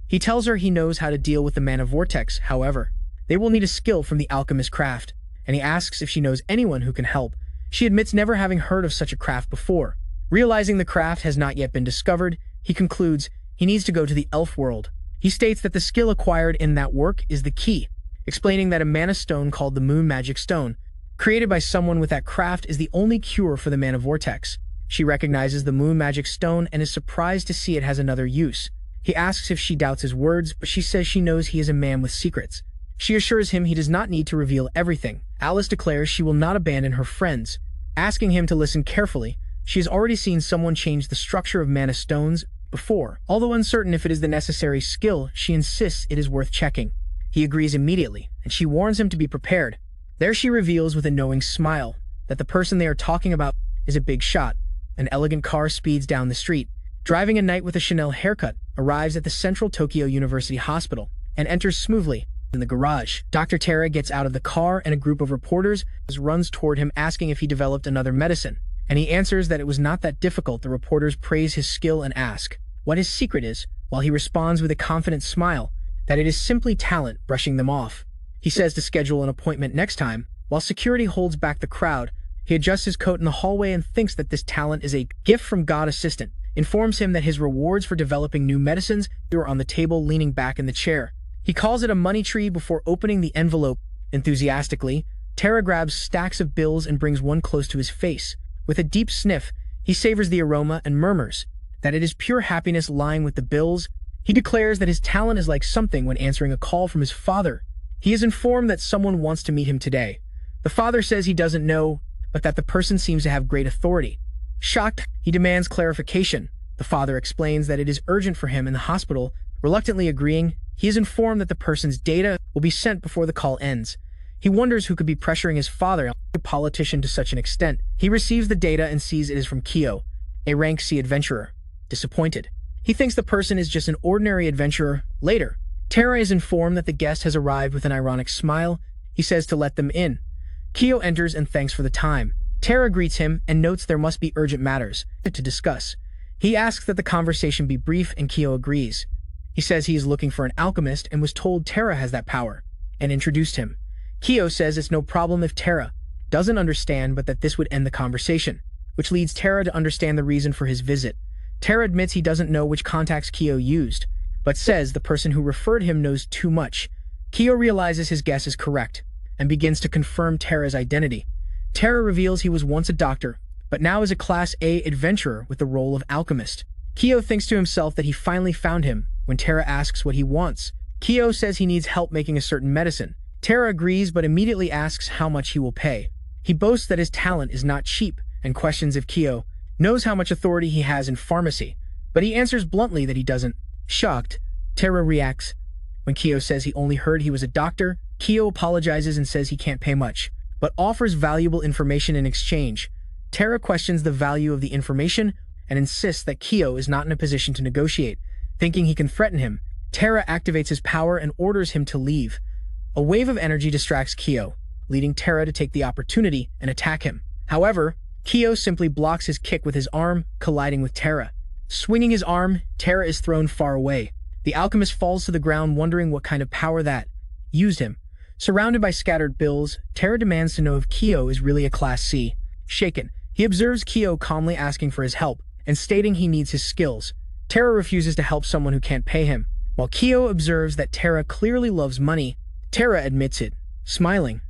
He tells her he knows how to deal with the mana vortex. However, they will need a skill from the alchemist craft, and he asks if she knows anyone who can help. She admits never having heard of such a craft before. Realizing the craft has not yet been discovered, he concludes he needs to go to the elf world. He states that the skill acquired in that work is the key, explaining that a mana stone called the Moon Magic Stone, created by someone with that craft, is the only cure for the mana vortex. She recognizes the Moon Magic Stone and is surprised to see it has another use. He asks if she doubts his words, but she says she knows he is a man with secrets. She assures him he does not need to reveal everything. Alice declares she will not abandon her friends, asking him to listen carefully. She has already seen someone change the structure of mana stones before. Although uncertain if it is the necessary skill, she insists it is worth checking. He agrees immediately, and she warns him to be prepared. There she reveals with a knowing smile that the person they are talking about is a big shot. An elegant car speeds down the street. Driving a knight with a Chanel haircut arrives at the Central Tokyo University Hospital and enters smoothly. In the garage, Dr. Tara gets out of the car and a group of reporters runs toward him asking if he developed another medicine, and he answers that it was not that difficult. The reporters praise his skill and ask what his secret is, while he responds with a confident smile that it is simply talent, brushing them off. He says to schedule an appointment next time. While security holds back the crowd, he adjusts his coat in the hallway and thinks that this talent is a gift from God. Assistant informs him that his rewards for developing new medicines are on the table, leaning back in the chair. He calls it a money tree before opening the envelope. Enthusiastically, Tara grabs stacks of bills and brings one close to his face. With a deep sniff, he savors the aroma and murmurs that it is pure happiness lying with the bills. He declares that his talent is like something when answering a call from his father. He is informed that someone wants to meet him today. The father says he doesn't know, but that the person seems to have great authority. Shocked, he demands clarification. The father explains that it is urgent for him in the hospital. Reluctantly agreeing, he is informed that the person's data will be sent before the call ends. He wonders who could be pressuring his father, a politician, to such an extent. He receives the data and sees it is from Kyo, a rank C adventurer. Disappointed, he thinks the person is just an ordinary adventurer. Later, Tara is informed that the guest has arrived. With an ironic smile, he says to let them in. Kyo enters and thanks for the time. Tara greets him and notes there must be urgent matters to discuss. He asks that the conversation be brief and Kyo agrees. He says he is looking for an alchemist and was told Tara has that power, and introduced him. Kyo says it's no problem if Tara doesn't understand, but that this would end the conversation, which leads Tara to understand the reason for his visit. Tara admits he doesn't know which contacts Kyo used, but says the person who referred him knows too much. Kyo realizes his guess is correct, and begins to confirm Tara's identity. Tara reveals he was once a doctor, but now is a Class A adventurer with the role of alchemist. Kyo thinks to himself that he finally found him. When Tara asks what he wants, Kyo says he needs help making a certain medicine. Tara agrees but immediately asks how much he will pay. He boasts that his talent is not cheap and questions if Kyo knows how much authority he has in pharmacy, but he answers bluntly that he doesn't. Shocked, Tara reacts. When Kyo says he only heard he was a doctor, Kyo apologizes and says he can't pay much, but offers valuable information in exchange. Tara questions the value of the information and insists that Kyo is not in a position to negotiate. Thinking he can threaten him, Tara activates his power and orders him to leave. A wave of energy distracts Kyo, leading Tara to take the opportunity and attack him. However, Kyo simply blocks his kick with his arm, colliding with Tara. Swinging his arm, Tara is thrown far away. The alchemist falls to the ground, wondering what kind of power that used him. Surrounded by scattered bills, Tara demands to know if Kyo is really a Class C. Shaken, he observes Kyo calmly asking for his help and stating he needs his skills. Terra refuses to help someone who can't pay him. While Kyo observes that Terra clearly loves money, Terra admits it, smiling.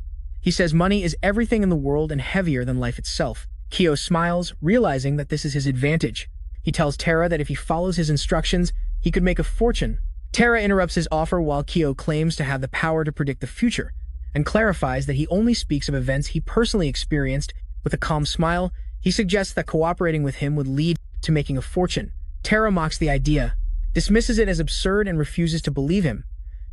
He says money is everything in the world and heavier than life itself. Kyo smiles, realizing that this is his advantage. He tells Terra that if he follows his instructions, he could make a fortune. Terra interrupts his offer while Kyo claims to have the power to predict the future, and clarifies that he only speaks of events he personally experienced. With a calm smile, he suggests that cooperating with him would lead to making a fortune. Terra mocks the idea, dismisses it as absurd, and refuses to believe him,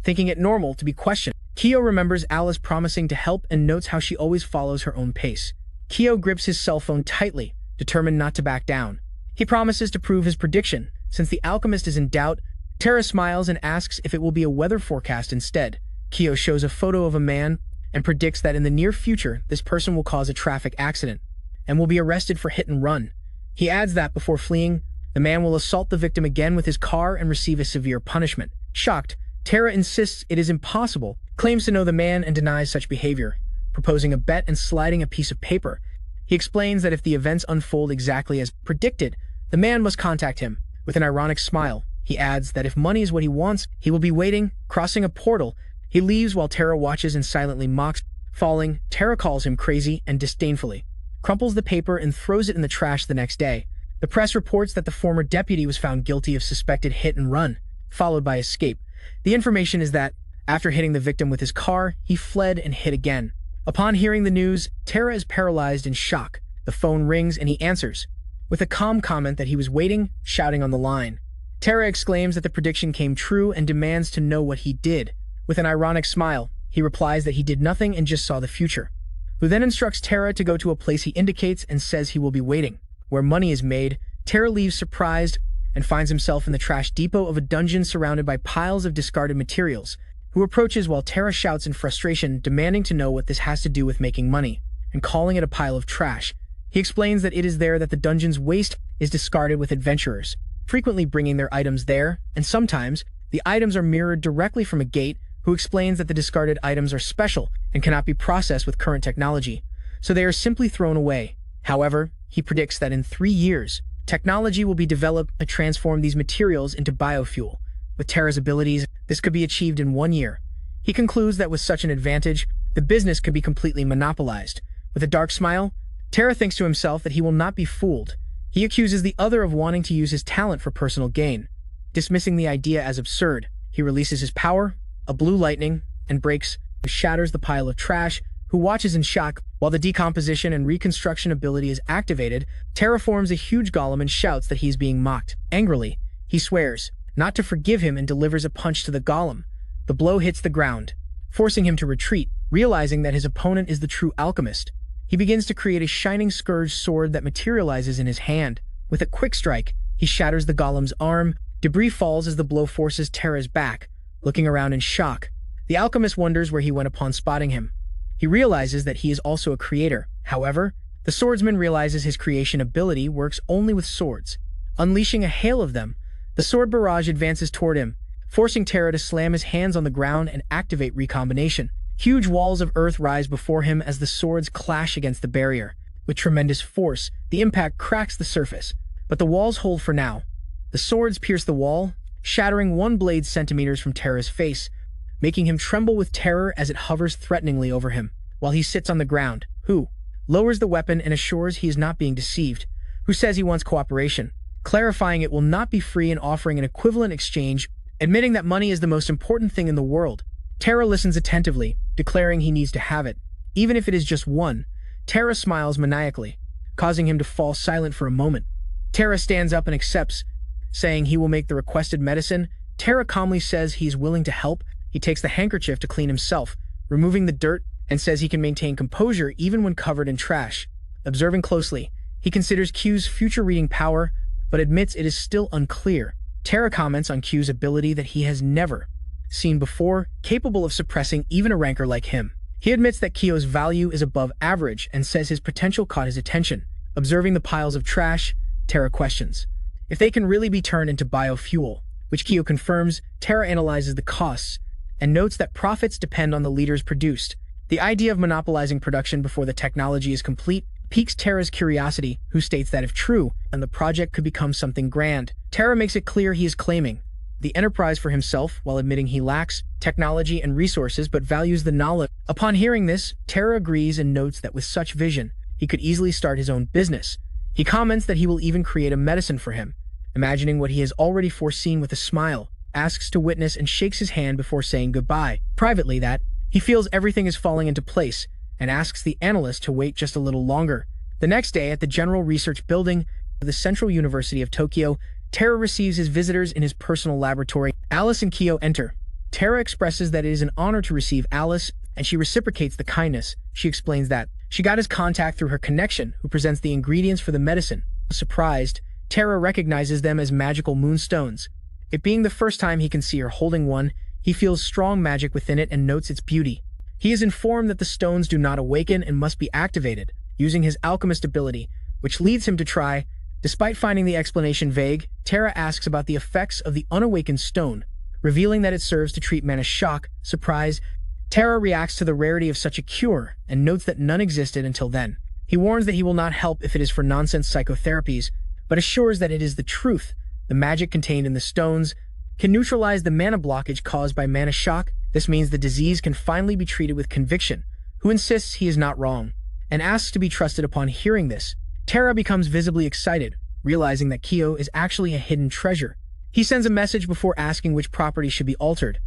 thinking it normal to be questioned. Kyo remembers Alice promising to help and notes how she always follows her own pace. Kyo grips his cell phone tightly, determined not to back down. He promises to prove his prediction. Since the alchemist is in doubt, Terra smiles and asks if it will be a weather forecast instead. Kyo shows a photo of a man and predicts that in the near future, this person will cause a traffic accident and will be arrested for hit and run. He adds that before fleeing, the man will assault the victim again with his car and receive a severe punishment. Shocked, Terra insists it is impossible, claims to know the man and denies such behavior, proposing a bet and sliding a piece of paper. He explains that if the events unfold exactly as predicted, the man must contact him. With an ironic smile, he adds that if money is what he wants, he will be waiting, crossing a portal. He leaves while Terra watches and silently mocks. Falling, Terra calls him crazy and disdainfully crumples the paper and throws it in the trash the next day. The press reports that the former deputy was found guilty of suspected hit and run, followed by escape. The information is that, after hitting the victim with his car, he fled and hit again. Upon hearing the news, Terra is paralyzed in shock. The phone rings and he answers, with a calm comment that he was waiting, shouting on the line. Terra exclaims that the prediction came true and demands to know what he did. With an ironic smile, he replies that he did nothing and just saw the future, who then instructs Terra to go to a place he indicates and says he will be waiting. Where money is made, Terra leaves surprised and finds himself in the trash depot of a dungeon surrounded by piles of discarded materials, who approaches while Terra shouts in frustration, demanding to know what this has to do with making money, and calling it a pile of trash. He explains that it is there that the dungeon's waste is discarded with adventurers, frequently bringing their items there, and sometimes the items are mirrored directly from a gate, who explains that the discarded items are special and cannot be processed with current technology, so they are simply thrown away. However, he predicts that in 3 years, technology will be developed to transform these materials into biofuel. With Terra's abilities, this could be achieved in 1 year. He concludes that with such an advantage, the business could be completely monopolized. With a dark smile, Terra thinks to himself that he will not be fooled. He accuses the other of wanting to use his talent for personal gain. Dismissing the idea as absurd, he releases his power, a blue lightning, and breaks, shatters the pile of trash, who watches in shock. While the decomposition and reconstruction ability is activated, Terra forms a huge golem and shouts that he is being mocked. Angrily, he swears not to forgive him and delivers a punch to the golem. The blow hits the ground, forcing him to retreat. Realizing that his opponent is the true alchemist, he begins to create a shining scourge sword that materializes in his hand. With a quick strike, he shatters the golem's arm. Debris falls as the blow forces Terra's back. Looking around in shock, the alchemist wonders where he went upon spotting him. He realizes that he is also a creator. However, the swordsman realizes his creation ability works only with swords. Unleashing a hail of them, the sword barrage advances toward him, forcing Terra to slam his hands on the ground and activate recombination. Huge walls of earth rise before him as the swords clash against the barrier. With tremendous force, the impact cracks the surface, but the walls hold for now. The swords pierce the wall, shattering one blade centimeters from Terra's face, making him tremble with terror as it hovers threateningly over him, while he sits on the ground. Who lowers the weapon and assures he is not being deceived, who says he wants cooperation, clarifying it will not be free and offering an equivalent exchange, admitting that money is the most important thing in the world. Terra listens attentively, declaring he needs to have it, even if it is just one. Terra smiles maniacally, causing him to fall silent for a moment. Terra stands up and accepts, saying he will make the requested medicine. Terra calmly says he is willing to help. He takes the handkerchief to clean himself, removing the dirt, and says he can maintain composure even when covered in trash. Observing closely, he considers Q's future reading power, but admits it is still unclear. Terra comments on Q's ability that he has never seen before, capable of suppressing even a ranker like him. He admits that Kyo's value is above average and says his potential caught his attention. Observing the piles of trash, Terra questions if they can really be turned into biofuel, which Kyo confirms. Terra analyzes the costs and notes that profits depend on the liters produced. The idea of monopolizing production before the technology is complete piques Terra's curiosity, who states that if true, then the project could become something grand. Terra makes it clear he is claiming the enterprise for himself while admitting he lacks technology and resources but values the knowledge. Upon hearing this, Terra agrees and notes that with such vision, he could easily start his own business. He comments that he will even create a medicine for him, imagining what he has already foreseen with a smile, asks to witness and shakes his hand before saying goodbye. Privately that, he feels everything is falling into place and asks the analyst to wait just a little longer. The next day at the General Research Building of the Central University of Tokyo, Terra receives his visitors in his personal laboratory. Alice and Kyo enter. Terra expresses that it is an honor to receive Alice, and she reciprocates the kindness. She explains that she got his contact through her connection, who presents the ingredients for the medicine. Surprised, Terra recognizes them as magical moonstones. It being the first time he can see her holding one, he feels strong magic within it and notes its beauty. He is informed that the stones do not awaken and must be activated, using his alchemist ability, which leads him to try. Despite finding the explanation vague, Terra asks about the effects of the unawakened stone, revealing that it serves to treat mana shock. Surprised, Terra reacts to the rarity of such a cure and notes that none existed until then. He warns that he will not help if it is for nonsense psychotherapies, but assures that it is the truth. The magic contained in the stones can neutralize the mana blockage caused by mana shock. This means the disease can finally be treated with conviction, who insists he is not wrong, and asks to be trusted. Upon hearing this, Terra becomes visibly excited, realizing that Kyo is actually a hidden treasure. He sends a message before asking which property should be altered.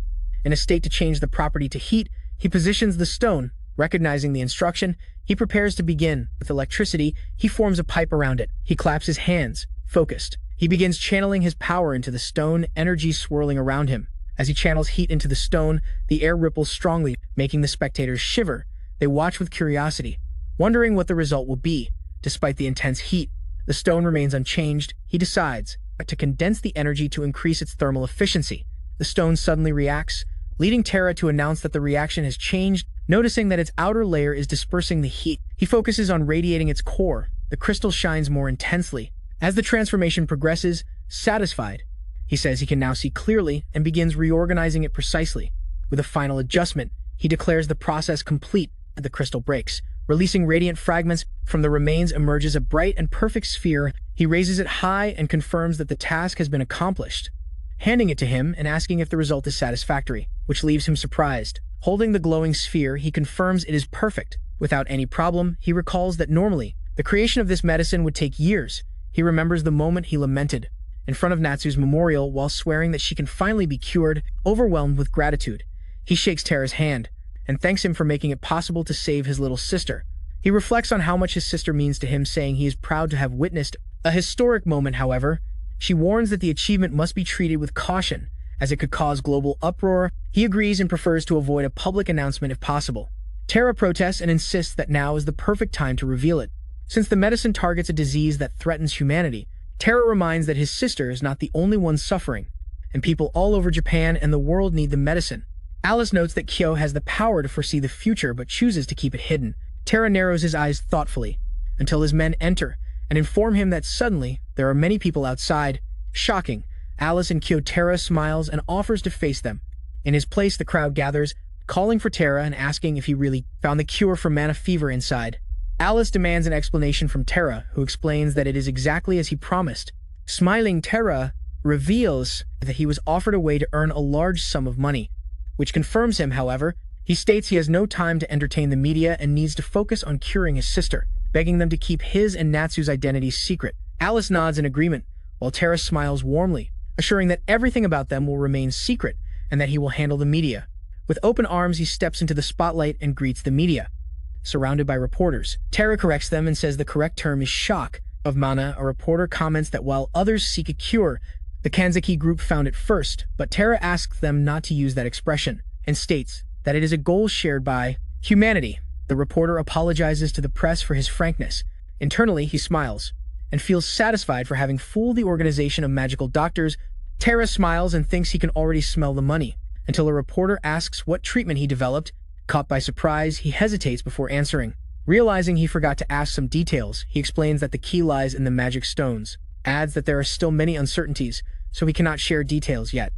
In a state to change the property to heat, he positions the stone. Recognizing the instruction, he prepares to begin. With electricity, he forms a pipe around it. He claps his hands, focused. He begins channeling his power into the stone, energy swirling around him. As he channels heat into the stone, the air ripples strongly, making the spectators shiver. They watch with curiosity, wondering what the result will be. Despite the intense heat, the stone remains unchanged. He decides to condense the energy to increase its thermal efficiency. The stone suddenly reacts, leading Terra to announce that the reaction has changed. Noticing that its outer layer is dispersing the heat, he focuses on radiating its core. The crystal shines more intensely. As the transformation progresses, satisfied, he says he can now see clearly and begins reorganizing it precisely. With a final adjustment, he declares the process complete. The crystal breaks, releasing radiant fragments. From the remains emerges a bright and perfect sphere. He raises it high and confirms that the task has been accomplished, handing it to him and asking if the result is satisfactory, which leaves him surprised. Holding the glowing sphere, he confirms it is perfect. Without any problem, he recalls that normally, the creation of this medicine would take years. He remembers the moment he lamented in front of Natsu's memorial while swearing that she can finally be cured. Overwhelmed with gratitude, he shakes Terra's hand and thanks him for making it possible to save his little sister. He reflects on how much his sister means to him, saying he is proud to have witnessed a historic moment. However, she warns that the achievement must be treated with caution, as it could cause global uproar. He agrees and prefers to avoid a public announcement if possible. Terra protests and insists that now is the perfect time to reveal it. Since the medicine targets a disease that threatens humanity, Terra reminds that his sister is not the only one suffering, and people all over Japan and the world need the medicine. Alice notes that Kyo has the power to foresee the future but chooses to keep it hidden. Terra narrows his eyes thoughtfully until his men enter and inform him that suddenly there are many people outside. Shocking, Alice and Kyo. Terra smiles and offers to face them. In his place, the crowd gathers, calling for Terra and asking if he really found the cure for mana fever inside. Alice demands an explanation from Terra, who explains that it is exactly as he promised. Smiling, Terra reveals that he was offered a way to earn a large sum of money, which confirms him. However, he states he has no time to entertain the media and needs to focus on curing his sister, begging them to keep his and Natsu's identities secret. Alice nods in agreement, while Terra smiles warmly, assuring that everything about them will remain secret and that he will handle the media. With open arms, he steps into the spotlight and greets the media. Surrounded by reporters, Terra corrects them and says the correct term is shock of mana. A reporter comments that while others seek a cure, the Kanzaki group found it first, but Terra asks them not to use that expression and states that it is a goal shared by humanity. The reporter apologizes to the press for his frankness. Internally, he smiles and feels satisfied for having fooled the organization of magical doctors. Terra smiles and thinks he can already smell the money, until a reporter asks what treatment he developed. Caught by surprise, he hesitates before answering. Realizing he forgot to ask some details, he explains that the key lies in the magic stones, adds that there are still many uncertainties, so he cannot share details yet,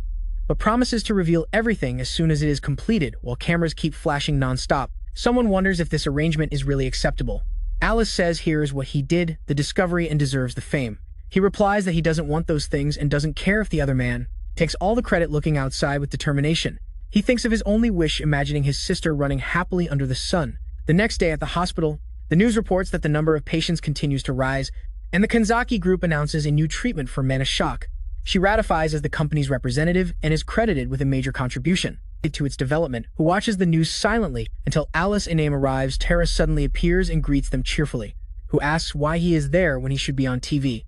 but promises to reveal everything as soon as it is completed. While cameras keep flashing non-stop, someone wonders if this arrangement is really acceptable. Alice says here is what he did, the discovery, and deserves the fame. He replies that he doesn't want those things and doesn't care if the other man takes all the credit, looking outside with determination. He thinks of his only wish, imagining his sister running happily under the sun. The next day at the hospital, the news reports that the number of patients continues to rise, and the Kanzaki group announces a new treatment for mana shock. She ratifies as the company's representative and is credited with a major contribution to its development, who watches the news silently until Alice and Aim arrives. Tara suddenly appears and greets them cheerfully, who asks why he is there when he should be on TV.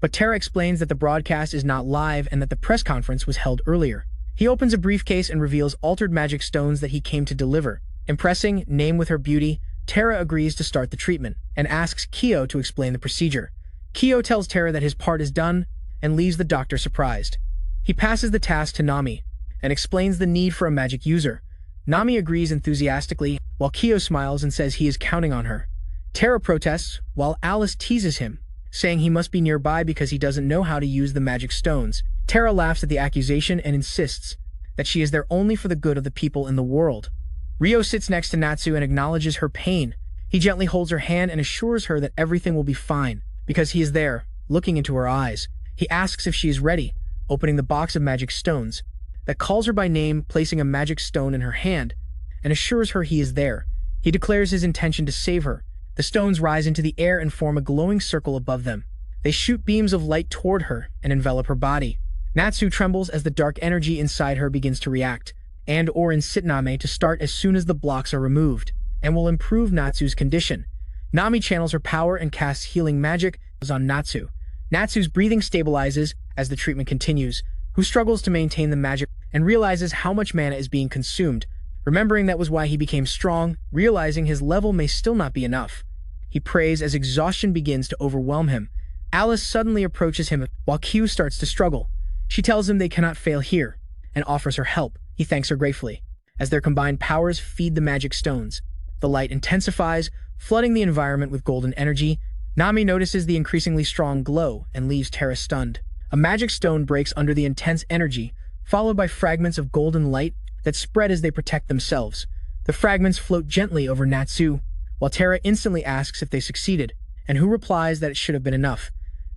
But Tara explains that the broadcast is not live and that the press conference was held earlier. He opens a briefcase and reveals altered magic stones that he came to deliver. Impressing Name with her beauty, Tara agrees to start the treatment and asks Kyo to explain the procedure. Kyo tells Tara that his part is done and leaves the doctor surprised. He passes the task to Nami and explains the need for a magic user. Nami agrees enthusiastically, while Kyo smiles and says he is counting on her. Tara protests, while Alice teases him, saying he must be nearby because he doesn't know how to use the magic stones. Tara laughs at the accusation and insists that she is there only for the good of the people in the world. Ryo sits next to Natsu and acknowledges her pain. He gently holds her hand and assures her that everything will be fine, because he is there, looking into her eyes. He asks if she is ready, opening the box of magic stones, that calls her by name, placing a magic stone in her hand, and assures her he is there. He declares his intention to save her. The stones rise into the air and form a glowing circle above them. They shoot beams of light toward her and envelop her body. Natsu trembles as the dark energy inside her begins to react, and/or incite Nami to start as soon as the blocks are removed, and will improve Natsu's condition. Nami channels her power and casts healing magic on Natsu. Natsu's breathing stabilizes as the treatment continues, who struggles to maintain the magic and realizes how much mana is being consumed. Remembering that was why he became strong, realizing his level may still not be enough. He prays as exhaustion begins to overwhelm him. Alice suddenly approaches him while Q starts to struggle. She tells him they cannot fail here and offers her help. He thanks her gratefully. As their combined powers feed the magic stones, the light intensifies, flooding the environment with golden energy. Nami notices the increasingly strong glow and leaves Tara stunned. A magic stone breaks under the intense energy, followed by fragments of golden light that spread as they protect themselves. The fragments float gently over Natsu, while Tara instantly asks if they succeeded, and who replies that it should have been enough.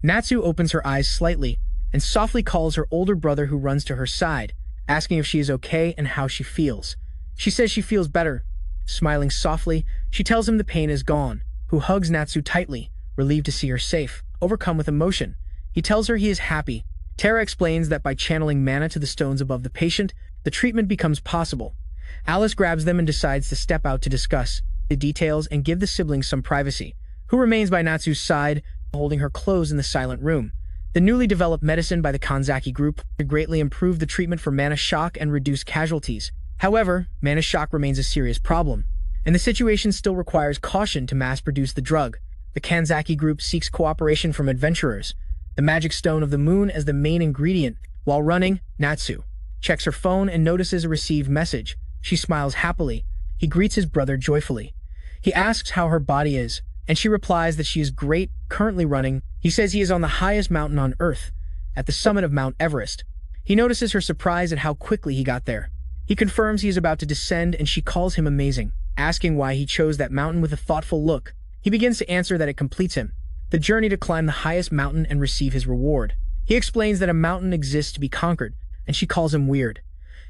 Natsu opens her eyes slightly and softly calls her older brother, who runs to her side, asking if she is okay and how she feels. She says she feels better. Smiling softly, she tells him the pain is gone, who hugs Natsu tightly, relieved to see her safe. Overcome with emotion, he tells her he is happy. Tara explains that by channeling mana to the stones above the patient, the treatment becomes possible. Alice grabs them and decides to step out to discuss the details and give the siblings some privacy, who remains by Natsu's side, holding her close in the silent room. The newly developed medicine by the Kanzaki group greatly improved the treatment for mana shock and reduced casualties. However, mana shock remains a serious problem, and the situation still requires caution to mass-produce the drug. The Kanzaki group seeks cooperation from adventurers, the magic stone of the moon as the main ingredient. While running, Natsu checks her phone and notices a received message. She smiles happily. He greets his brother joyfully. He asks how her body is, and she replies that she is great, currently running. He says he is on the highest mountain on Earth, at the summit of Mount Everest. He notices her surprise at how quickly he got there. He confirms he is about to descend, and she calls him amazing, asking why he chose that mountain with a thoughtful look. He begins to answer that it completes him, the journey to climb the highest mountain and receive his reward. He explains that a mountain exists to be conquered, and she calls him weird.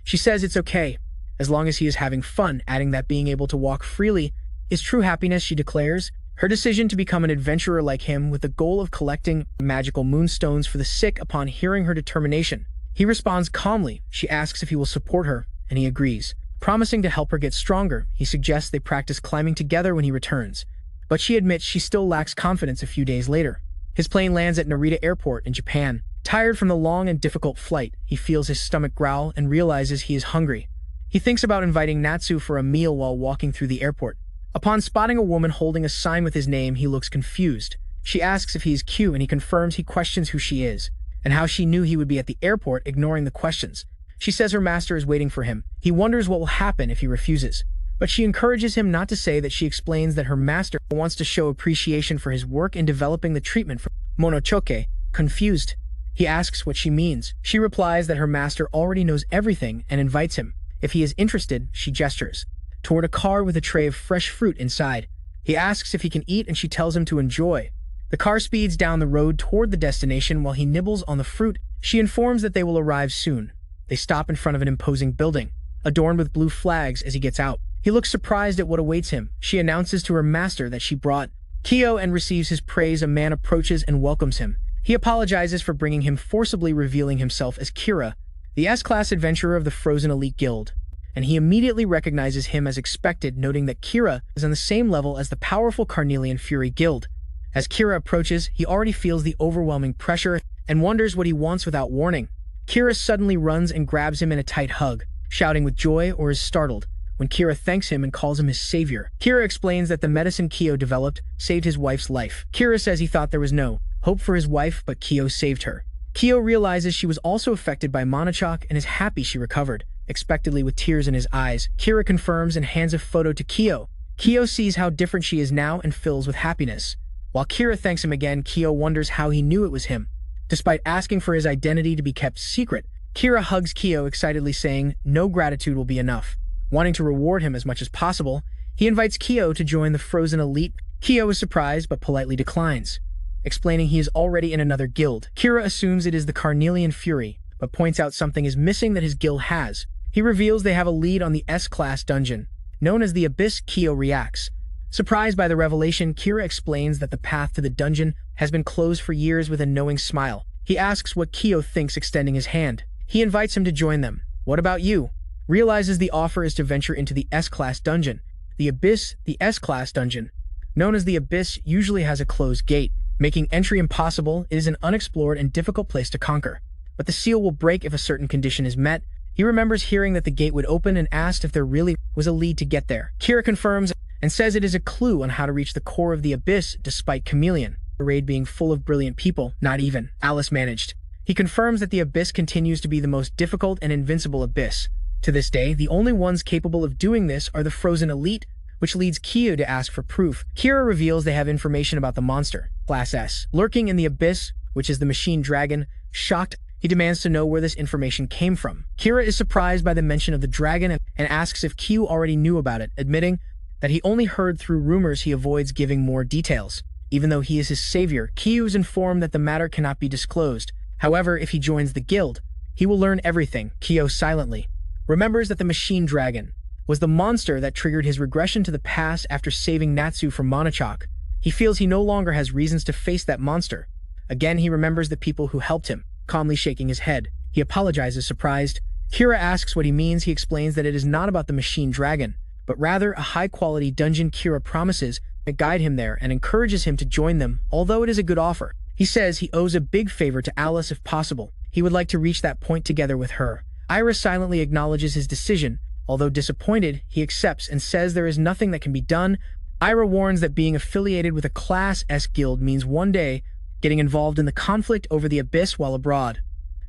She says it's okay, as long as he is having fun, adding that being able to walk freely is true happiness. She declares her decision to become an adventurer like him with the goal of collecting magical moonstones for the sick. Upon hearing her determination, he responds calmly. She asks if he will support her, and he agrees. Promising to help her get stronger, he suggests they practice climbing together when he returns. But she admits she still lacks confidence. A few days later, his plane lands at Narita Airport in Japan. Tired from the long and difficult flight, he feels his stomach growl and realizes he is hungry. He thinks about inviting Natsu for a meal while walking through the airport. Upon spotting a woman holding a sign with his name, he looks confused. She asks if he is Q, and he confirms. He questions who she is and how she knew he would be at the airport, ignoring the questions. She says her master is waiting for him. He wonders what will happen if he refuses, but she encourages him not to say that. She explains that her master wants to show appreciation for his work in developing the treatment for Monochoke. Confused, he asks what she means. She replies that her master already knows everything and invites him. If he is interested, she gestures toward a car with a tray of fresh fruit inside. He asks if he can eat and she tells him to enjoy. The car speeds down the road toward the destination while he nibbles on the fruit. She informs that they will arrive soon. They stop in front of an imposing building, adorned with blue flags as he gets out. He looks surprised at what awaits him. She announces to her master that she brought Kyo and receives his praise. A man approaches and welcomes him. He apologizes for bringing him, forcibly revealing himself as Kira, the S-class adventurer of the Frozen Elite Guild, and he immediately recognizes him as expected, noting that Kira is on the same level as the powerful Carnelian Fury Guild. As Kira approaches, he already feels the overwhelming pressure and wonders what he wants without warning. Kira suddenly runs and grabs him in a tight hug, shouting with joy or is startled when Kira thanks him and calls him his savior. Kira explains that the medicine Kyo developed saved his wife's life. Kira says he thought there was no hope for his wife, but Kyo saved her. Kyo realizes she was also affected by monochok and is happy she recovered. Expectedly, with tears in his eyes, Kira confirms and hands a photo to Kyo. Kyo sees how different she is now and fills with happiness. While Kira thanks him again, Kyo wonders how he knew it was him. Despite asking for his identity to be kept secret, Kira hugs Kyo excitedly, saying no gratitude will be enough. Wanting to reward him as much as possible, he invites Kyo to join the Frozen Elite. Kyo is surprised but politely declines, explaining he is already in another guild. Kira assumes it is the Carnelian Fury, but points out something is missing that his guild has. He reveals they have a lead on the S-class dungeon, known as the Abyss. Kyo reacts. Surprised by the revelation, Kira explains that the path to the dungeon has been closed for years with a knowing smile. He asks what Kyo thinks, extending his hand. He invites him to join them. What about you? Realizes the offer is to venture into the S-class dungeon. The Abyss, the S-class dungeon, known as the Abyss, usually has a closed gate, making entry impossible. It is an unexplored and difficult place to conquer, but the seal will break if a certain condition is met. He remembers hearing that the gate would open and asked if there really was a lead to get there. Kira confirms and says it is a clue on how to reach the core of the Abyss. Despite Chameleon, the raid being full of brilliant people, not even Alice managed. He confirms that the Abyss continues to be the most difficult and invincible abyss. To this day, the only ones capable of doing this are the Frozen Elite, which leads Kyo to ask for proof. Kira reveals they have information about the monster, Class S, lurking in the Abyss, which is the machine dragon. Shocked, he demands to know where this information came from. Kira is surprised by the mention of the dragon and asks if Kyo already knew about it, admitting that he only heard through rumors. He avoids giving more details. Even though he is his savior, Kyo is informed that the matter cannot be disclosed. However, if he joins the guild, he will learn everything. Kyo silently remembers that the machine dragon was the monster that triggered his regression to the past after saving Natsu from monochok. He feels he no longer has reasons to face that monster. Again, he remembers the people who helped him, calmly shaking his head. He apologizes, surprised. Kira asks what he means. He explains that it is not about the machine dragon, but rather a high-quality dungeon. Kira promises to guide him there and encourages him to join them, although it is a good offer. He says he owes a big favor to Alice if possible. He would like to reach that point together with her. Iris silently acknowledges his decision. Although disappointed, he accepts and says there is nothing that can be done. Ira warns that being affiliated with a Class S guild means one day getting involved in the conflict over the Abyss while abroad.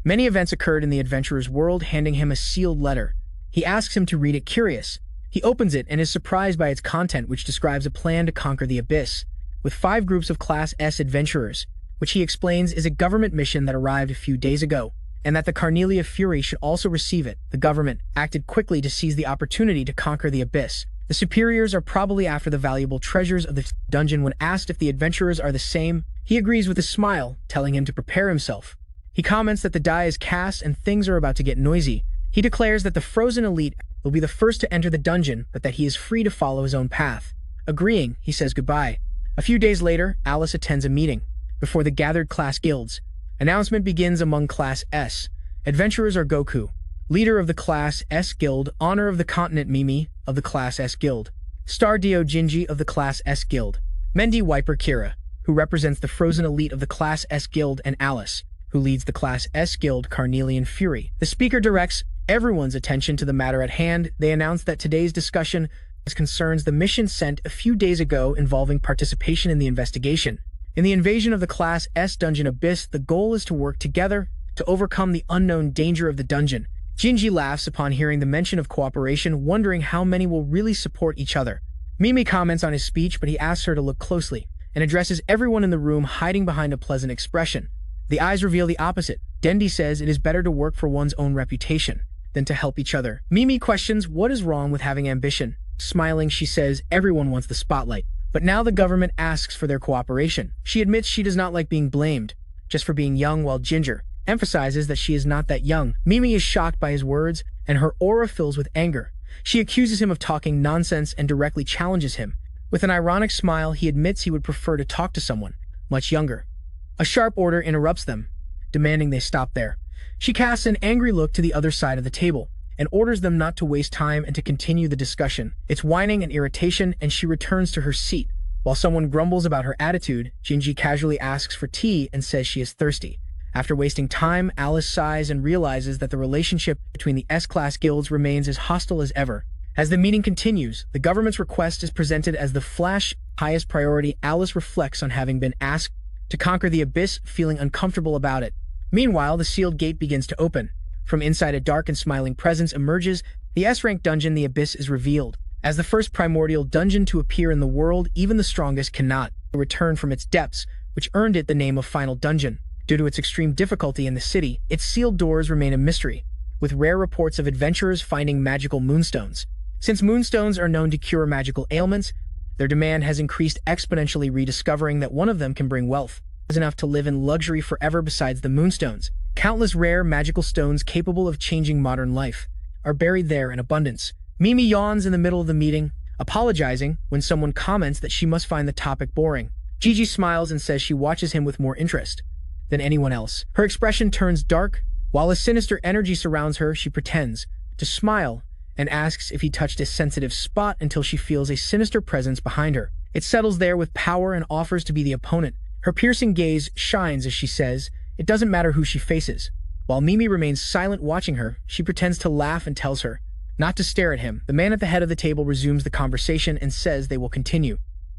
Many events occurred in the adventurer's world, handing him a sealed letter. He asks him to read it, curious. He opens it and is surprised by its content, which describes a plan to conquer the Abyss, with 5 groups of Class S adventurers, which he explains is a government mission that arrived a few days ago, and that the Carnelia Fury should also receive it. The government acted quickly to seize the opportunity to conquer the Abyss. The superiors are probably after the valuable treasures of the dungeon. When asked if the adventurers are the same, he agrees with a smile, telling him to prepare himself. He comments that the die is cast and things are about to get noisy. He declares that the Frozen Elite will be the first to enter the dungeon, but that he is free to follow his own path. Agreeing, he says goodbye. A few days later, Alice attends a meeting before the gathered class guilds. Announcement begins among Class S. Adventurers are Goku, leader of the Class S Guild, Honor of the Continent Mimi of the Class S Guild, Stardio Jinji of the Class S Guild, Mendi Wiper Kira, who represents the Frozen Elite of the Class S Guild, and Alice, who leads the Class S Guild Carnelian Fury. The speaker directs everyone's attention to the matter at hand. They announce that today's discussion concerns the mission sent a few days ago involving participation in the investigation. In the invasion of the Class S dungeon Abyss, the goal is to work together to overcome the unknown danger of the dungeon. Jinji laughs upon hearing the mention of cooperation, wondering how many will really support each other. Mimi comments on his speech, but he asks her to look closely and addresses everyone in the room, hiding behind a pleasant expression. The eyes reveal the opposite. Dendi says it is better to work for one's own reputation than to help each other. Mimi questions what is wrong with having ambition. Smiling, she says everyone wants the spotlight, But now the government asks for their cooperation. She admits she does not like being blamed, just for being young, while Ginger emphasizes that she is not that young. Mimi is shocked by his words, and her aura fills with anger. She accuses him of talking nonsense and directly challenges him. With an ironic smile, he admits he would prefer to talk to someone much younger. A sharp order interrupts them, demanding they stop there. She casts an angry look to the other side of the table and orders them not to waste time and to continue the discussion. It's whining and irritation, and she returns to her seat. While someone grumbles about her attitude, Gingy casually asks for tea and says she is thirsty. After wasting time, Alice sighs and realizes that the relationship between the S-class guilds remains as hostile as ever. As the meeting continues, the government's request is presented as the Flash's highest priority. Alice reflects on having been asked to conquer the abyss, feeling uncomfortable about it. Meanwhile, the sealed gate begins to open. From inside, a dark and smiling presence emerges. The S-rank dungeon, the Abyss, is revealed. As the first primordial dungeon to appear in the world, even the strongest cannot return from its depths, which earned it the name of Final Dungeon. Due to its extreme difficulty in the city, its sealed doors remain a mystery, with rare reports of adventurers finding magical moonstones. Since moonstones are known to cure magical ailments, their demand has increased exponentially. Rediscovering that one of them can bring wealth is enough to live in luxury forever. Besides the moonstones, countless rare magical stones capable of changing modern life are buried there in abundance. Mimi yawns in the middle of the meeting, apologizing when someone comments that she must find the topic boring. Gigi smiles and says she watches him with more interest than anyone else. Her expression turns dark. While a sinister energy surrounds her, she pretends to smile and asks if he touched a sensitive spot until she feels a sinister presence behind her. It settles there with power and offers to be the opponent. Her piercing gaze shines as she says, it doesn't matter who she faces. While Mimi remains silent watching her, she pretends to laugh and tells her not to stare at him. The man at the head of the table resumes the conversation and says they will continue.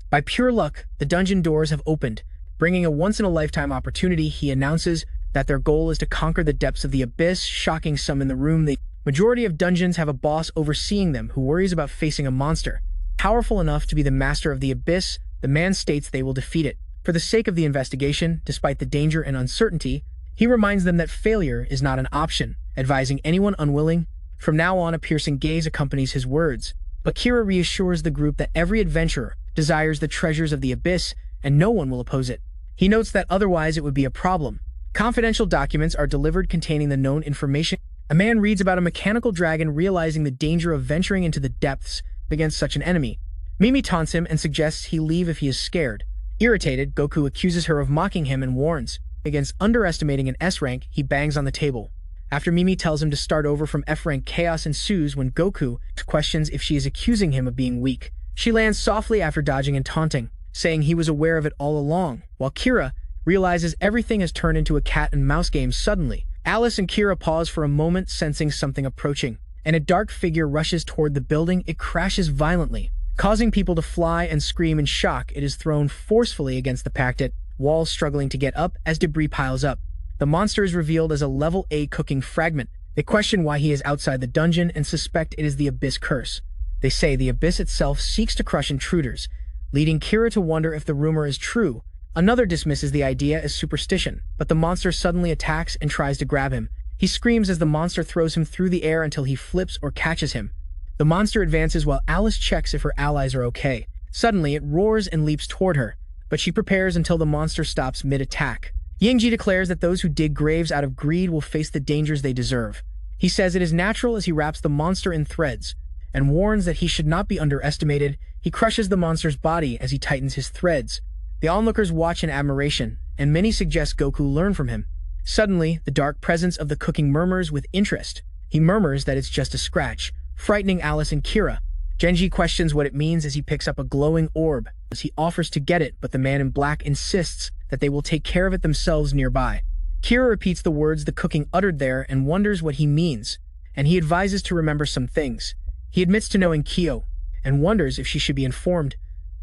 By pure luck, the dungeon doors have opened, bringing a once-in-a-lifetime opportunity. He announces that their goal is to conquer the depths of the abyss, shocking some in the room. The majority of dungeons have a boss overseeing them who worries about facing a monster powerful enough to be the master of the abyss. The man states they will defeat it. For the sake of the investigation, despite the danger and uncertainty, he reminds them that failure is not an option, advising anyone unwilling. From now on, a piercing gaze accompanies his words. But Kira reassures the group that every adventurer desires the treasures of the abyss, and no one will oppose it. He notes that otherwise it would be a problem. Confidential documents are delivered containing the known information. A man reads about a mechanical dragon, realizing the danger of venturing into the depths against such an enemy. Mimi taunts him and suggests he leave if he is scared. Irritated, Goku accuses her of mocking him and warns against underestimating an S-rank. He bangs on the table. After Mimi tells him to start over from F-rank, chaos ensues when Goku questions if she is accusing him of being weak. She lands softly after dodging and taunting, saying he was aware of it all along, while Kira realizes everything has turned into a cat and mouse game. Suddenly, Alice and Kira pause for a moment, sensing something approaching, and a dark figure rushes toward the building. It crashes violently, causing people to fly and scream in shock. It is thrown forcefully against the packed walls, struggling to get up as debris piles up. The monster is revealed as a level A cooking fragment. They question why he is outside the dungeon and suspect it is the Abyss curse. They say the Abyss itself seeks to crush intruders, leading Kira to wonder if the rumor is true. Another dismisses the idea as superstition, but the monster suddenly attacks and tries to grab him. He screams as the monster throws him through the air until he flips or catches him. The monster advances while Alice checks if her allies are okay. Suddenly, it roars and leaps toward her, but she prepares until the monster stops mid-attack. Yingji declares that those who dig graves out of greed will face the dangers they deserve. He says it is natural as he wraps the monster in threads, and warns that he should not be underestimated. He crushes the monster's body as he tightens his threads. The onlookers watch in admiration, and many suggest Goku learn from him. Suddenly, the dark presence of the cooking murmurs with interest. He murmurs that it's just a scratch, frightening Alice and Kira. Genji questions what it means as he picks up a glowing orb. He offers to get it, but the man in black insists that they will take care of it themselves nearby. Kira repeats the words the cooking uttered there and wonders what he means, and he advises to remember some things. He admits to knowing Kyo, and wonders if she should be informed.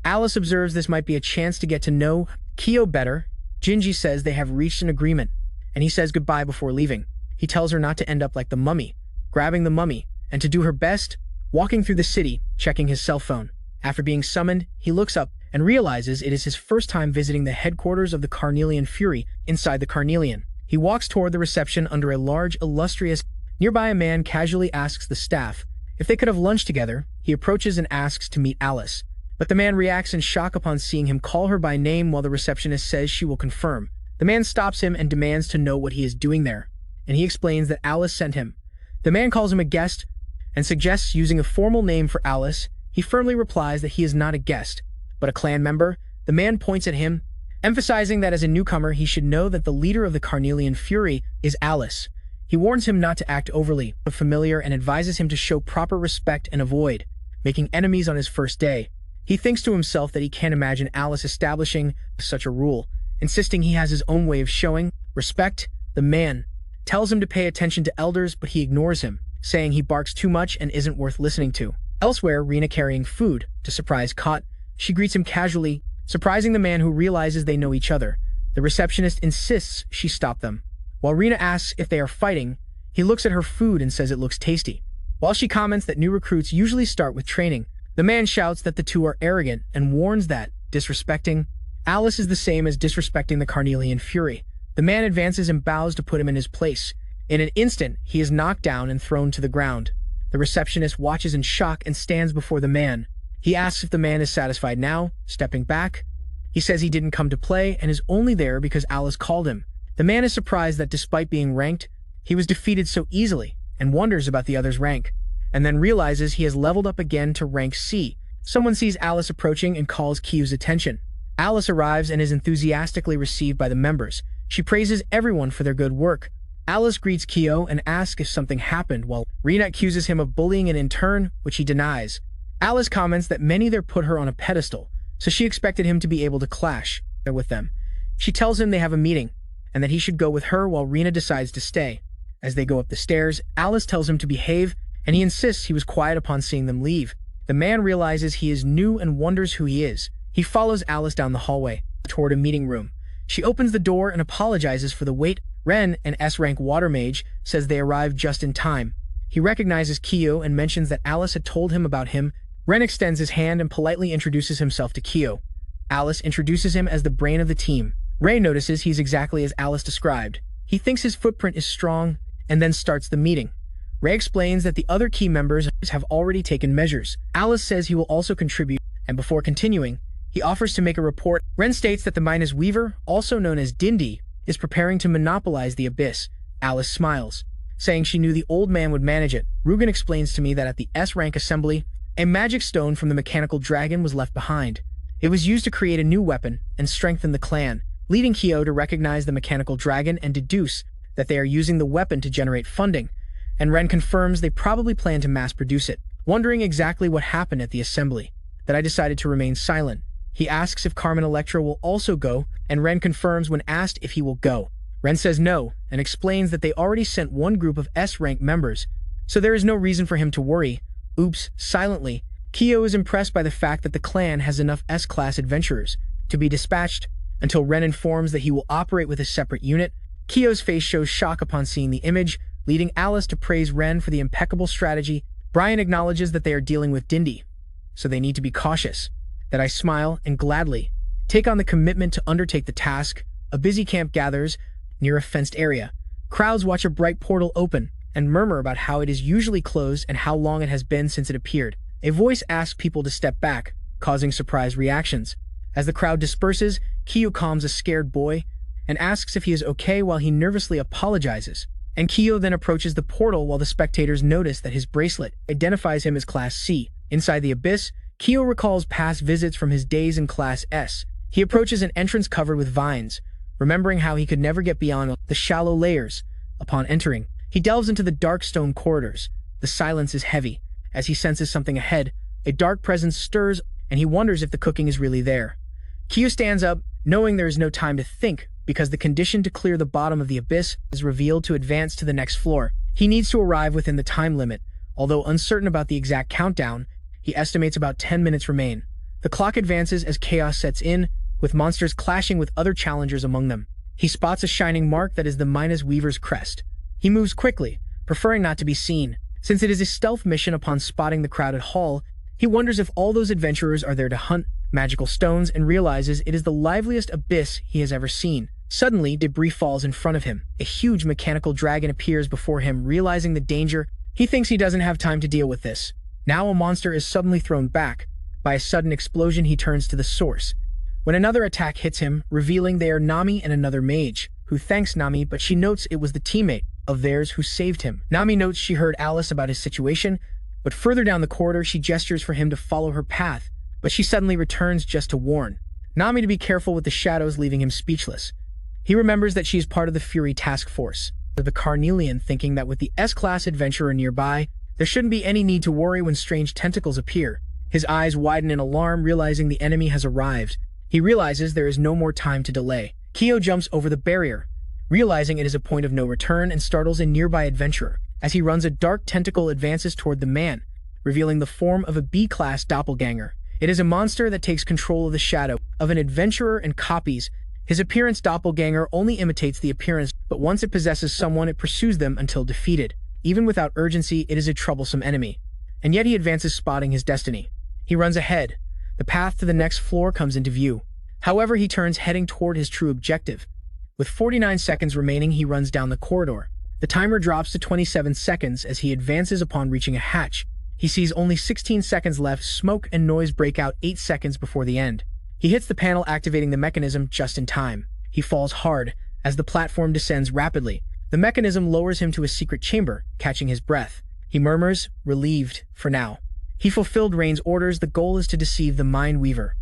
Alice observes this might be a chance to get to know Kyo better. Genji says they have reached an agreement, and he says goodbye before leaving. He tells her not to end up like the mummy, grabbing the mummy, and to do her best, walking through the city, checking his cell phone. After being summoned, he looks up and realizes it is his first time visiting the headquarters of the Carnelian Fury. Inside the Carnelian, he walks toward the reception under a large, illustrious. Nearby, a man casually asks the staff if they could have lunch together. He approaches and asks to meet Alice. But the man reacts in shock upon seeing him call her by name while the receptionist says she will confirm. The man stops him and demands to know what he is doing there, and he explains that Alice sent him. The man calls him a guest and suggests using a formal name for Alice. He firmly replies that he is not a guest, but a clan member. The man points at him, emphasizing that as a newcomer he should know that the leader of the Carnelian Fury is Alice. He warns him not to act overly familiar and advises him to show proper respect and avoid making enemies on his first day. He thinks to himself that he can't imagine Alice establishing such a rule, insisting he has his own way of showing respect. The man tells him to pay attention to elders, but he ignores him, saying he barks too much and isn't worth listening to. Elsewhere, Rena carrying food to surprise Kot. She greets him casually, surprising the man who realizes they know each other. The receptionist insists she stop them. While Rena asks if they are fighting, he looks at her food and says it looks tasty. While she comments that new recruits usually start with training, the man shouts that the two are arrogant and warns that disrespecting Alice is the same as disrespecting the Carnelian Fury. The man advances and bows to put him in his place. In an instant, he is knocked down and thrown to the ground. The receptionist watches in shock and stands before the man. He asks if the man is satisfied now, stepping back. He says he didn't come to play and is only there because Alice called him. The man is surprised that despite being ranked, he was defeated so easily and wonders about the other's rank, and then realizes he has leveled up again to rank C. Someone sees Alice approaching and calls Kyu's attention. Alice arrives and is enthusiastically received by the members. She praises everyone for their good work. Alice greets Kyo and asks if something happened, while Rena accuses him of bullying an intern, which he denies. Alice comments that many there put her on a pedestal, so she expected him to be able to clash with them. She tells him they have a meeting, and that he should go with her while Rena decides to stay. As they go up the stairs, Alice tells him to behave, and he insists he was quiet upon seeing them leave. The man realizes he is new and wonders who he is. He follows Alice down the hallway, toward a meeting room. She opens the door and apologizes for the wait. Ren, an S-rank water mage, says they arrived just in time. He recognizes Kyo and mentions that Alice had told him about him. Ren extends his hand and politely introduces himself to Kyo. Alice introduces him as the brain of the team. Ray notices he's exactly as Alice described. He thinks his footprint is strong, and then starts the meeting. Ray explains that the other key members have already taken measures. Alice says he will also contribute, and before continuing, he offers to make a report. Ren states that the Minas Weaver, also known as Dendi, is preparing to monopolize the abyss. Alice smiles, saying she knew the old man would manage it. Rugen explains to me that at the S-rank assembly, a magic stone from the mechanical dragon was left behind. It was used to create a new weapon and strengthen the clan, leading Kyo to recognize the mechanical dragon and deduce that they are using the weapon to generate funding, and Ren confirms they probably plan to mass-produce it. Wondering exactly what happened at the assembly, that I decided to remain silent. He asks if Carmen Electra will also go, and Ren confirms when asked if he will go. Ren says no, and explains that they already sent one group of S-rank members, so there is no reason for him to worry. Oops, silently. Kyo is impressed by the fact that the clan has enough S-class adventurers to be dispatched, until Ren informs that he will operate with a separate unit. Kyo's face shows shock upon seeing the image, leading Alice to praise Ren for the impeccable strategy. Brian acknowledges that they are dealing with Dendi, so they need to be cautious. That I smile and gladly take on the commitment to undertake the task. A busy camp gathers near a fenced area. Crowds watch a bright portal open and murmur about how it is usually closed and how long it has been since it appeared. A voice asks people to step back, causing surprised reactions. As the crowd disperses, Kyo calms a scared boy and asks if he is okay while he nervously apologizes. And Kyo then approaches the portal while the spectators notice that his bracelet identifies him as Class C. Inside the abyss, Kyo recalls past visits from his days in Class S. He approaches an entrance covered with vines, remembering how he could never get beyond the shallow layers. Upon entering, he delves into the dark stone corridors. The silence is heavy. As he senses something ahead, a dark presence stirs, and he wonders if the cooking is really there. Kyo stands up, knowing there is no time to think, because the condition to clear the bottom of the abyss is revealed to advance to the next floor. He needs to arrive within the time limit. Although uncertain about the exact countdown, he estimates about 10 minutes remain. The clock advances as chaos sets in, with monsters clashing with other challengers among them. He spots a shining mark that is the Minas Weaver's crest. He moves quickly, preferring not to be seen. Since it is a stealth mission upon spotting the crowded hall, he wonders if all those adventurers are there to hunt magical stones and realizes it is the liveliest abyss he has ever seen. Suddenly, debris falls in front of him. A huge mechanical dragon appears before him. Realizing the danger, he thinks he doesn't have time to deal with this. Now a monster is suddenly thrown back, By a sudden explosion, he turns to the source. When another attack hits him, revealing they are Nami and another mage, who thanks Nami, but she notes it was the teammate of theirs who saved him. Nami notes she heard Alice about his situation, but further down the corridor she gestures for him to follow her path, but she suddenly returns just to warn Nami to be careful with the shadows, leaving him speechless. He remembers that she is part of the Fury task force, the Carnelian, thinking that with the S-class adventurer nearby, there shouldn't be any need to worry when strange tentacles appear. His eyes widen in alarm, realizing the enemy has arrived. He realizes there is no more time to delay. Kyo jumps over the barrier, realizing it is a point of no return, and startles a nearby adventurer. As he runs, a dark tentacle advances toward the man, revealing the form of a B-class doppelganger. It is a monster that takes control of the shadow of an adventurer and copies his appearance. Doppelganger only imitates the appearance, but once it possesses someone, it pursues them until defeated. Even without urgency, it is a troublesome enemy. And yet he advances, spotting his destiny. He runs ahead. The path to the next floor comes into view. However, he turns, heading toward his true objective. With 49 seconds remaining, he runs down the corridor. The timer drops to 27 seconds as he advances. Upon reaching a hatch, he sees only 16 seconds left. Smoke and noise break out 8 seconds before the end. He hits the panel, activating the mechanism just in time. He falls hard as the platform descends rapidly. The mechanism lowers him to a secret chamber, catching his breath. He murmurs, relieved for now. He fulfilled Rain's orders. The goal is to deceive the Mind Weaver,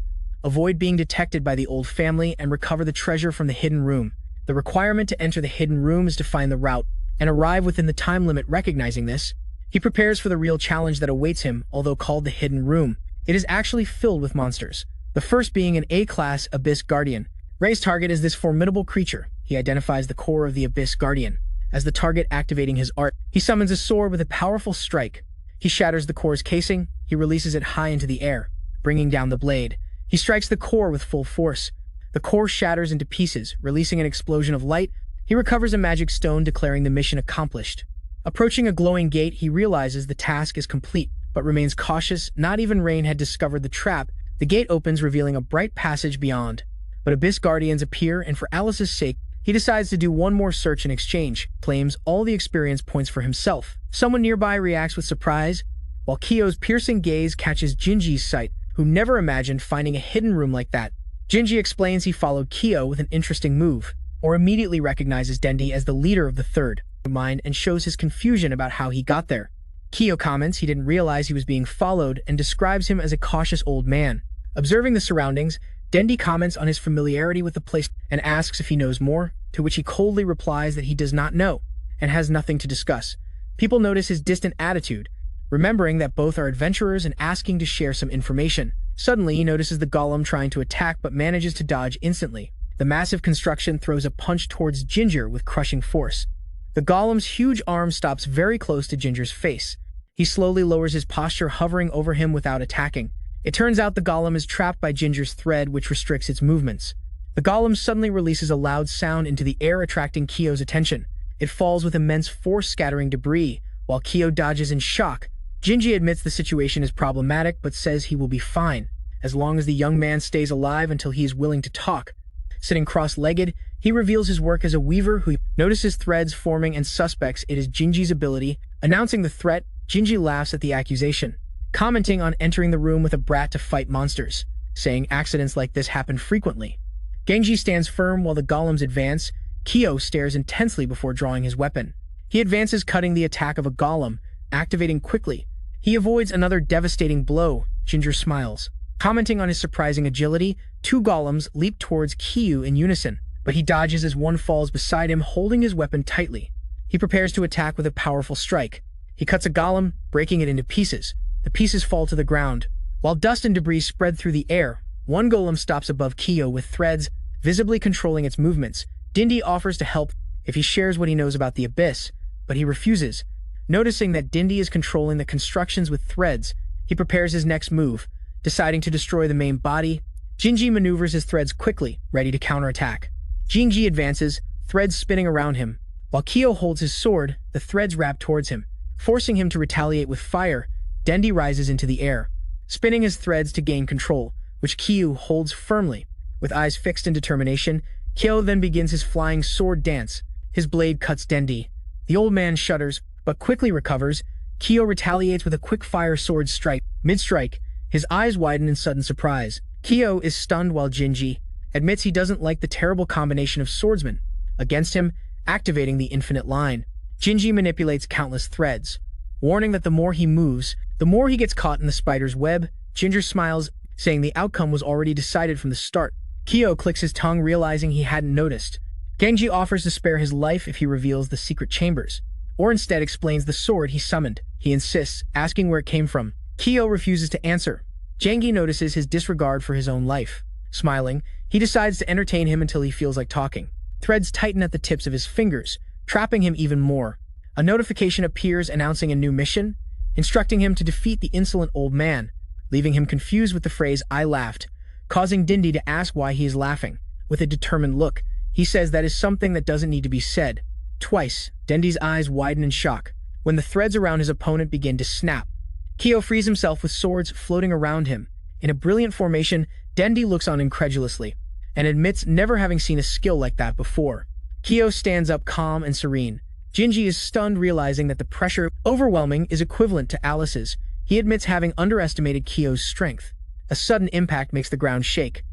avoid being detected by the old family, and recover the treasure from the hidden room. The requirement to enter the hidden room is to find the route and arrive within the time limit. Recognizing this, he prepares for the real challenge that awaits him. Although called the hidden room, it is actually filled with monsters. The first being an A-class Abyss Guardian. Ray's target is this formidable creature. He identifies the core of the Abyss Guardian as the target. Activating his art, he summons a sword with a powerful strike. He shatters the core's casing. He releases it high into the air, bringing down the blade. He strikes the core with full force. The core shatters into pieces, releasing an explosion of light. He recovers a magic stone, declaring the mission accomplished. Approaching a glowing gate, he realizes the task is complete, but remains cautious. Not even Rain had discovered the trap. The gate opens, revealing a bright passage beyond. But Abyss Guardians appear, and for Alice's sake, he decides to do one more search in exchange, claims all the experience points for himself. Someone nearby reacts with surprise, while Kyo's piercing gaze catches Jinji's sight, who never imagined finding a hidden room like that. Jinji explains he followed Kyo with an interesting move, or immediately recognizes Dendi as the leader of the third mind and shows his confusion about how he got there. Kyo comments he didn't realize he was being followed and describes him as a cautious old man. Observing the surroundings, Dendi comments on his familiarity with the place and asks if he knows more, to which he coldly replies that he does not know and has nothing to discuss. People notice his distant attitude, remembering that both are adventurers and asking to share some information. Suddenly, he notices the golem trying to attack but manages to dodge instantly. The massive construction throws a punch towards Ginger with crushing force. The golem's huge arm stops very close to Ginger's face. He slowly lowers his posture, hovering over him without attacking. It turns out the golem is trapped by Ginger's thread, which restricts its movements. The golem suddenly releases a loud sound into the air, attracting Kyo's attention. It falls with immense force, scattering debris, while Kyo dodges in shock. Jinji admits the situation is problematic, but says he will be fine, as long as the young man stays alive until he is willing to talk. Sitting cross-legged, he reveals his work as a weaver who notices threads forming and suspects it is Jinji's ability. Announcing the threat, Jinji laughs at the accusation, commenting on entering the room with a brat to fight monsters, saying accidents like this happen frequently. Genji stands firm while the golems advance. Kyo stares intensely before drawing his weapon. He advances, cutting the attack of a golem, activating quickly. He avoids another devastating blow. Ginger smiles, commenting on his surprising agility. Two golems leap towards Kyo in unison, but he dodges as one falls beside him, holding his weapon tightly. He prepares to attack with a powerful strike. He cuts a golem, breaking it into pieces. The pieces fall to the ground. While dust and debris spread through the air, one golem stops above Kyo with threads, visibly controlling its movements. Dendi offers to help if he shares what he knows about the abyss, but he refuses. Noticing that Dendi is controlling the constructions with threads, he prepares his next move, deciding to destroy the main body. Jinji maneuvers his threads quickly, ready to counterattack. Jinji advances, threads spinning around him. While Kyo holds his sword, the threads wrap towards him, forcing him to retaliate with fire. Dendi rises into the air, spinning his threads to gain control, which Kyo holds firmly. With eyes fixed in determination, Kyo then begins his flying sword dance. His blade cuts Dendi. The old man shudders, but quickly recovers. Kyo retaliates with a quick-fire sword strike. Mid-strike, His eyes widen in sudden surprise. Kyo is stunned while Jinji admits he doesn't like the terrible combination of swordsmen against him, activating the infinite line. Jinji manipulates countless threads, warning that the more he moves, the more he gets caught in the spider's web. Ginger smiles, saying the outcome was already decided from the start. Kyo clicks his tongue, realizing he hadn't noticed. Genji offers to spare his life if he reveals the secret chambers, or instead explains the sword he summoned. He insists, asking where it came from. Kyo refuses to answer. Genji notices his disregard for his own life. Smiling, he decides to entertain him until he feels like talking. Threads tighten at the tips of his fingers, trapping him even more. A notification appears announcing a new mission, instructing him to defeat the insolent old man, leaving him confused with the phrase "I laughed," causing Dendi to ask why he is laughing. With a determined look, he says that is something that doesn't need to be said. Twice, Dendi's eyes widen in shock when the threads around his opponent begin to snap. Kyo frees himself with swords floating around him. In a brilliant formation, Dendi looks on incredulously and admits never having seen a skill like that before. Kyo stands up calm and serene. Jinji is stunned, realizing that the pressure overwhelming is equivalent to Alice's. He admits having underestimated Kyo's strength. A sudden impact makes the ground shake.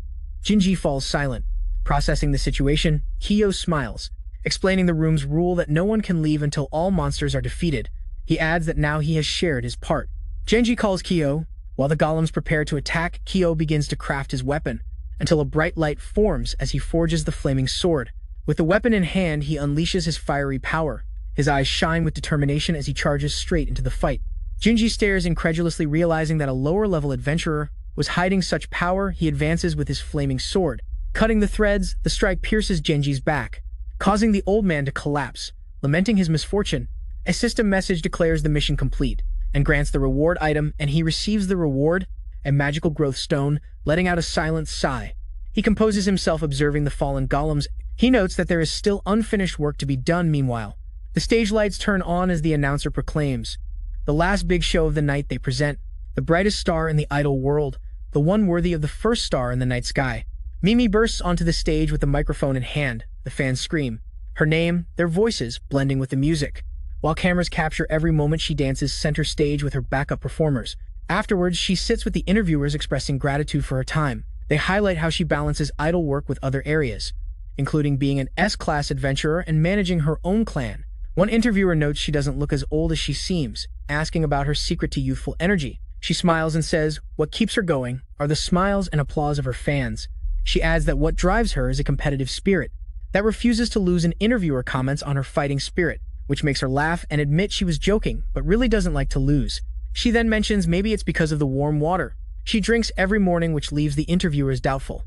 Jinji falls silent. Processing the situation, Kyo smiles, explaining the room's rule that no one can leave until all monsters are defeated. He adds that now he has shared his part. Genji calls Kyo. While the golems prepare to attack, Kyo begins to craft his weapon, until a bright light forms as he forges the flaming sword. With the weapon in hand, he unleashes his fiery power. His eyes shine with determination as he charges straight into the fight. Jinji stares incredulously, realizing that a lower-level adventurer was hiding such power. He advances with his flaming sword. Cutting the threads, the strike pierces Genji's back, causing the old man to collapse. Lamenting his misfortune, a system message declares the mission complete and grants the reward item, and he receives the reward, a magical growth stone, letting out a silent sigh. He composes himself, observing the fallen golems. He notes that there is still unfinished work to be done. Meanwhile, the stage lights turn on as the announcer proclaims the last big show of the night. They present the brightest star in the idol world, the one worthy of the first star in the night sky. Mimi bursts onto the stage with a microphone in hand. The fans scream her name, their voices blending with the music. While cameras capture every moment, she dances center stage with her backup performers. Afterwards, she sits with the interviewers, expressing gratitude for her time. They highlight how she balances idol work with other areas, including being an S-class adventurer and managing her own clan. One interviewer notes she doesn't look as old as she seems, asking about her secret to youthful energy. She smiles and says what keeps her going are the smiles and applause of her fans. She adds that what drives her is a competitive spirit that refuses to lose. An interviewer comments on her fighting spirit, which makes her laugh and admit she was joking, but really doesn't like to lose. She then mentions maybe it's because of the warm water she drinks every morning, which leaves the interviewers doubtful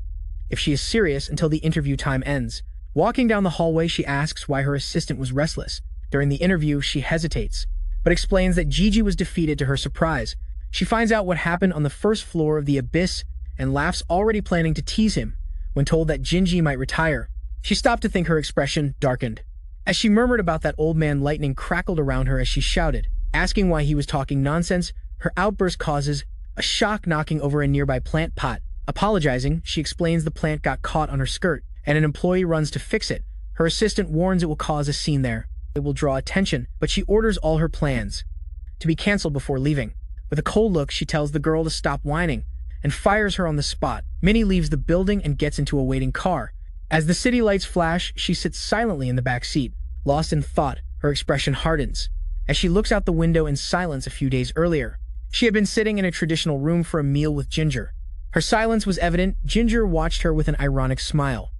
if she is serious until the interview time ends. Walking down the hallway, she asks why her assistant was restless. During the interview, she hesitates, but explains that Gigi was defeated to her surprise. She finds out what happened on the first floor of the abyss and laughs, already planning to tease him when told that Jinji might retire. She stopped to think. Her expression darkened as she murmured about that old man. Lightning crackled around her as she shouted, asking why he was talking nonsense. Her outburst causes a shock, knocking over a nearby plant pot. Apologizing, she explains the plant got caught on her skirt, and an employee runs to fix it. Her assistant warns it will cause a scene there. It will draw attention, but she orders all her plans to be canceled before leaving. With a cold look, she tells the girl to stop whining and fires her on the spot. Minnie leaves the building and gets into a waiting car. As the city lights flash, she sits silently in the back seat, lost in thought. Her expression hardens as she looks out the window in silence. A few days earlier, she had been sitting in a traditional room for a meal with Ginger. Her silence was evident. Ginger watched her with an ironic smile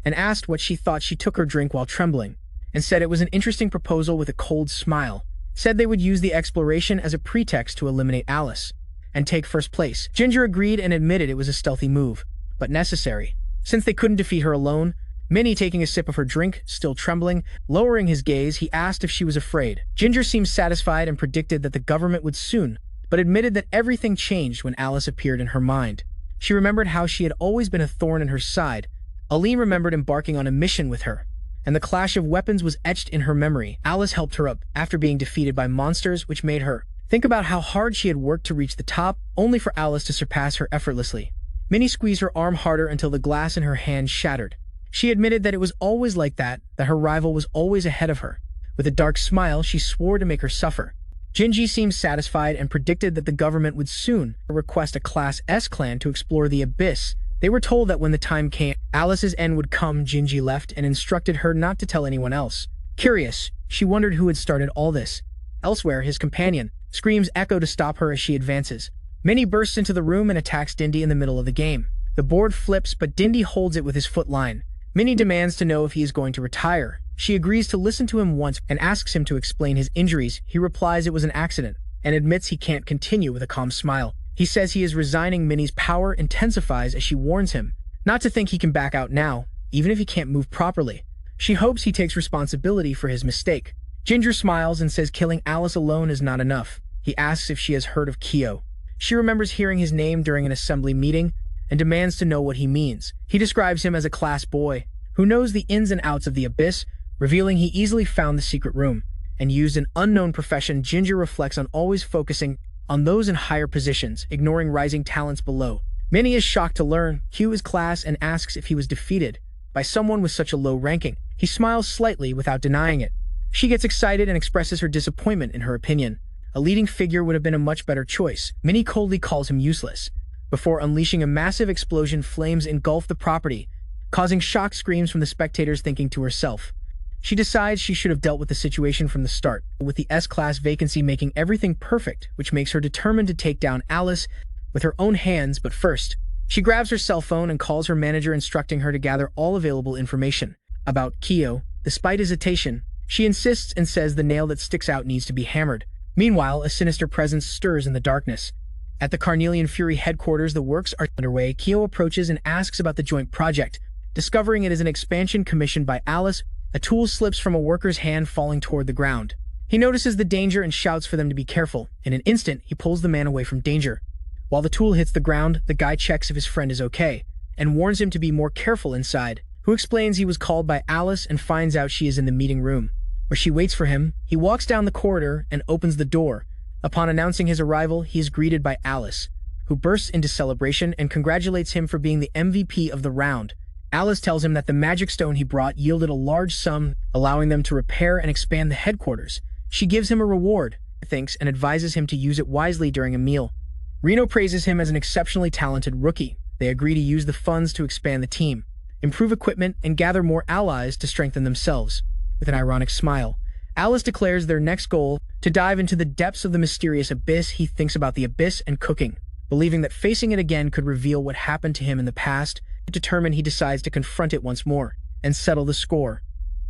and asked what she thought. She took her drink while trembling and said it was an interesting proposal. With a cold smile, said they would use the exploration as a pretext to eliminate Alice and take first place. Ginger agreed and admitted it was a stealthy move, but necessary, since they couldn't defeat her alone. Minnie, taking a sip of her drink, still trembling, lowering his gaze, he asked if she was afraid. Ginger seemed satisfied and predicted that the government would soon, but admitted that everything changed when Alice appeared in her mind. She remembered how she had always been a thorn in her side. Aline remembered embarking on a mission with her, and the clash of weapons was etched in her memory. Alice helped her up after being defeated by monsters, which made her think about how hard she had worked to reach the top, only for Alice to surpass her effortlessly. Minnie squeezed her arm harder until the glass in her hand shattered. She admitted that it was always like that her rival was always ahead of her. With a dark smile, she swore to make her suffer. Jinji seems satisfied and predicted that the government would soon request a Class S clan to explore the abyss. They were told that when the time came, Alice's end would come. Jinji left and instructed her not to tell anyone else. Curious, she wondered who had started all this. Elsewhere, his companion screams echo to stop her as she advances. Minnie bursts into the room and attacks Dendi in the middle of the game. The board flips, but Dendi holds it with his foot line. Minnie demands to know if he is going to retire. She agrees to listen to him once and asks him to explain his injuries. He replies it was an accident and admits he can't continue with a calm smile. He says he is resigning. Minnie's power intensifies as she warns him not to think he can back out now, even if he can't move properly. She hopes he takes responsibility for his mistake. Ginger smiles and says killing Alice alone is not enough. He asks if she has heard of Kyo. She remembers hearing his name during an assembly meeting and demands to know what he means. He describes him as a class boy who knows the ins and outs of the abyss, revealing he easily found the secret room and used an unknown profession. Ginger reflects on always focusing on those in higher positions, ignoring rising talents below. Minnie is shocked to learn Q is class and asks if he was defeated by someone with such a low ranking. He smiles slightly without denying it. She gets excited and expresses her disappointment in her opinion. A leading figure would have been a much better choice. Minnie coldly calls him useless, before unleashing a massive explosion. Flames engulf the property, causing shocked screams from the spectators, thinking to herself. She decides she should have dealt with the situation from the start, with the S-class vacancy making everything perfect, which makes her determined to take down Alice with her own hands. But first, she grabs her cell phone and calls her manager, instructing her to gather all available information about Kyo. Despite hesitation, she insists and says the nail that sticks out needs to be hammered. Meanwhile, a sinister presence stirs in the darkness. At the Carnelian Fury headquarters, the works are underway. Kyo approaches and asks about the joint project, discovering it is an expansion commissioned by Alice. A tool slips from a worker's hand, falling toward the ground. He notices the danger and shouts for them to be careful. In an instant, he pulls the man away from danger. While the tool hits the ground, the guy checks if his friend is okay and warns him to be more careful inside. Who explains he was called by Alice and finds out she is in the meeting room, where she waits for him. He walks down the corridor and opens the door. Upon announcing his arrival, he is greeted by Alice, who bursts into celebration and congratulates him for being the MVP of the round. Alice tells him that the magic stone he brought yielded a large sum, allowing them to repair and expand the headquarters. She gives him a reward, thinks, and advises him to use it wisely during a meal. Reno praises him as an exceptionally talented rookie. They agree to use the funds to expand the team, improve equipment, and gather more allies to strengthen themselves. With an ironic smile, Alice declares their next goal to dive into the depths of the mysterious abyss. He thinks about the abyss and cooking, believing that facing it again could reveal what happened to him in the past. Determined, he decides to confront it once more and settle the score.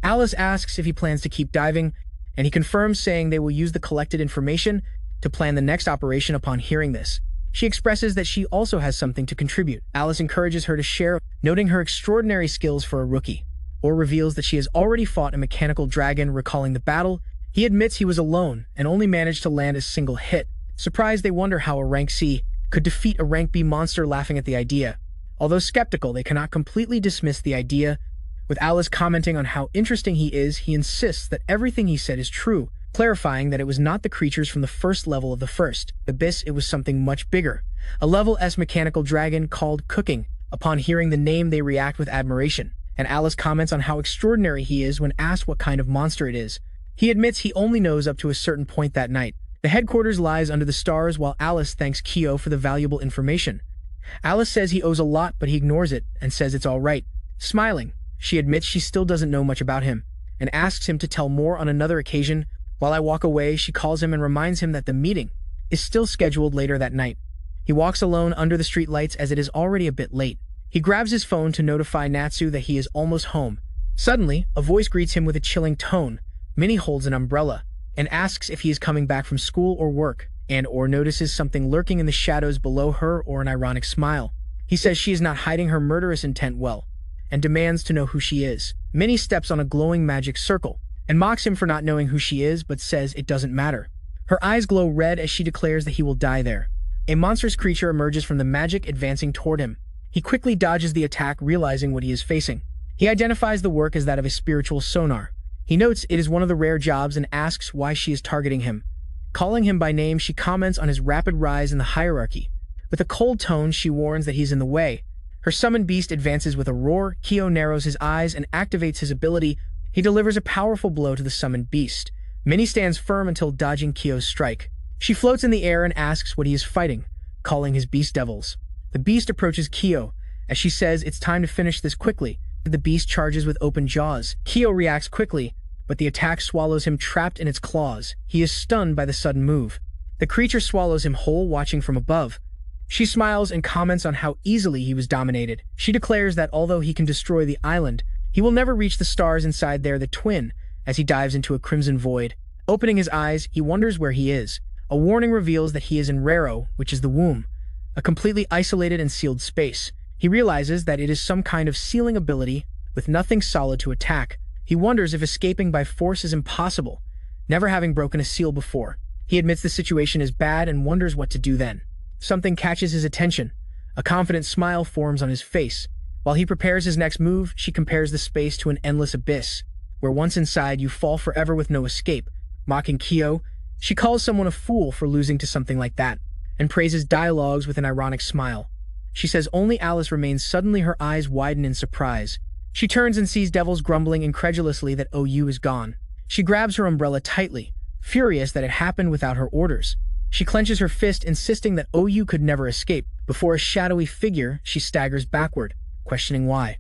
Alice asks if he plans to keep diving, and he confirms, saying they will use the collected information to plan the next operation. Upon hearing this, she expresses that she also has something to contribute. Alice encourages her to share, noting her extraordinary skills for a rookie, or reveals that she has already fought a mechanical dragon. Recalling the battle, he admits he was alone and only managed to land a single hit. Surprised, they wonder how a rank C could defeat a rank B monster, laughing at the idea. Although skeptical, they cannot completely dismiss the idea. With Alice commenting on how interesting he is, he insists that everything he said is true, clarifying that it was not the creatures from the first level of the first abyss, it was something much bigger, a level S mechanical dragon called Cooking. Upon hearing the name, they react with admiration, and Alice comments on how extraordinary he is when asked what kind of monster it is. He admits he only knows up to a certain point that night. The headquarters lies under the stars, while Alice thanks Kyo for the valuable information. Alice says he owes a lot, but he ignores it and says it's all right. Smiling, she admits she still doesn't know much about him and asks him to tell more on another occasion. While I walk away, she calls him and reminds him that the meeting is still scheduled later that night. He walks alone under the streetlights as it is already a bit late. He grabs his phone to notify Natsu that he is almost home. Suddenly, a voice greets him with a chilling tone. Minnie holds an umbrella and asks if he is coming back from school or work, or notices something lurking in the shadows below her, or an ironic smile. He says she is not hiding her murderous intent well, and demands to know who she is. Minnie steps on a glowing magic circle and mocks him for not knowing who she is, but says it doesn't matter. Her eyes glow red as she declares that he will die there. A monstrous creature emerges from the magic, advancing toward him. He quickly dodges the attack, realizing what he is facing. He identifies the work as that of a spiritual sonar. He notes it is one of the rare jobs and asks why she is targeting him. Calling him by name, she comments on his rapid rise in the hierarchy. With a cold tone, she warns that he's in the way. Her summoned beast advances with a roar. Kyo narrows his eyes and activates his ability. He delivers a powerful blow to the summoned beast, Minnie stands firm until dodging Kyo's strike. She floats in the air and asks what he is fighting, calling his beast devils. The beast approaches Kyo, as she says it's time to finish this quickly. The beast charges with open jaws. Kyo reacts quickly, but the attack swallows him trapped in its claws. He is stunned by the sudden move. The creature swallows him whole, watching from above. She smiles and comments on how easily he was dominated. She declares that although he can destroy the island, he will never reach the stars inside there, the twin, as he dives into a crimson void. Opening his eyes, he wonders where he is. A warning reveals that he is in Rero, which is the womb, a completely isolated and sealed space. He realizes that it is some kind of sealing ability with nothing solid to attack. He wonders if escaping by force is impossible, never having broken a seal before. He admits the situation is bad and wonders what to do then. Something catches his attention. A confident smile forms on his face. While he prepares his next move, she compares the space to an endless abyss, where once inside you fall forever with no escape. Mocking Kyo, she calls someone a fool for losing to something like that, and praises dialogues with an ironic smile. She says only Alice remains. Suddenly her eyes widen in surprise. She turns and sees Devils grumbling incredulously that OU is gone. She grabs her umbrella tightly, furious that it happened without her orders. She clenches her fist, insisting that OU could never escape. Before a shadowy figure, she staggers backward, questioning why.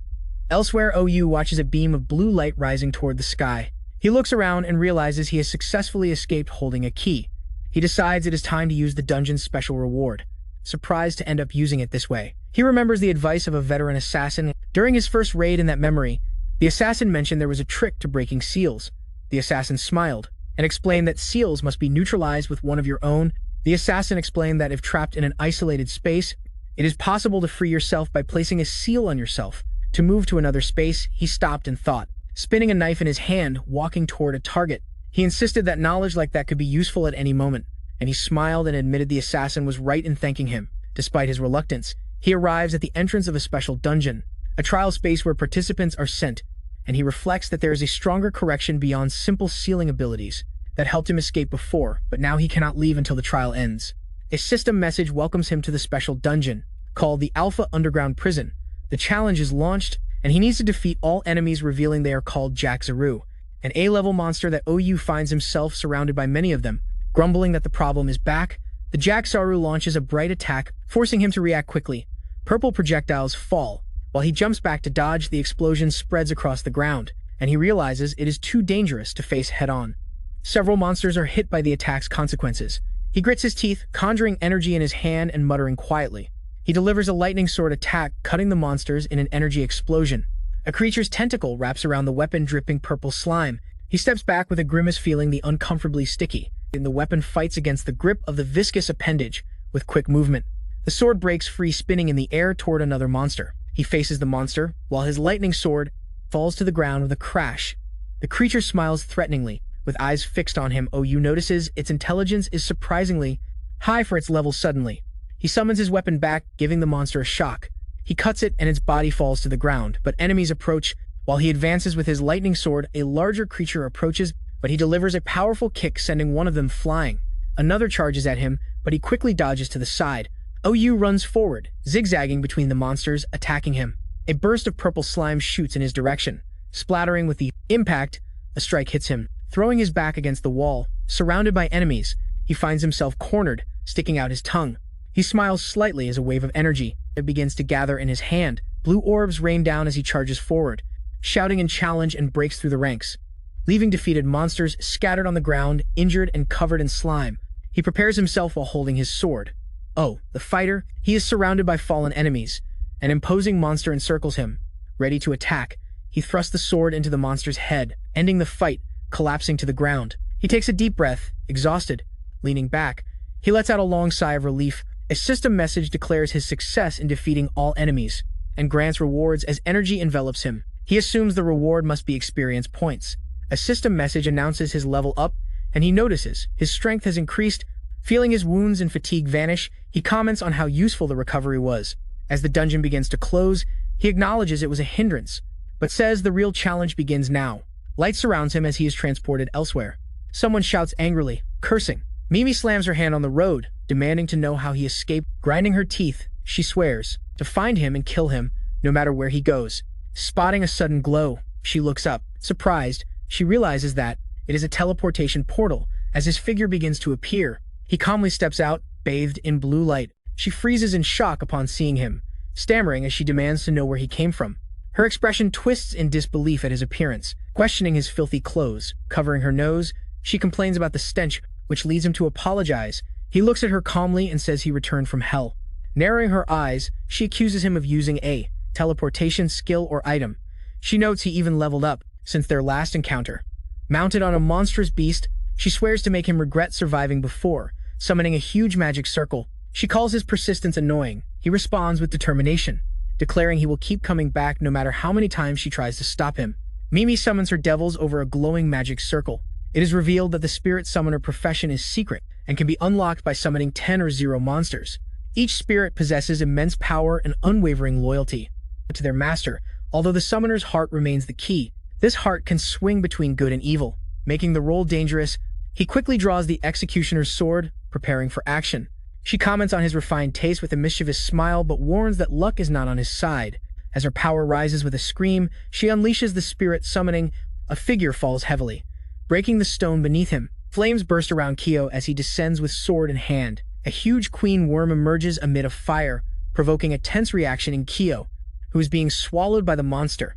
Elsewhere, OU watches a beam of blue light rising toward the sky. He looks around and realizes he has successfully escaped holding a key. He decides it is time to use the dungeon's special reward. Surprised to end up using it this way. He remembers the advice of a veteran assassin. During his first raid in that memory, the assassin mentioned there was a trick to breaking seals. The assassin smiled and explained that seals must be neutralized with one of your own. The assassin explained that if trapped in an isolated space, it is possible to free yourself by placing a seal on yourself. To move to another space, he stopped and thought, spinning a knife in his hand, walking toward a target. He insisted that knowledge like that could be useful at any moment, and he smiled and admitted the assassin was right in thanking him. Despite his reluctance, he arrives at the entrance of a special dungeon, a trial space where participants are sent, and he reflects that there is a stronger correction beyond simple sealing abilities that helped him escape before, but now he cannot leave until the trial ends. A system message welcomes him to the special dungeon, called the Alpha Underground Prison. The challenge is launched, and he needs to defeat all enemies, revealing they are called Jack Zaru, an A-level monster that OU finds himself surrounded by many of them. Grumbling that the problem is back, the Jack Zaru launches a bright attack, forcing him to react quickly. Purple projectiles fall. While he jumps back to dodge, the explosion spreads across the ground, and he realizes it is too dangerous to face head-on. Several monsters are hit by the attack's consequences. He grits his teeth, conjuring energy in his hand and muttering quietly. He delivers a lightning sword attack, cutting the monsters in an energy explosion. A creature's tentacle wraps around the weapon, dripping purple slime. He steps back with a grimace, feeling the uncomfortably sticky. The weapon fights against the grip of the viscous appendage with quick movement. The sword breaks free, spinning in the air toward another monster. He faces the monster, while his lightning sword falls to the ground with a crash. The creature smiles threateningly, with eyes fixed on him. OU notices its intelligence is surprisingly high for its level. Suddenly, he summons his weapon back, giving the monster a shock. He cuts it and its body falls to the ground, but enemies approach. While he advances with his lightning sword, a larger creature approaches, but he delivers a powerful kick, sending one of them flying. Another charges at him, but he quickly dodges to the side. OU runs forward, zigzagging between the monsters, attacking him. A burst of purple slime shoots in his direction. Splattering with the impact, a strike hits him. Throwing his back against the wall, surrounded by enemies, he finds himself cornered, sticking out his tongue. He smiles slightly as a wave of energy begins to gather in his hand. Blue orbs rain down as he charges forward, shouting in challenge, and breaks through the ranks, leaving defeated monsters scattered on the ground, injured and covered in slime. He prepares himself while holding his sword. Oh, the fighter! He is surrounded by fallen enemies. An imposing monster encircles him. Ready to attack, he thrusts the sword into the monster's head, ending the fight, collapsing to the ground. He takes a deep breath, exhausted. Leaning back, he lets out a long sigh of relief. A system message declares his success in defeating all enemies, and grants rewards as energy envelops him. He assumes the reward must be experience points. A system message announces his level up, and he notices his strength has increased. Feeling his wounds and fatigue vanish, he comments on how useful the recovery was. As the dungeon begins to close, he acknowledges it was a hindrance, but says the real challenge begins now. Light surrounds him as he is transported elsewhere. Someone shouts angrily, cursing. Mimi slams her hand on the road, demanding to know how he escaped. Grinding her teeth, she swears to find him and kill him, no matter where he goes. Spotting a sudden glow, she looks up. Surprised, she realizes that It is a teleportation portal. As his figure begins to appear, he calmly steps out, bathed in blue light. She freezes in shock upon seeing him, stammering as she demands to know where he came from. Her expression twists in disbelief at his appearance, questioning his filthy clothes. Covering her nose, she complains about the stench, which leads him to apologize. He looks at her calmly and says he returned from hell. Narrowing her eyes, she accuses him of using a teleportation skill or item. She notes he even leveled up since their last encounter. Mounted on a monstrous beast, she swears to make him regret surviving before, summoning a huge magic circle. She calls his persistence annoying. He responds with determination, declaring he will keep coming back no matter how many times she tries to stop him. Mimi summons her devils over a glowing magic circle. It is revealed that the spirit summoner profession is secret and can be unlocked by summoning 10 or 0 monsters. Each spirit possesses immense power and unwavering loyalty to their master, although the summoner's heart remains the key. This heart can swing between good and evil, making the role dangerous. He quickly draws the executioner's sword, preparing for action. She comments on his refined taste with a mischievous smile, but warns that luck is not on his side. As her power rises with a scream, she unleashes the spirit summoning. A figure falls heavily, breaking the stone beneath him. Flames burst around Kyo as he descends with sword in hand. A huge queen worm emerges amid a fire, provoking a tense reaction in Kyo, who is being swallowed by the monster.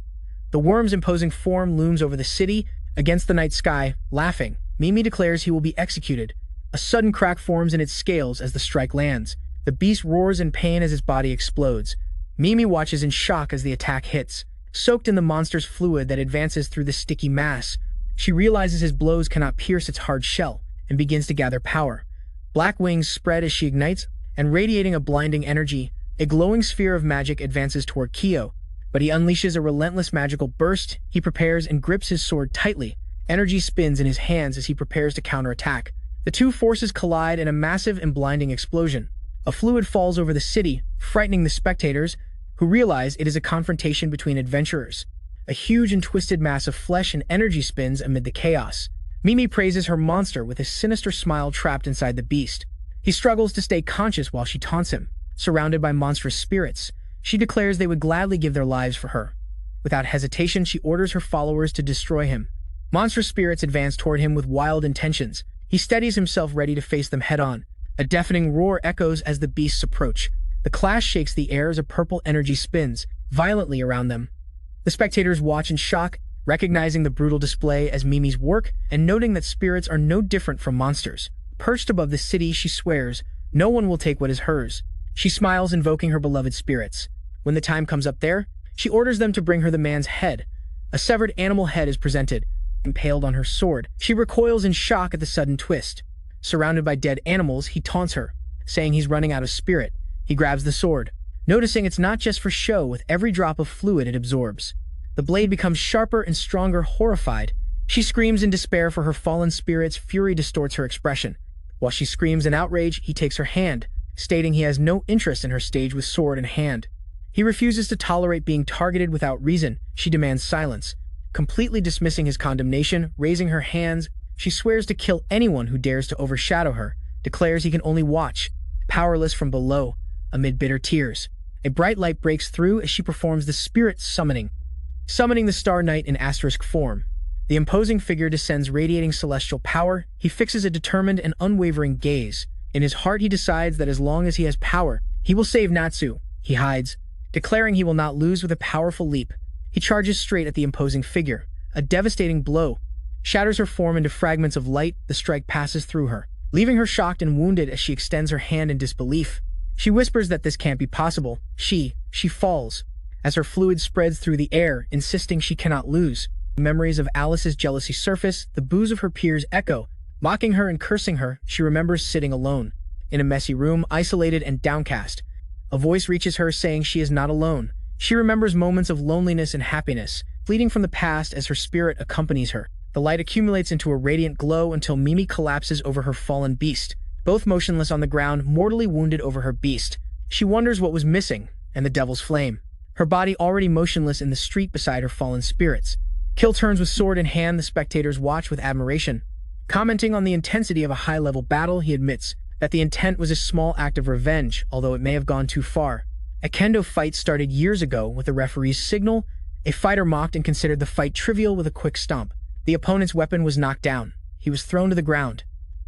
The worm's imposing form looms over the city, against the night sky. Laughing, Mimi declares he will be executed. A sudden crack forms in its scales as the strike lands. The beast roars in pain as its body explodes. Mimi watches in shock as the attack hits. Soaked in the monster's fluid that advances through the sticky mass, she realizes his blows cannot pierce its hard shell, and begins to gather power. Black wings spread as she ignites, and radiating a blinding energy, a glowing sphere of magic advances toward Kyo. But he unleashes a relentless magical burst. He prepares and grips his sword tightly. Energy spins in his hands as he prepares to counterattack. The two forces collide in a massive and blinding explosion. A fluid falls over the city, frightening the spectators, who realize it is a confrontation between adventurers. A huge and twisted mass of flesh and energy spins amid the chaos. Mimi praises her monster with a sinister smile trapped inside the beast. He struggles to stay conscious while she taunts him. Surrounded by monstrous spirits, she declares they would gladly give their lives for her. Without hesitation, she orders her followers to destroy him. Monstrous spirits advance toward him with wild intentions. He steadies himself, ready to face them head-on. A deafening roar echoes as the beasts approach. The clash shakes the air as a purple energy spins violently around them. The spectators watch in shock, recognizing the brutal display as Mimi's work and noting that spirits are no different from monsters. Perched above the city, she swears, no one will take what is hers. She smiles, invoking her beloved spirits. When the time comes up there, she orders them to bring her the man's head. A severed animal head is presented, impaled on her sword. She recoils in shock at the sudden twist. Surrounded by dead animals, he taunts her, saying he's running out of spirit. He grabs the sword, noticing it's not just for show. With every drop of fluid it absorbs, the blade becomes sharper and stronger. Horrified, she screams in despair for her fallen spirits. Fury distorts her expression. While she screams in outrage, he takes her hand, stating he has no interest in her stage with sword in hand. He refuses to tolerate being targeted without reason. She demands silence, completely dismissing his condemnation. Raising her hands, she swears to kill anyone who dares to overshadow her, declares he can only watch, powerless from below, amid bitter tears. A bright light breaks through as she performs the spirit summoning the Star Knight in asterisk form. The imposing figure descends, radiating celestial power. He fixes a determined and unwavering gaze. In his heart, he decides that as long as he has power, he will save Natsu. He hides, declaring he will not lose. With a powerful leap, he charges straight at the imposing figure. A devastating blow shatters her form into fragments of light. The strike passes through her, leaving her shocked and wounded as she extends her hand in disbelief. She whispers that this can't be possible. She falls as her fluid spreads through the air, insisting she cannot lose. Memories of Alice's jealousy surface. The boos of her peers echo, mocking her and cursing her. She remembers sitting alone in a messy room, isolated and downcast. A voice reaches her, saying she is not alone. She remembers moments of loneliness and happiness, fleeting from the past as her spirit accompanies her. The light accumulates into a radiant glow until Mimi collapses over her fallen beast, both motionless on the ground, mortally wounded over her beast. She wonders what was missing, and the devil's flame. Her body already motionless in the street beside her fallen spirits. Kill turns with sword in hand. The spectators watch with admiration. Commenting on the intensity of a high-level battle, he admits that the intent was a small act of revenge, although it may have gone too far. A kendo fight started years ago with the referee's signal. A fighter mocked and considered the fight trivial with a quick stomp. The opponent's weapon was knocked down. He was thrown to the ground.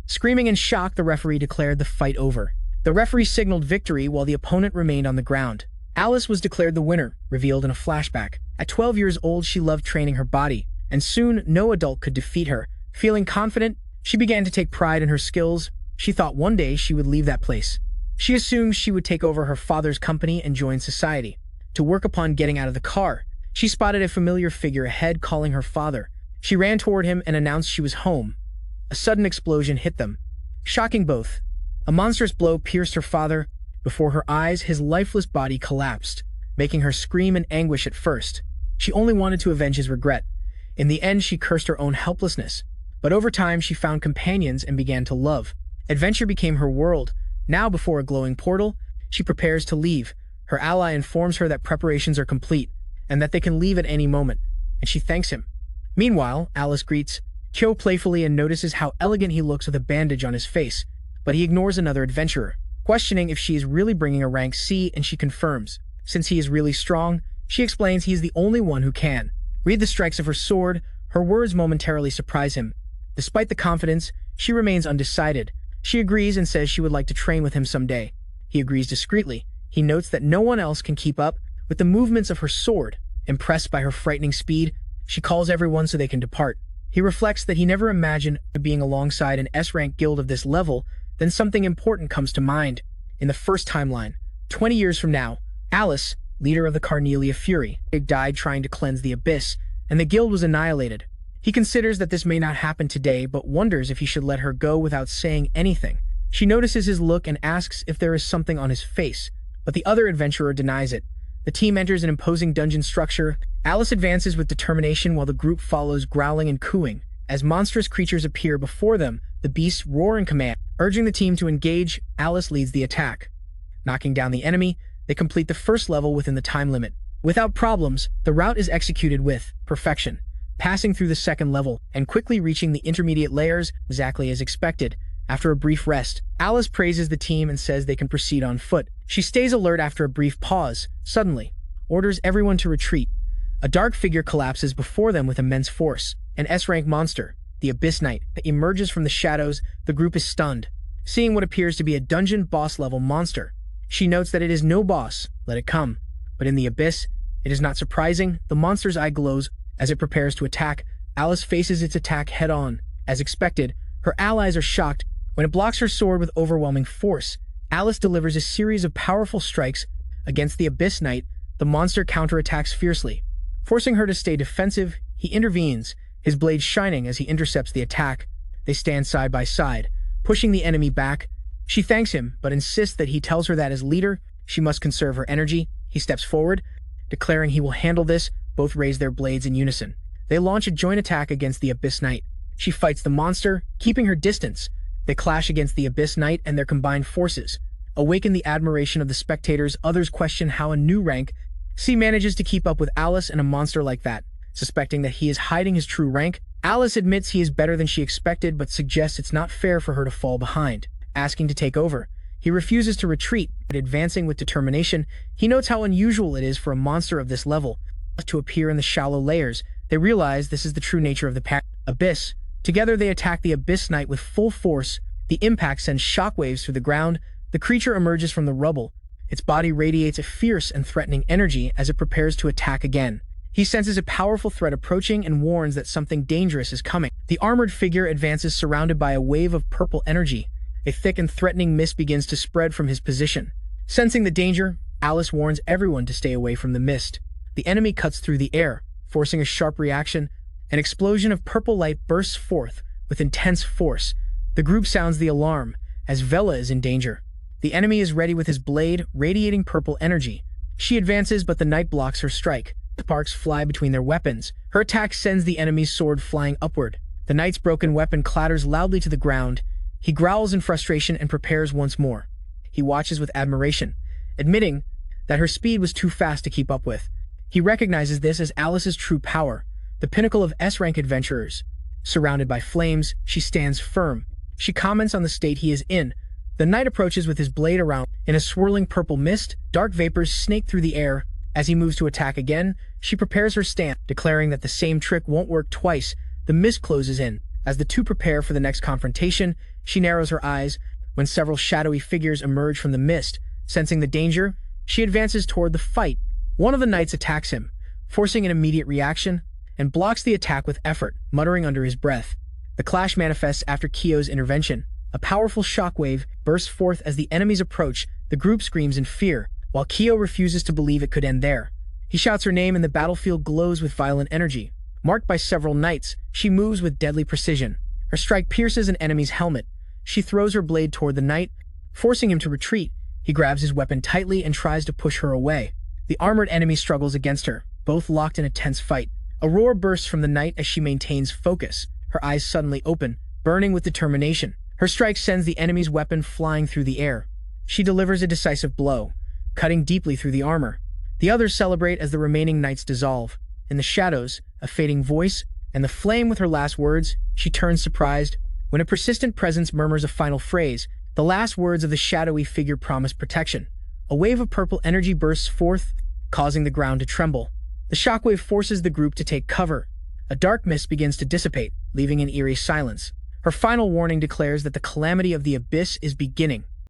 Screaming in shock, the referee declared the fight over. The referee signaled victory while the opponent remained on the ground. Alice was declared the winner, revealed in a flashback. At 12 years old, she loved training her body, and soon no adult could defeat her. Feeling confident, she began to take pride in her skills. She thought one day she would leave that place. She assumed she would take over her father's company and join society. To work upon getting out of the car, she spotted a familiar figure ahead calling her father. She ran toward him and announced she was home. A sudden explosion hit them, shocking both. A monstrous blow pierced her father. Before her eyes, his lifeless body collapsed, making her scream in anguish at first. She only wanted to avenge his regret. In the end, she cursed her own helplessness. But over time, she found companions and began to love. Adventure became her world. Now, before a glowing portal, she prepares to leave. Her ally informs her that preparations are complete, and that they can leave at any moment, and she thanks him. Meanwhile, Alice greets Kyo playfully and notices how elegant he looks with a bandage on his face, but he ignores another adventurer, questioning if she is really bringing a rank C, and she confirms. Since he is really strong, she explains he is the only one who can. Read the strikes of her sword. Her words momentarily surprise him. Despite the confidence, she remains undecided. She agrees and says she would like to train with him someday. He agrees discreetly. He notes that no one else can keep up with the movements of her sword. Impressed by her frightening speed, she calls everyone so they can depart. He reflects that he never imagined being alongside an S-rank guild of this level. Then something important comes to mind. In the first timeline, 20 years from now, Alice, leader of the Carnelia Fury, died trying to cleanse the abyss, and the guild was annihilated. He considers that this may not happen today, but wonders if he should let her go without saying anything. She notices his look and asks if there is something on his face, but the other adventurer denies it. The team enters an imposing dungeon structure. Alice advances with determination while the group follows, growling and cooing. As monstrous creatures appear before them, the beasts roar in command. Urging the team to engage, Alice leads the attack. Knocking down the enemy, they complete the first level within the time limit. Without problems, the route is executed with perfection, passing through the second level and quickly reaching the intermediate layers exactly as expected. After a brief rest, Alice praises the team and says they can proceed on foot. She stays alert after a brief pause, suddenly orders everyone to retreat. A dark figure collapses before them with immense force. An S-rank monster, the Abyss Knight, emerges from the shadows. The group is stunned, seeing what appears to be a dungeon boss-level monster. She notes that it is no boss, let it come. But in the abyss, it is not surprising. The monster's eye glows as it prepares to attack. Alice faces its attack head-on. As expected, her allies are shocked when it blocks her sword with overwhelming force. Alice delivers a series of powerful strikes against the Abyss Knight. The monster counterattacks fiercely. Forcing her to stay defensive, he intervenes, his blade shining as he intercepts the attack. They stand side by side, pushing the enemy back. She thanks him, but insists that he tells her that as leader, she must conserve her energy. He steps forward, declaring he will handle this. Both raise their blades in unison. They launch a joint attack against the Abyss Knight. She fights the monster, keeping her distance. They clash against the Abyss Knight, and their combined forces awaken the admiration of the spectators. Others question how a new rank C manages to keep up with Alice and a monster like that. Suspecting that he is hiding his true rank, Alice admits he is better than she expected, but suggests it's not fair for her to fall behind, asking to take over. He refuses to retreat, but advancing with determination. He notes how unusual it is for a monster of this level to appear in the shallow layers. They realize this is the true nature of the abyss. Together they attack the Abyss Knight with full force. The impact sends shockwaves through the ground. The creature emerges from the rubble. Its body radiates a fierce and threatening energy as it prepares to attack again. He senses a powerful threat approaching and warns that something dangerous is coming. The armored figure advances surrounded by a wave of purple energy. A thick and threatening mist begins to spread from his position. Sensing the danger, Alice warns everyone to stay away from the mist. The enemy cuts through the air, forcing a sharp reaction. An explosion of purple light bursts forth with intense force. The group sounds the alarm, as Vela is in danger. The enemy is ready with his blade, radiating purple energy. She advances, but the knight blocks her strike. Sparks fly between their weapons. Her attack sends the enemy's sword flying upward. The knight's broken weapon clatters loudly to the ground. He growls in frustration and prepares once more. He watches with admiration, admitting that her speed was too fast to keep up with. He recognizes this as Alice's true power, the pinnacle of S-rank adventurers. Surrounded by flames, she stands firm. She comments on the state he is in. The knight approaches with his blade around. In a swirling purple mist, dark vapors snake through the air. As he moves to attack again, she prepares her stand, declaring that the same trick won't work twice. The The mist closes in. As the two prepare for the next confrontation, she narrows her eyes when several shadowy figures emerge from the mist. Sensing the danger, she advances toward the fight. One of the knights attacks him, forcing an immediate reaction, and blocks the attack with effort, muttering under his breath. The clash manifests after Kyo's intervention. A powerful shockwave bursts forth as the enemies approach. The group screams in fear, while Kyo refuses to believe it could end there. He shouts her name and the battlefield glows with violent energy. Marked by several knights, she moves with deadly precision. Her strike pierces an enemy's helmet. She throws her blade toward the knight, forcing him to retreat. He grabs his weapon tightly and tries to push her away. The armored enemy struggles against her, both locked in a tense fight. A roar bursts from the knight as she maintains focus. Her eyes suddenly open, burning with determination. Her strike sends the enemy's weapon flying through the air. She delivers a decisive blow, cutting deeply through the armor. The others celebrate as the remaining knights dissolve. In the shadows, a fading voice, and the flame with her last words, she turns surprised. When a persistent presence murmurs a final phrase, the last words of the shadowy figure promise protection. A wave of purple energy bursts forth, causing the ground to tremble. The shockwave forces the group to take cover. A dark mist begins to dissipate, leaving an eerie silence. Her final warning declares that the calamity of the abyss is beginning.